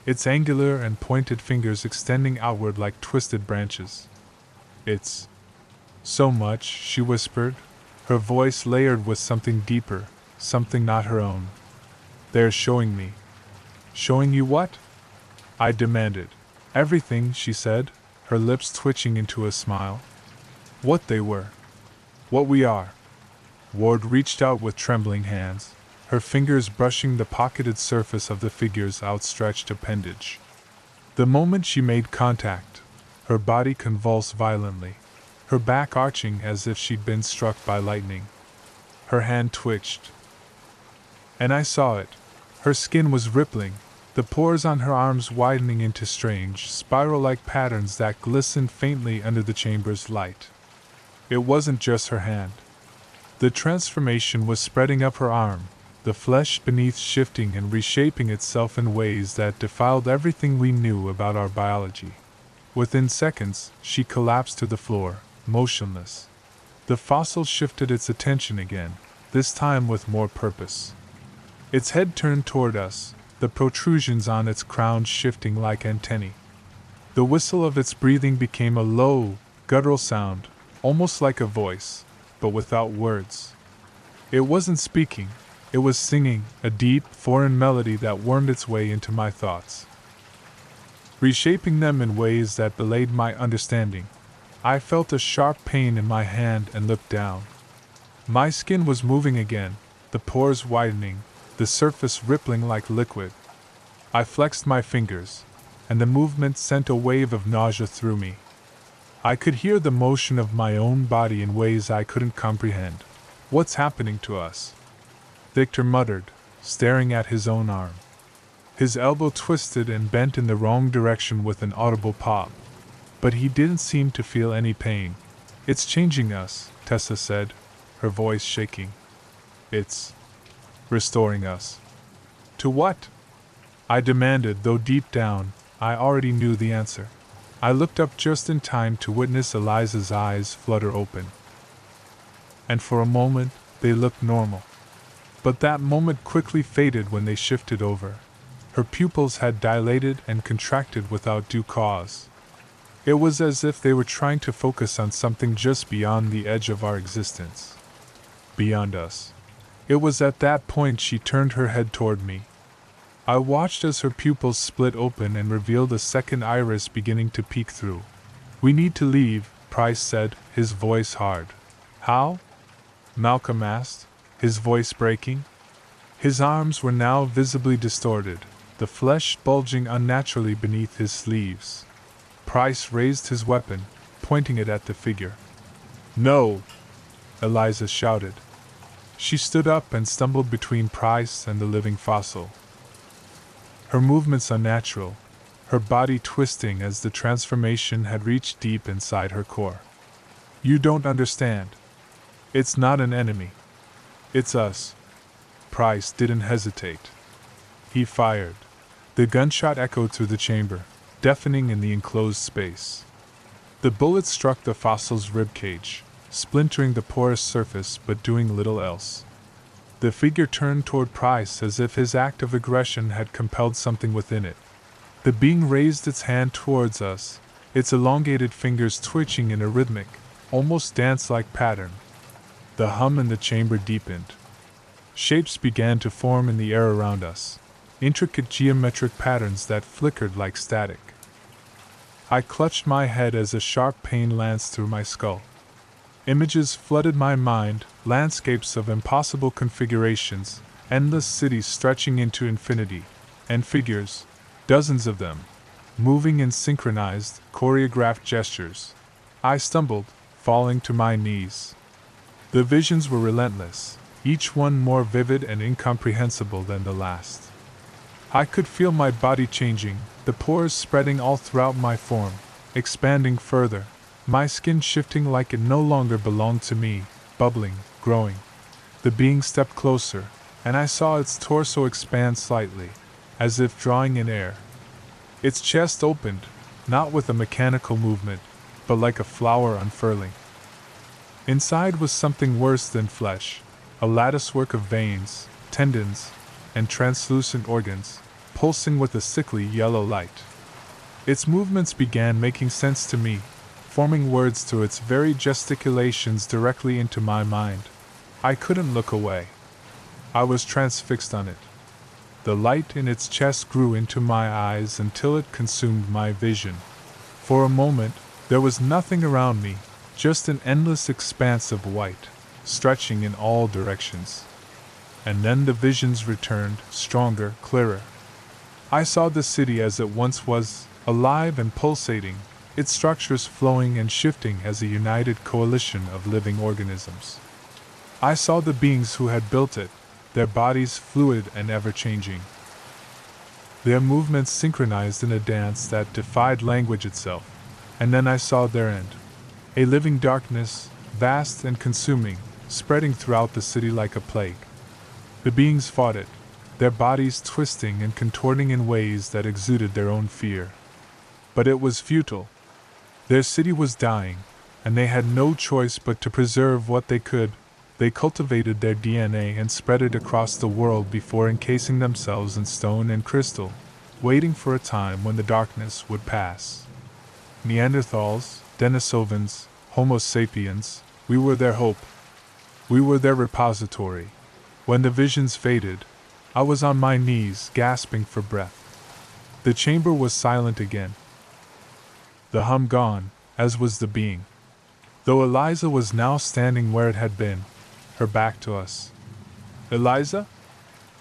its angular and pointed fingers extending outward like twisted branches. It's so much, she whispered, her voice layered with something deeper, something not her own. They're showing me. Showing you what? I demanded. Everything, she said, her lips twitching into a smile. What they were. What we are. Ward reached out with trembling hands, her fingers brushing the pocketed surface of the figure's outstretched appendage. The moment she made contact, her body convulsed violently, her back arching as if she'd been struck by lightning. Her hand twitched. And I saw it. Her skin was rippling, the pores on her arms widening into strange, spiral-like patterns that glistened faintly under the chamber's light. It wasn't just her hand. The transformation was spreading up her arm, the flesh beneath shifting and reshaping itself in ways that defiled everything we knew about our biology. Within seconds, she collapsed to the floor, motionless. The fossil shifted its attention again, this time with more purpose. Its head turned toward us, the protrusions on its crown shifting like antennae. The whistle of its breathing became a low, guttural sound, almost like a voice, but without words. It wasn't speaking, it was singing, a deep, foreign melody that wormed its way into my thoughts, reshaping them in ways that belied my understanding. I felt a sharp pain in my hand and looked down. My skin was moving again, the pores widening, the surface rippling like liquid. I flexed my fingers, and the movement sent a wave of nausea through me. I could hear the motion of my own body in ways I couldn't comprehend. What's happening to us? Victor muttered, staring at his own arm. His elbow twisted and bent in the wrong direction with an audible pop. But he didn't seem to feel any pain. It's changing us, Tessa said, her voice shaking. It's restoring us. To what? I demanded, though deep down, I already knew the answer. I looked up just in time to witness Eliza's eyes flutter open. And for a moment, they looked normal. But that moment quickly faded when they shifted over. Her pupils had dilated and contracted without due cause. It was as if they were trying to focus on something just beyond the edge of our existence. Beyond us. It was at that point she turned her head toward me. I watched as her pupils split open and revealed a second iris beginning to peek through. We need to leave, Price said, his voice hard. How? Malcolm asked, his voice breaking. His arms were now visibly distorted, the flesh bulging unnaturally beneath his sleeves. Price raised his weapon, pointing it at the figure. No! Eliza shouted. She stood up and stumbled between Price and the living fossil. Her movements unnatural, her body twisting as the transformation had reached deep inside her core. You don't understand. It's not an enemy. It's us. Price didn't hesitate. He fired. The gunshot echoed through the chamber, deafening in the enclosed space. The bullet struck the fossil's ribcage, splintering the porous surface but doing little else. The figure turned toward Price as if his act of aggression had compelled something within it. The being raised its hand towards us, its elongated fingers twitching in a rhythmic, almost dance-like pattern. The hum in the chamber deepened. Shapes began to form in the air around us, intricate geometric patterns that flickered like static. I clutched my head as a sharp pain lanced through my skull. Images flooded my mind, landscapes of impossible configurations, endless cities stretching into infinity, and figures, dozens of them, moving in synchronized, choreographed gestures. I stumbled, falling to my knees. The visions were relentless, each one more vivid and incomprehensible than the last. I could feel my body changing, the pores spreading all throughout my form, expanding further, my skin shifting like it no longer belonged to me, bubbling, growing. The being stepped closer, and I saw its torso expand slightly, as if drawing in air. Its chest opened, not with a mechanical movement, but like a flower unfurling. Inside was something worse than flesh, a latticework of veins, tendons, and translucent organs, pulsing with a sickly yellow light. Its movements began making sense to me, forming words through its very gesticulations directly into my mind. I couldn't look away. I was transfixed on it. The light in its chest grew into my eyes until it consumed my vision. For a moment, there was nothing around me, just an endless expanse of white, stretching in all directions. And then the visions returned, stronger, clearer. I saw the city as it once was, alive and pulsating, its structures flowing and shifting as a united coalition of living organisms. I saw the beings who had built it, their bodies fluid and ever-changing. Their movements synchronized in a dance that defied language itself, and then I saw their end. A living darkness, vast and consuming, spreading throughout the city like a plague. The beings fought it, their bodies twisting and contorting in ways that exuded their own fear. But it was futile. Their city was dying, and they had no choice but to preserve what they could. They cultivated their DNA and spread it across the world before encasing themselves in stone and crystal, waiting for a time when the darkness would pass. Neanderthals, Denisovans, Homo sapiens, we were their hope. We were their repository. When the visions faded, I was on my knees, gasping for breath. The chamber was silent again. The hum gone, as was the being. Though Eliza was now standing where it had been, her back to us. "Eliza?"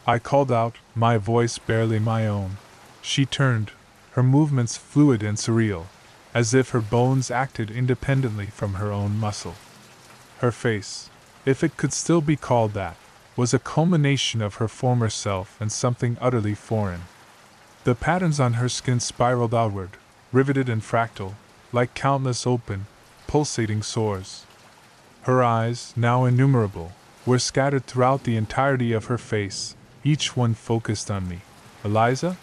I called out, my voice barely my own. She turned, her movements fluid and surreal, as if her bones acted independently from her own muscle. Her face, if it could still be called that, was a culmination of her former self and something utterly foreign. The patterns on her skin spiraled outward, riveted and fractal, like countless open, pulsating sores. Her eyes, now innumerable, were scattered throughout the entirety of her face, each one focused on me. "Eliza?"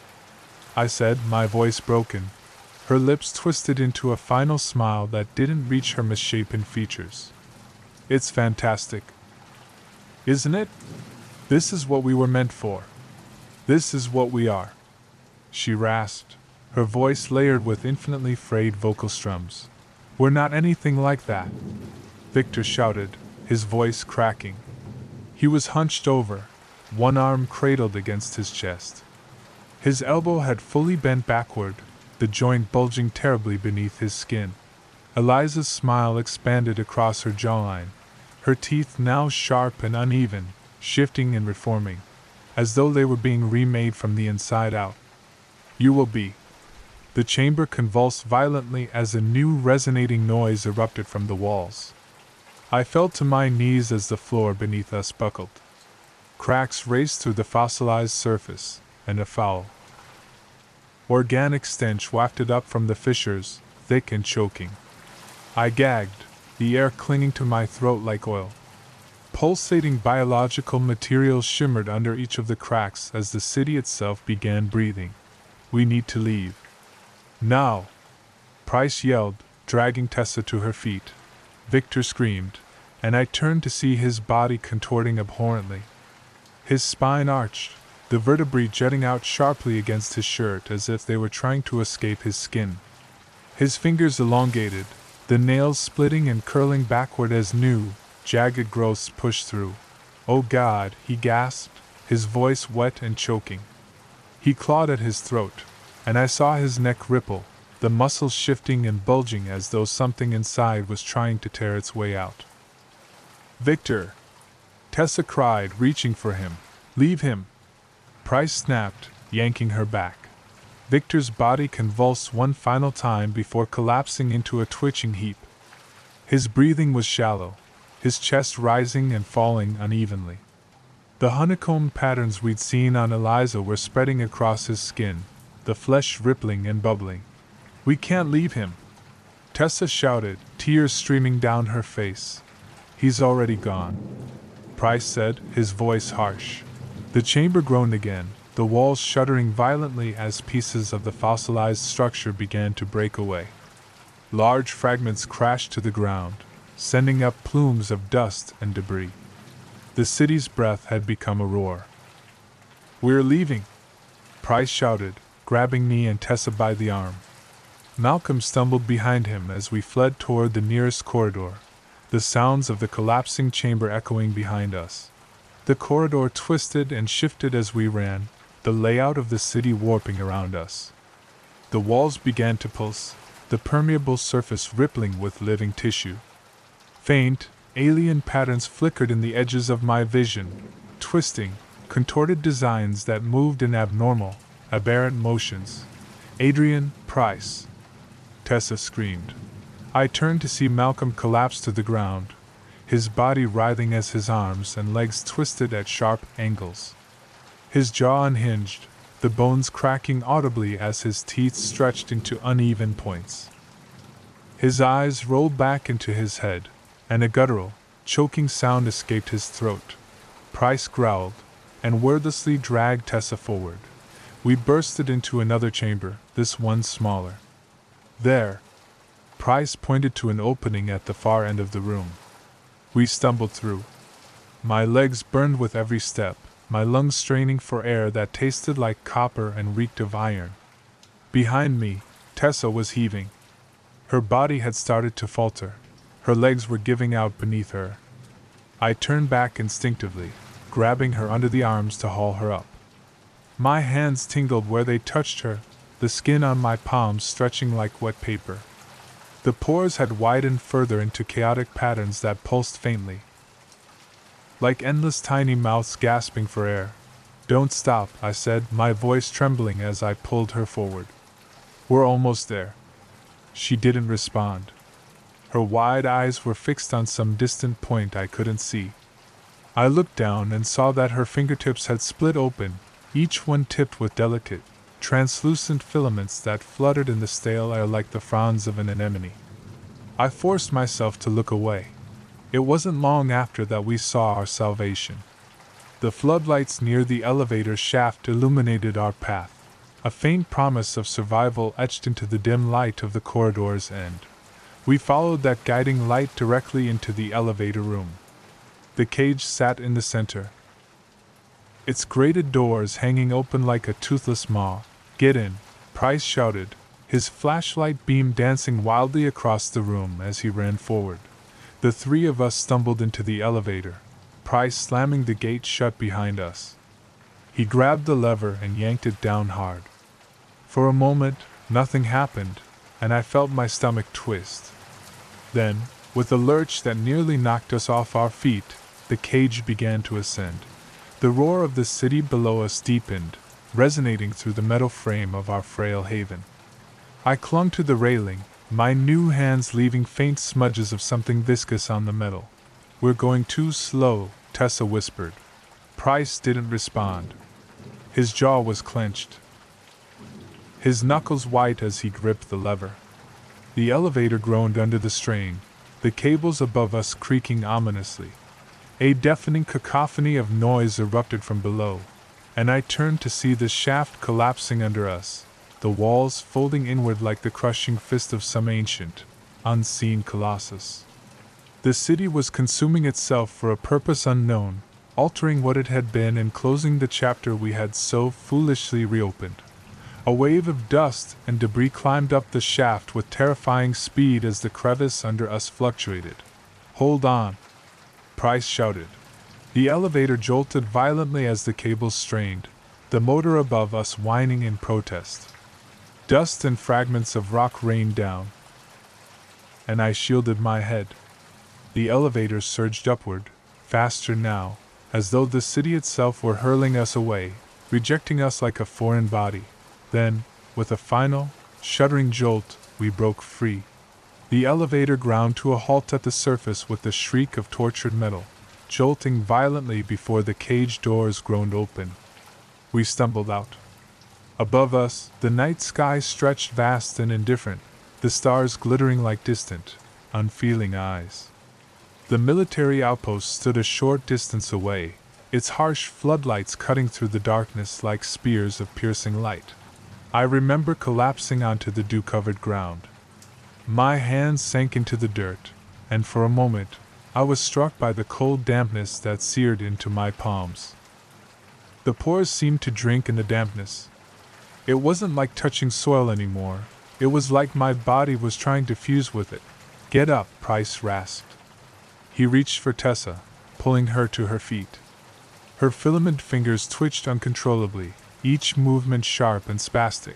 I said, my voice broken. Her lips twisted into a final smile that didn't reach her misshapen features. "It's fantastic. Isn't it? This is what we were meant for. This is what we are," she rasped, her voice layered with infinitely frayed vocal strums. "We're not anything like that," Victor shouted, his voice cracking. He was hunched over, one arm cradled against his chest. His elbow had fully bent backward, the joint bulging terribly beneath his skin. Eliza's smile expanded across her jawline, her teeth now sharp and uneven, shifting and reforming, as though they were being remade from the inside out. "You will be." The chamber convulsed violently as a new resonating noise erupted from the walls. I fell to my knees as the floor beneath us buckled. Cracks raced through the fossilized surface, and a foul, organic stench wafted up from the fissures, thick and choking. I gagged, the air clinging to my throat like oil. Pulsating biological materials shimmered under each of the cracks as the city itself began breathing. "We need to leave. Now!" Price yelled, dragging Tessa to her feet. Victor screamed, and I turned to see his body contorting abhorrently. His spine arched, the vertebrae jutting out sharply against his shirt as if they were trying to escape his skin. His fingers elongated, the nails splitting and curling backward as new, jagged growths pushed through. "Oh God," he gasped, his voice wet and choking. He clawed at his throat, and I saw his neck ripple, the muscles shifting and bulging as though something inside was trying to tear its way out. "Victor!" Tessa cried, reaching for him. "Leave him!" Price snapped, yanking her back. Victor's body convulsed one final time before collapsing into a twitching heap. His breathing was shallow, his chest rising and falling unevenly. The honeycomb patterns we'd seen on Eliza were spreading across his skin, the flesh rippling and bubbling. "We can't leave him!" Tessa shouted, tears streaming down her face. "He's already gone," Price said, his voice harsh. The chamber groaned again, the walls shuddering violently as pieces of the fossilized structure began to break away. Large fragments crashed to the ground, sending up plumes of dust and debris. The city's breath had become a roar. "We're leaving!" Price shouted, grabbing me and Tessa by the arm. Malcolm stumbled behind him as we fled toward the nearest corridor, the sounds of the collapsing chamber echoing behind us. The corridor twisted and shifted as we ran, the layout of the city warping around us. The walls began to pulse, the permeable surface rippling with living tissue. Faint, alien patterns flickered in the edges of my vision, twisting, contorted designs that moved in abnormal, aberrant motions. "Adrian, Price!" Tessa screamed. I turned to see Malcolm collapse to the ground, his body writhing as his arms and legs twisted at sharp angles. His jaw unhinged, the bones cracking audibly as his teeth stretched into uneven points. His eyes rolled back into his head, and a guttural, choking sound escaped his throat. Price growled, and wordlessly dragged Tessa forward. We bursted into another chamber, this one smaller. There! Price pointed to an opening at the far end of the room. We stumbled through. My legs burned with every step, my lungs straining for air that tasted like copper and reeked of iron. Behind me, Tessa was heaving. Her body had started to falter. Her legs were giving out beneath her. I turned back instinctively, grabbing her under the arms to haul her up. My hands tingled where they touched her, the skin on my palms stretching like wet paper. The pores had widened further into chaotic patterns that pulsed faintly, like endless tiny mouths gasping for air. "Don't stop," I said, my voice trembling as I pulled her forward. "We're almost there." She didn't respond. Her wide eyes were fixed on some distant point I couldn't see. I looked down and saw that her fingertips had split open, each one tipped with delicate, translucent filaments that fluttered in the stale air like the fronds of an anemone. I forced myself to look away. It wasn't long after that we saw our salvation. The floodlights near the elevator shaft illuminated our path, a faint promise of survival etched into the dim light of the corridor's end. We followed that guiding light directly into the elevator room. The cage sat in the center, its grated doors hanging open like a toothless maw. "Get in," Price shouted, his flashlight beam dancing wildly across the room as he ran forward. The three of us stumbled into the elevator, Price slamming the gate shut behind us. He grabbed the lever and yanked it down hard. For a moment, nothing happened, and I felt my stomach twist. Then, with a lurch that nearly knocked us off our feet, the cage began to ascend. The roar of the city below us deepened, resonating through the metal frame of our frail haven. I clung to the railing, my new hands leaving faint smudges of something viscous on the metal. "We're going too slow," Tessa whispered. Price didn't respond. His jaw was clenched, his knuckles white as he gripped the lever. The elevator groaned under the strain, the cables above us creaking ominously. A deafening cacophony of noise erupted from below, and I turned to see the shaft collapsing under us, the walls folding inward like the crushing fist of some ancient, unseen colossus. The city was consuming itself for a purpose unknown, altering what it had been and closing the chapter we had so foolishly reopened. A wave of dust and debris climbed up the shaft with terrifying speed as the crevice under us fluctuated. "Hold on!" Price shouted. The elevator jolted violently as the cables strained, the motor above us whining in protest. Dust and fragments of rock rained down, and I shielded my head. The elevator surged upward, faster now, as though the city itself were hurling us away, rejecting us like a foreign body. Then, with a final, shuddering jolt, we broke free. The elevator ground to a halt at the surface with the shriek of tortured metal, jolting violently before the cage doors groaned open. We stumbled out. Above us, the night sky stretched vast and indifferent, the stars glittering like distant, unfeeling eyes. The military outpost stood a short distance away, its harsh floodlights cutting through the darkness like spears of piercing light. I remember collapsing onto the dew-covered ground. My hands sank into the dirt, and for a moment, I was struck by the cold dampness that seared into my palms. The pores seemed to drink in the dampness, It wasn't like touching soil anymore, it was like my body was trying to fuse with it. Get up, Price rasped. He reached for Tessa, pulling her to her feet. Her filament fingers twitched uncontrollably, each movement sharp and spastic.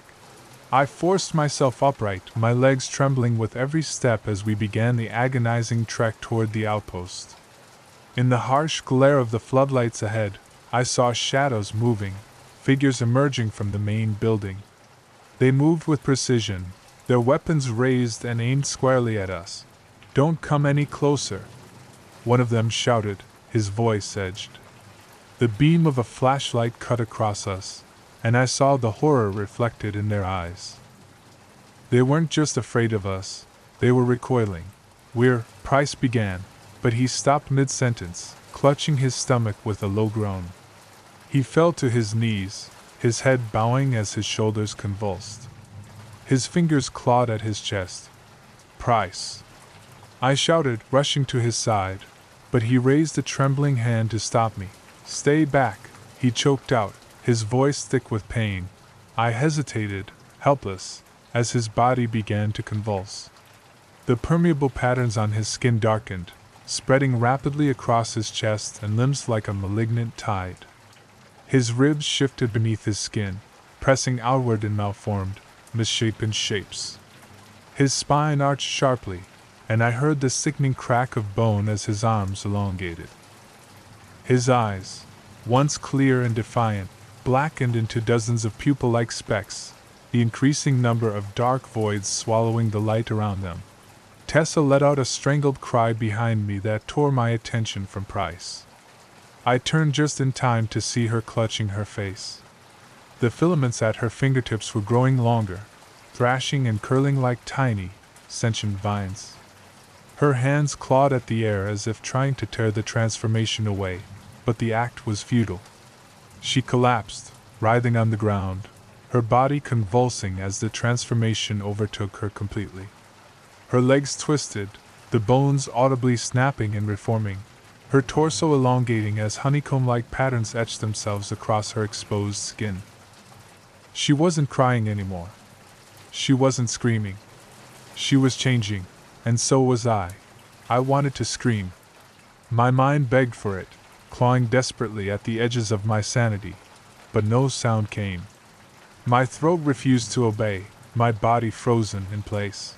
I forced myself upright, my legs trembling with every step as we began the agonizing trek toward the outpost. In the harsh glare of the floodlights ahead, I saw shadows moving, figures emerging from the main building. They moved with precision, their weapons raised and aimed squarely at us. "Don't come any closer," one of them shouted, his voice edged. The beam of a flashlight cut across us, and I saw the horror reflected in their eyes. They weren't just afraid of us, they were recoiling. Price began, but he stopped mid-sentence, clutching his stomach with a low groan. He fell to his knees, his head bowing as his shoulders convulsed. His fingers clawed at his chest. "Price!" I shouted, rushing to his side, but he raised a trembling hand to stop me. "Stay back," he choked out, his voice thick with pain. I hesitated, helpless, as his body began to convulse. The permeable patterns on his skin darkened, spreading rapidly across his chest and limbs like a malignant tide. His ribs shifted beneath his skin, pressing outward in malformed, misshapen shapes. His spine arched sharply, and I heard the sickening crack of bone as his arms elongated. His eyes, once clear and defiant, blackened into dozens of pupil-like specks, the increasing number of dark voids swallowing the light around them. Tessa let out a strangled cry behind me that tore my attention from Price. I turned just in time to see her clutching her face. The filaments at her fingertips were growing longer, thrashing and curling like tiny, sentient vines. Her hands clawed at the air as if trying to tear the transformation away, but the act was futile. She collapsed, writhing on the ground, her body convulsing as the transformation overtook her completely. Her legs twisted, the bones audibly snapping and reforming, her torso elongating as honeycomb-like patterns etched themselves across her exposed skin. She wasn't crying anymore. She wasn't screaming. She was changing, and so was I. I wanted to scream. My mind begged for it, clawing desperately at the edges of my sanity, but no sound came. My throat refused to obey, my body frozen in place.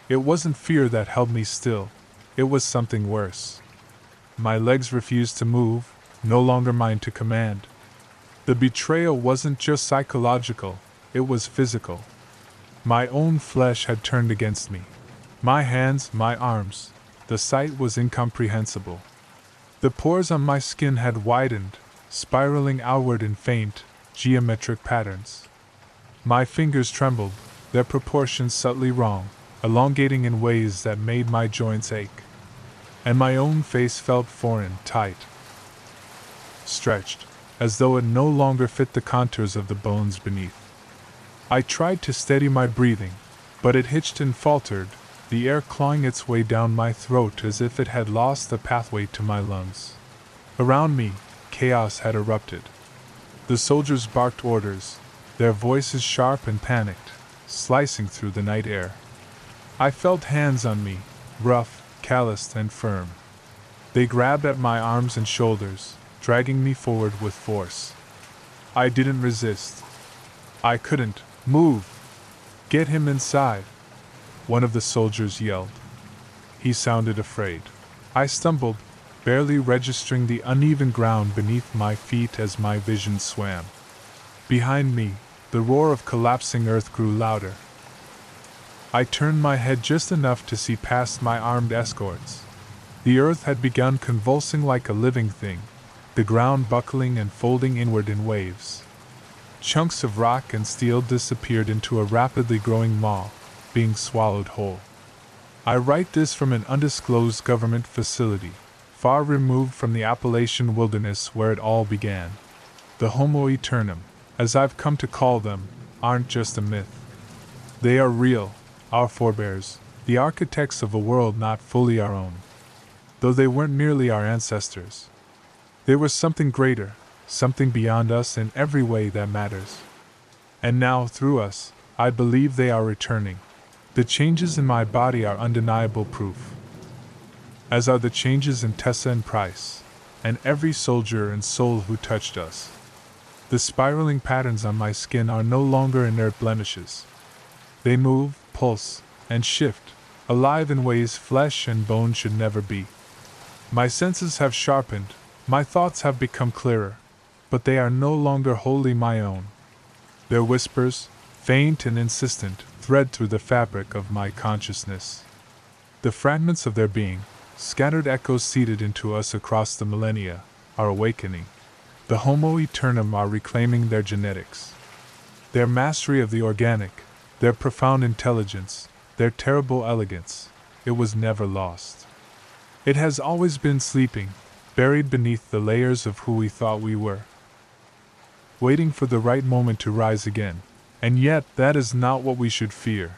It wasn't fear that held me still, it was something worse. My legs refused to move, no longer mine to command. The betrayal wasn't just psychological, it was physical. My own flesh had turned against me. My hands, my arms, the sight was incomprehensible. The pores on my skin had widened, spiraling outward in faint, geometric patterns. My fingers trembled, their proportions subtly wrong, elongating in ways that made my joints ache. And my own face felt foreign, tight, stretched, as though it no longer fit the contours of the bones beneath. I tried to steady my breathing, but it hitched and faltered, the air clawing its way down my throat as if it had lost the pathway to my lungs. Around me, chaos had erupted. The soldiers barked orders, their voices sharp and panicked, slicing through the night air. I felt hands on me, rough, calloused and firm. They grabbed at my arms and shoulders, dragging me forward with force. I didn't resist. I couldn't move. "Get him inside," one of the soldiers yelled. He sounded afraid. I stumbled, barely registering the uneven ground beneath my feet as my vision swam. Behind me, the roar of collapsing earth grew louder. I turned my head just enough to see past my armed escorts. The earth had begun convulsing like a living thing, the ground buckling and folding inward in waves. Chunks of rock and steel disappeared into a rapidly growing maw, being swallowed whole. I write this from an undisclosed government facility, far removed from the Appalachian wilderness where it all began. The Homo Eternum, as I've come to call them, aren't just a myth. They are real, our forebears, the architects of a world not fully our own. Though they weren't merely our ancestors. They were something greater, something beyond us in every way that matters. And now, through us, I believe they are returning. The changes in my body are undeniable proof, as are the changes in Tessa and Price, and every soldier and soul who touched us. The spiraling patterns on my skin are no longer inert blemishes. They move, pulse, and shift, alive in ways flesh and bone should never be. My senses have sharpened, my thoughts have become clearer, but they are no longer wholly my own. Their whispers, faint and insistent, thread through the fabric of my consciousness. The fragments of their being, scattered echoes seeded into us across the millennia, are awakening. The Homo Eternum are reclaiming their genetics. Their mastery of the organic, their profound intelligence, their terrible elegance, it was never lost. It has always been sleeping, buried beneath the layers of who we thought we were, waiting for the right moment to rise again. And yet, that is not what we should fear.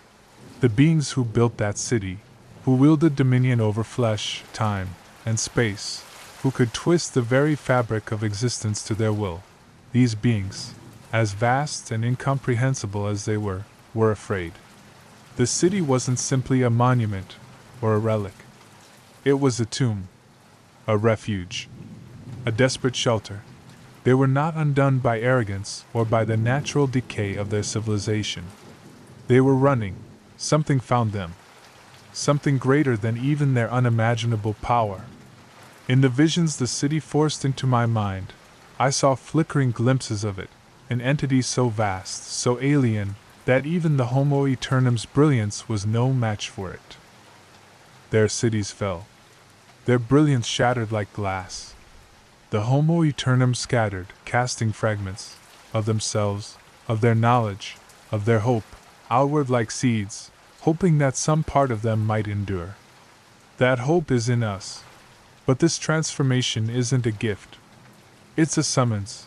The beings who built that city, who wielded dominion over flesh, time, and space, who could twist the very fabric of existence to their will, these beings, as vast and incomprehensible as they were afraid. The city wasn't simply a monument or a relic. It was a tomb, a refuge, a desperate shelter. They were not undone by arrogance or by the natural decay of their civilization. They were running. Something found them. Something greater than even their unimaginable power. In the visions the city forced into my mind, I saw flickering glimpses of it, an entity so vast, so alien, that even the Homo Eternum's brilliance was no match for it. Their cities fell. Their brilliance shattered like glass. The Homo Eternum scattered, casting fragments of themselves, of their knowledge, of their hope, outward like seeds, hoping that some part of them might endure. That hope is in us. But this transformation isn't a gift. It's a summons.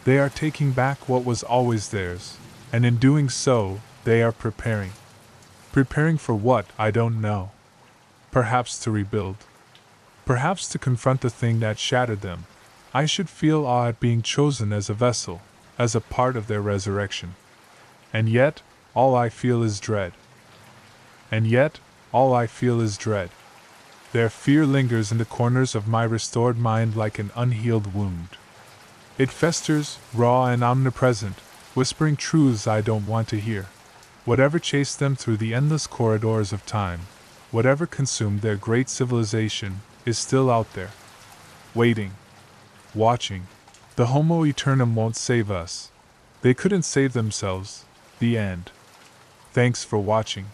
They are taking back what was always theirs, and in doing so, they are preparing. Preparing for what, I don't know. Perhaps to rebuild. Perhaps to confront the thing that shattered them. I should feel awe at being chosen as a vessel, as a part of their resurrection. And yet, all I feel is dread. And yet, all I feel is dread. Their fear lingers in the corners of my restored mind like an unhealed wound. It festers, raw and omnipresent, whispering truths I don't want to hear. Whatever chased them through the endless corridors of time, whatever consumed their great civilization, is still out there. Waiting. Watching. The Homo Eternum won't save us. They couldn't save themselves. The end. Thanks for watching.